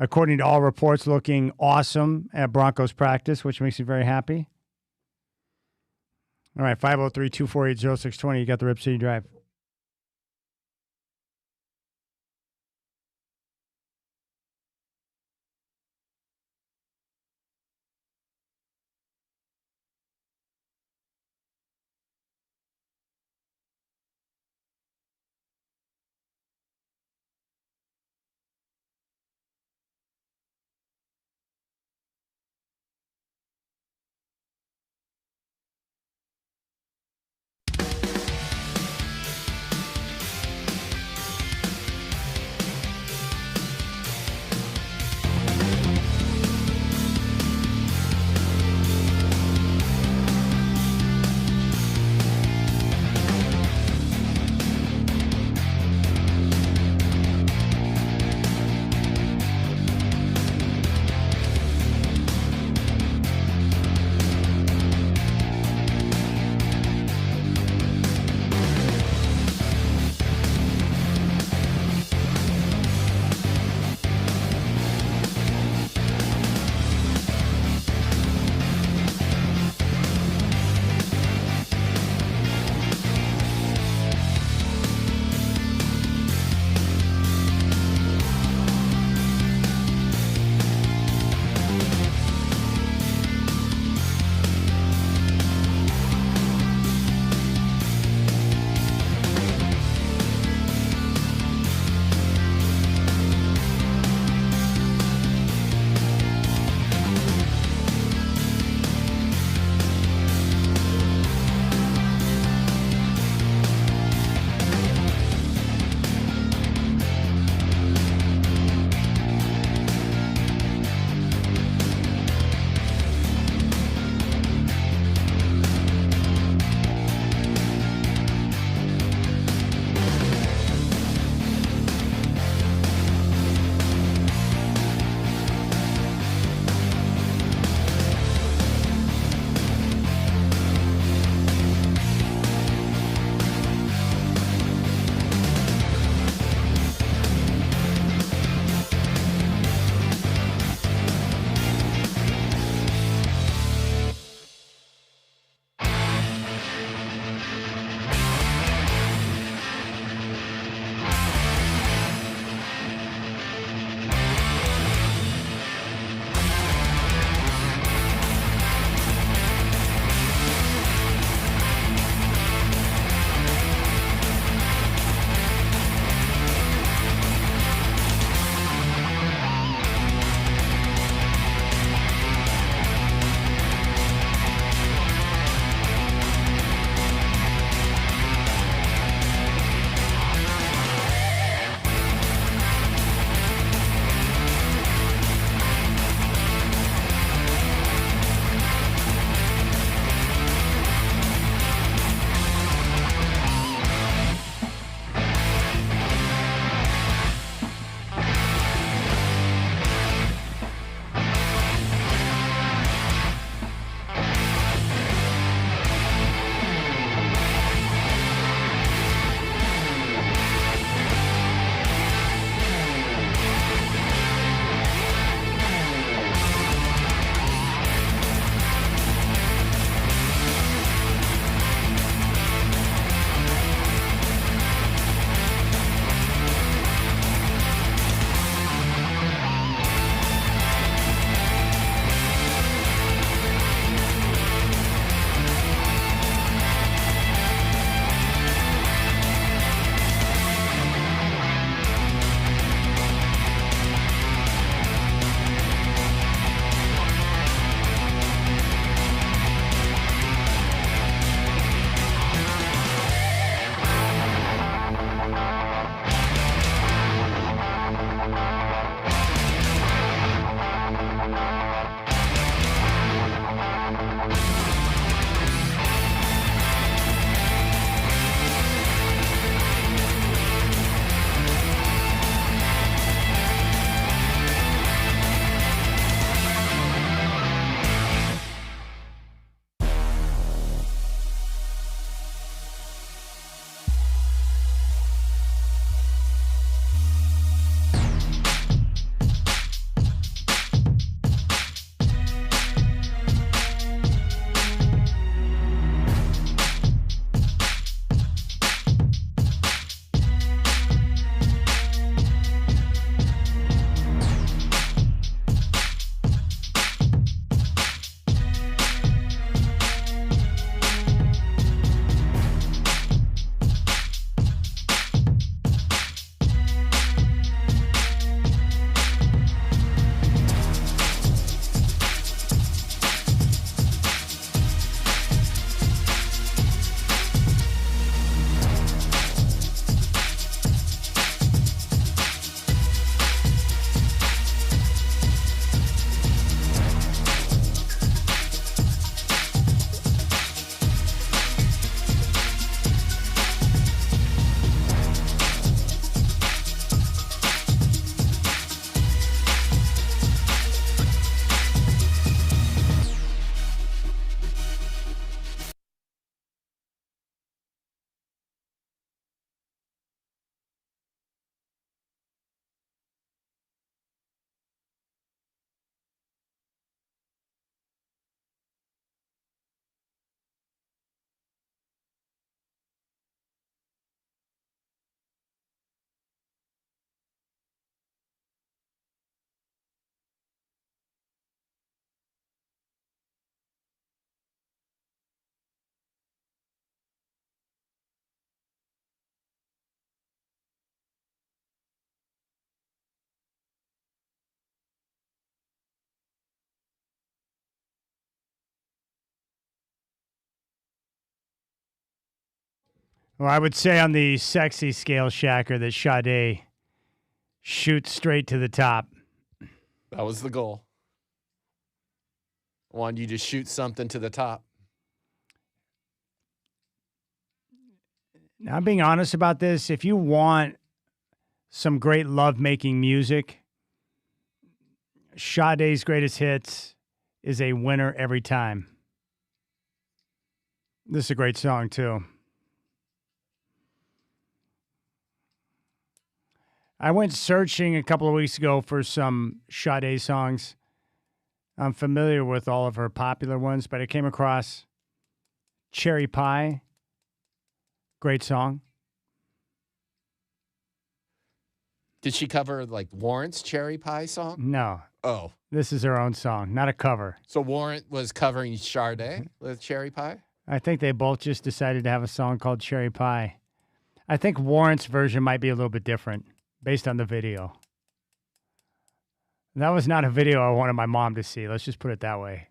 according to all reports, looking awesome at Broncos practice, which makes me very happy. All right, 503-248-0620. You got the Rip City Drive. Well, I would say on the sexy scale, Shacker, that Sade shoots straight to the top. That was the goal. I wanted you to shoot something to the top. Now, I'm being honest about this. If you want some great love-making music, Sade's Greatest Hits is a winner every time. This is a great song, too. I went searching a couple of weeks ago for some Sade songs. I'm familiar with all of her popular ones, but I came across Cherry Pie. Great song. Did she cover like Warrant's Cherry Pie song? No. Oh. This is her own song, not a cover. So Warrant was covering Sade with Cherry Pie? I think they both just decided to have a song called Cherry Pie. I think Warrant's version might be a little bit different based on the video. That was not a video I wanted my mom to see. Let's just put it that way.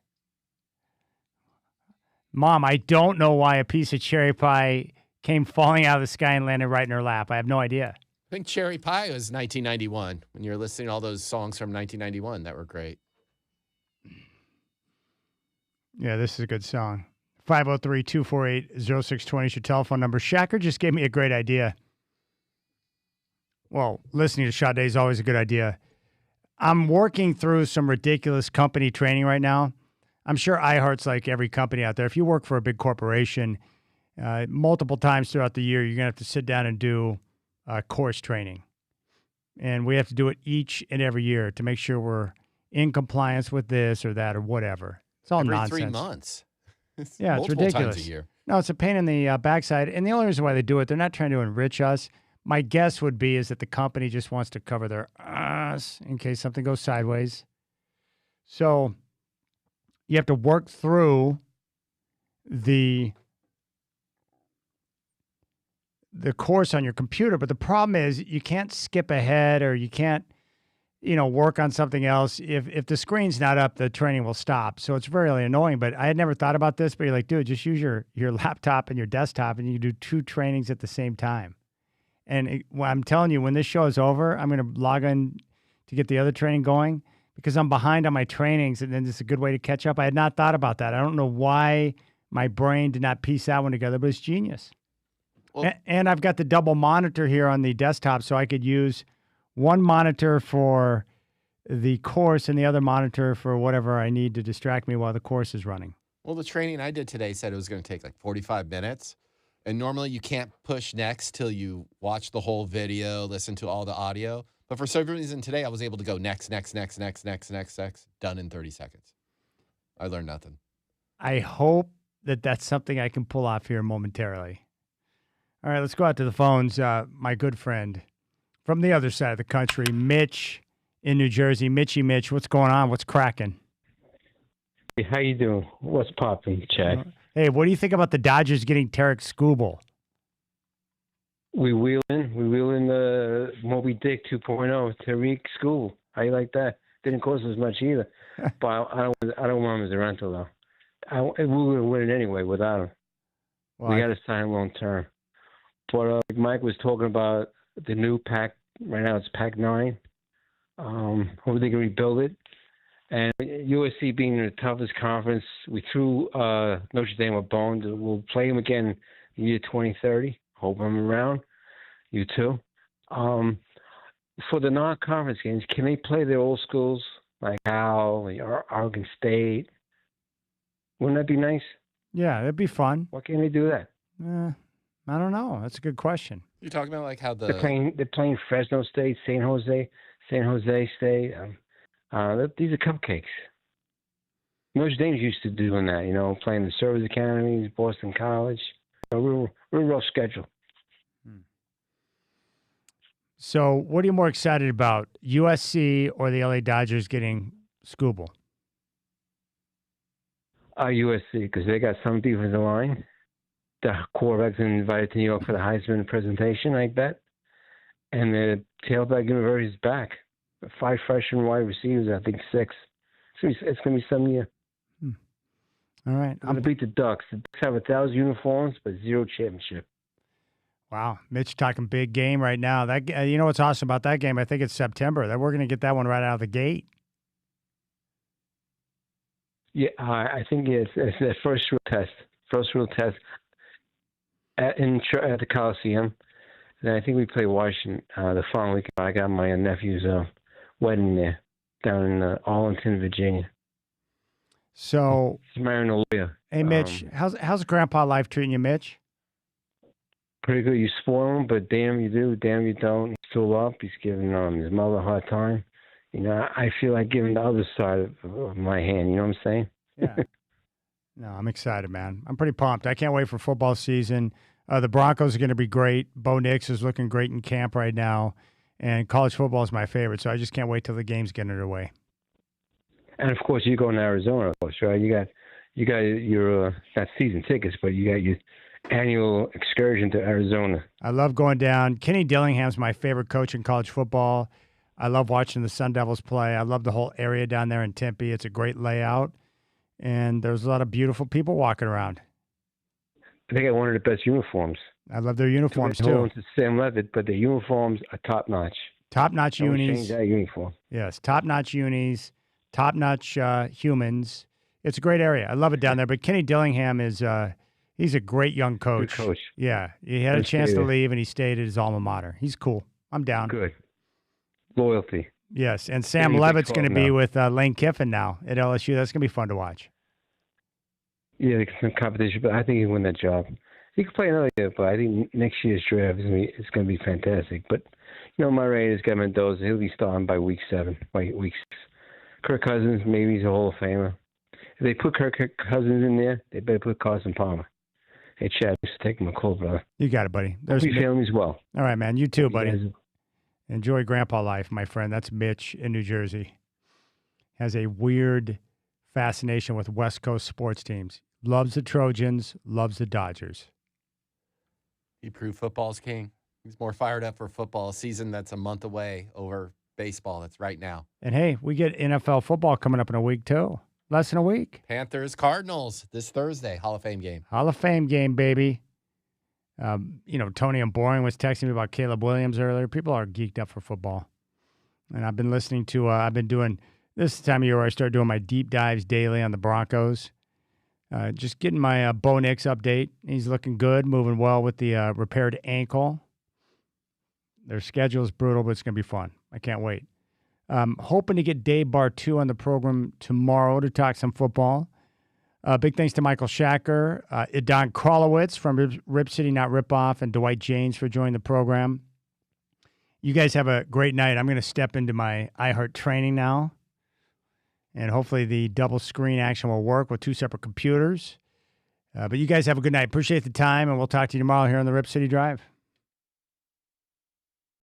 Mom, I don't know why a piece of cherry pie came falling out of the sky and landed right in her lap. I have no idea. I think Cherry Pie was 1991 when you were listening to all those songs from 1991 that were great. Yeah, this is a good song. 503-248-0620 is your telephone number. Shacker just gave me a great idea. Well, listening to Sade is always a good idea. I'm working through some ridiculous company training right now. I'm sure iHeart's like every company out there. If you work for a big corporation, multiple times throughout the year, you're going to have to sit down and do course training. And we have to do it each and every year to make sure we're in compliance with this or that or whatever. It's all Every nonsense. 3 months. Yeah, it's ridiculous. Times a year. No, it's a pain in the backside. And the only reason why they do it, they're not trying to enrich us. My guess would be is that the company just wants to cover their ass in case something goes sideways. So you have to work through the course on your computer. But the problem is you can't skip ahead or you can't, work on something else. If the screen's not up, the training will stop. So it's really annoying. But I had never thought about this. But you're like, dude, just use your laptop and your desktop and you can do 2 trainings at the same time. And I'm telling you, when this show is over, I'm going to log in to get the other training going because I'm behind on my trainings, and then it's a good way to catch up. I had not thought about that. I don't know why my brain did not piece that one together, but it's genius. Well, and I've got the double monitor here on the desktop, so I could use one monitor for the course and the other monitor for whatever I need to distract me while the course is running. Well, the training I did today said it was going to take like 45 minutes. And normally you can't push next till you watch the whole video, listen to all the audio. But for some reason today, I was able to go next, done in 30 seconds. I learned nothing. I hope that that's something I can pull off here momentarily. All right, let's go out to the phones. My good friend from the other side of the country, Mitch in New Jersey. Mitch, what's going on? What's cracking? Hey, how you doing? What's popping, Chad? Hey, what do you think about the Dodgers getting Tarek Skubal? We wheel in the Moby Dick 2.0, Tariq Skubal. How you like that? Didn't cost us much either. But I don't want him as a rental though. We would win it anyway without him. Well, we got to sign long term. But like Mike was talking about the new pack. Right now it's Pack 9. Hopefully they can rebuild it. And USC being in the toughest conference, we threw Notre Dame a bone. We'll play them again in the year 2030. Hope I'm around. You too. For the non-conference games, can they play their old schools like Cal, or Oregon State? Wouldn't that be nice? Yeah, that'd be fun. Why can't they do that? I don't know. That's a good question. You're talking about like how they're playing Fresno State, San Jose State. These are cupcakes. Notre Dame's used to doing that, playing the service academies, Boston College. Real rough schedule. So what are you more excited about, USC or the LA Dodgers getting Skubal? USC, because they got some defensive line. The quarterback's been invited to New York for the Heisman presentation, I bet. And the tailback University is back. 5 freshman wide receivers, I think 6. It's going to be some year. All right. I'm going to beat the Ducks. The Ducks have 1,000 uniforms, but 0 championship. Wow, Mitch talking big game right now. That you know what's awesome about that game? I think it's September. That we're going to get that one right out of the gate. Yeah, I think it's the first real test at the Coliseum. Then I think we play Washington the following week. I got my nephew's wedding there down in Arlington, Virginia. So, he's marrying a lawyer. Hey, Mitch, how's Grandpa life treating you, Mitch? Pretty good. You spoil him, but damn you do, damn you don't. He's still up. He's giving his mother a hard time. You know, I feel like giving the other side of my hand. You know what I'm saying? Yeah. No, I'm excited, man. I'm pretty pumped. I can't wait for football season. The Broncos are going to be great. Bo Nix is looking great in camp right now. And college football is my favorite, so I just can't wait till the games get underway. And, of course, you go in Arizona, of course, right? You got your, not season tickets, but you got your annual excursion to Arizona. I love going down. Kenny Dillingham's my favorite coach in college football. I love watching the Sun Devils play. I love the whole area down there in Tempe. It's a great layout, and there's a lot of beautiful people walking around. They got one of the best uniforms. I love their uniforms, too. It's Sam Levitt, but the uniforms are top-notch. Top-notch unis. Change that uniform. Yes, top-notch unis, top-notch humans. It's a great area. I love it down there. But Kenny Dillingham is he's a great young coach. Good coach. Yeah, he had a chance to leave, and he stayed at his alma mater. He's cool. I'm down. Good. Loyalty. Yes, and Sam Levitt's going to be with Lane Kiffin now at LSU. That's going to be fun to watch. Yeah, there's some competition, but I think he'll win that job. He could play another year, but I think next year's draft is going to be fantastic. But, you know, my Raiders got Mendoza. He'll be starting by week 7, by week 6. Kirk Cousins, maybe he's a Hall of Famer. If they put Kirk Cousins in there, they better put Carson Palmer. Hey, Chad, just take him a call, brother. You got it, buddy. Hope your family's well. All right, man. You too, buddy. Enjoy grandpa life, my friend. That's Mitch in New Jersey. Has a weird fascination with West Coast sports teams. Loves the Trojans, loves the Dodgers. He proved football's king. He's more fired up for football season that's a month away over baseball that's right now. And hey, we get NFL football coming up in a week too. Less than a week. Panthers, Cardinals this Thursday, Hall of Fame game. Hall of Fame game, baby. You know, Tony and Boring was texting me about Caleb Williams earlier. People are geeked up for football. And I've been listening to, I've been doing, this time of year where I start doing my deep dives daily on the Broncos. Just getting my Bo Nix update. He's looking good, moving well with the repaired ankle. Their schedule is brutal, but it's going to be fun. I can't wait. Hoping to get Dave Bartu on the program tomorrow to talk some football. Big thanks to Michael Shacker, Idon Krolowitz from Rip City Not Rip Off, and Dwight James for joining the program. You guys have a great night. I'm going to step into my iHeart training now. And hopefully the double screen action will work with 2 separate computers. But you guys have a good night. Appreciate the time, and we'll talk to you tomorrow here on the Rip City Drive.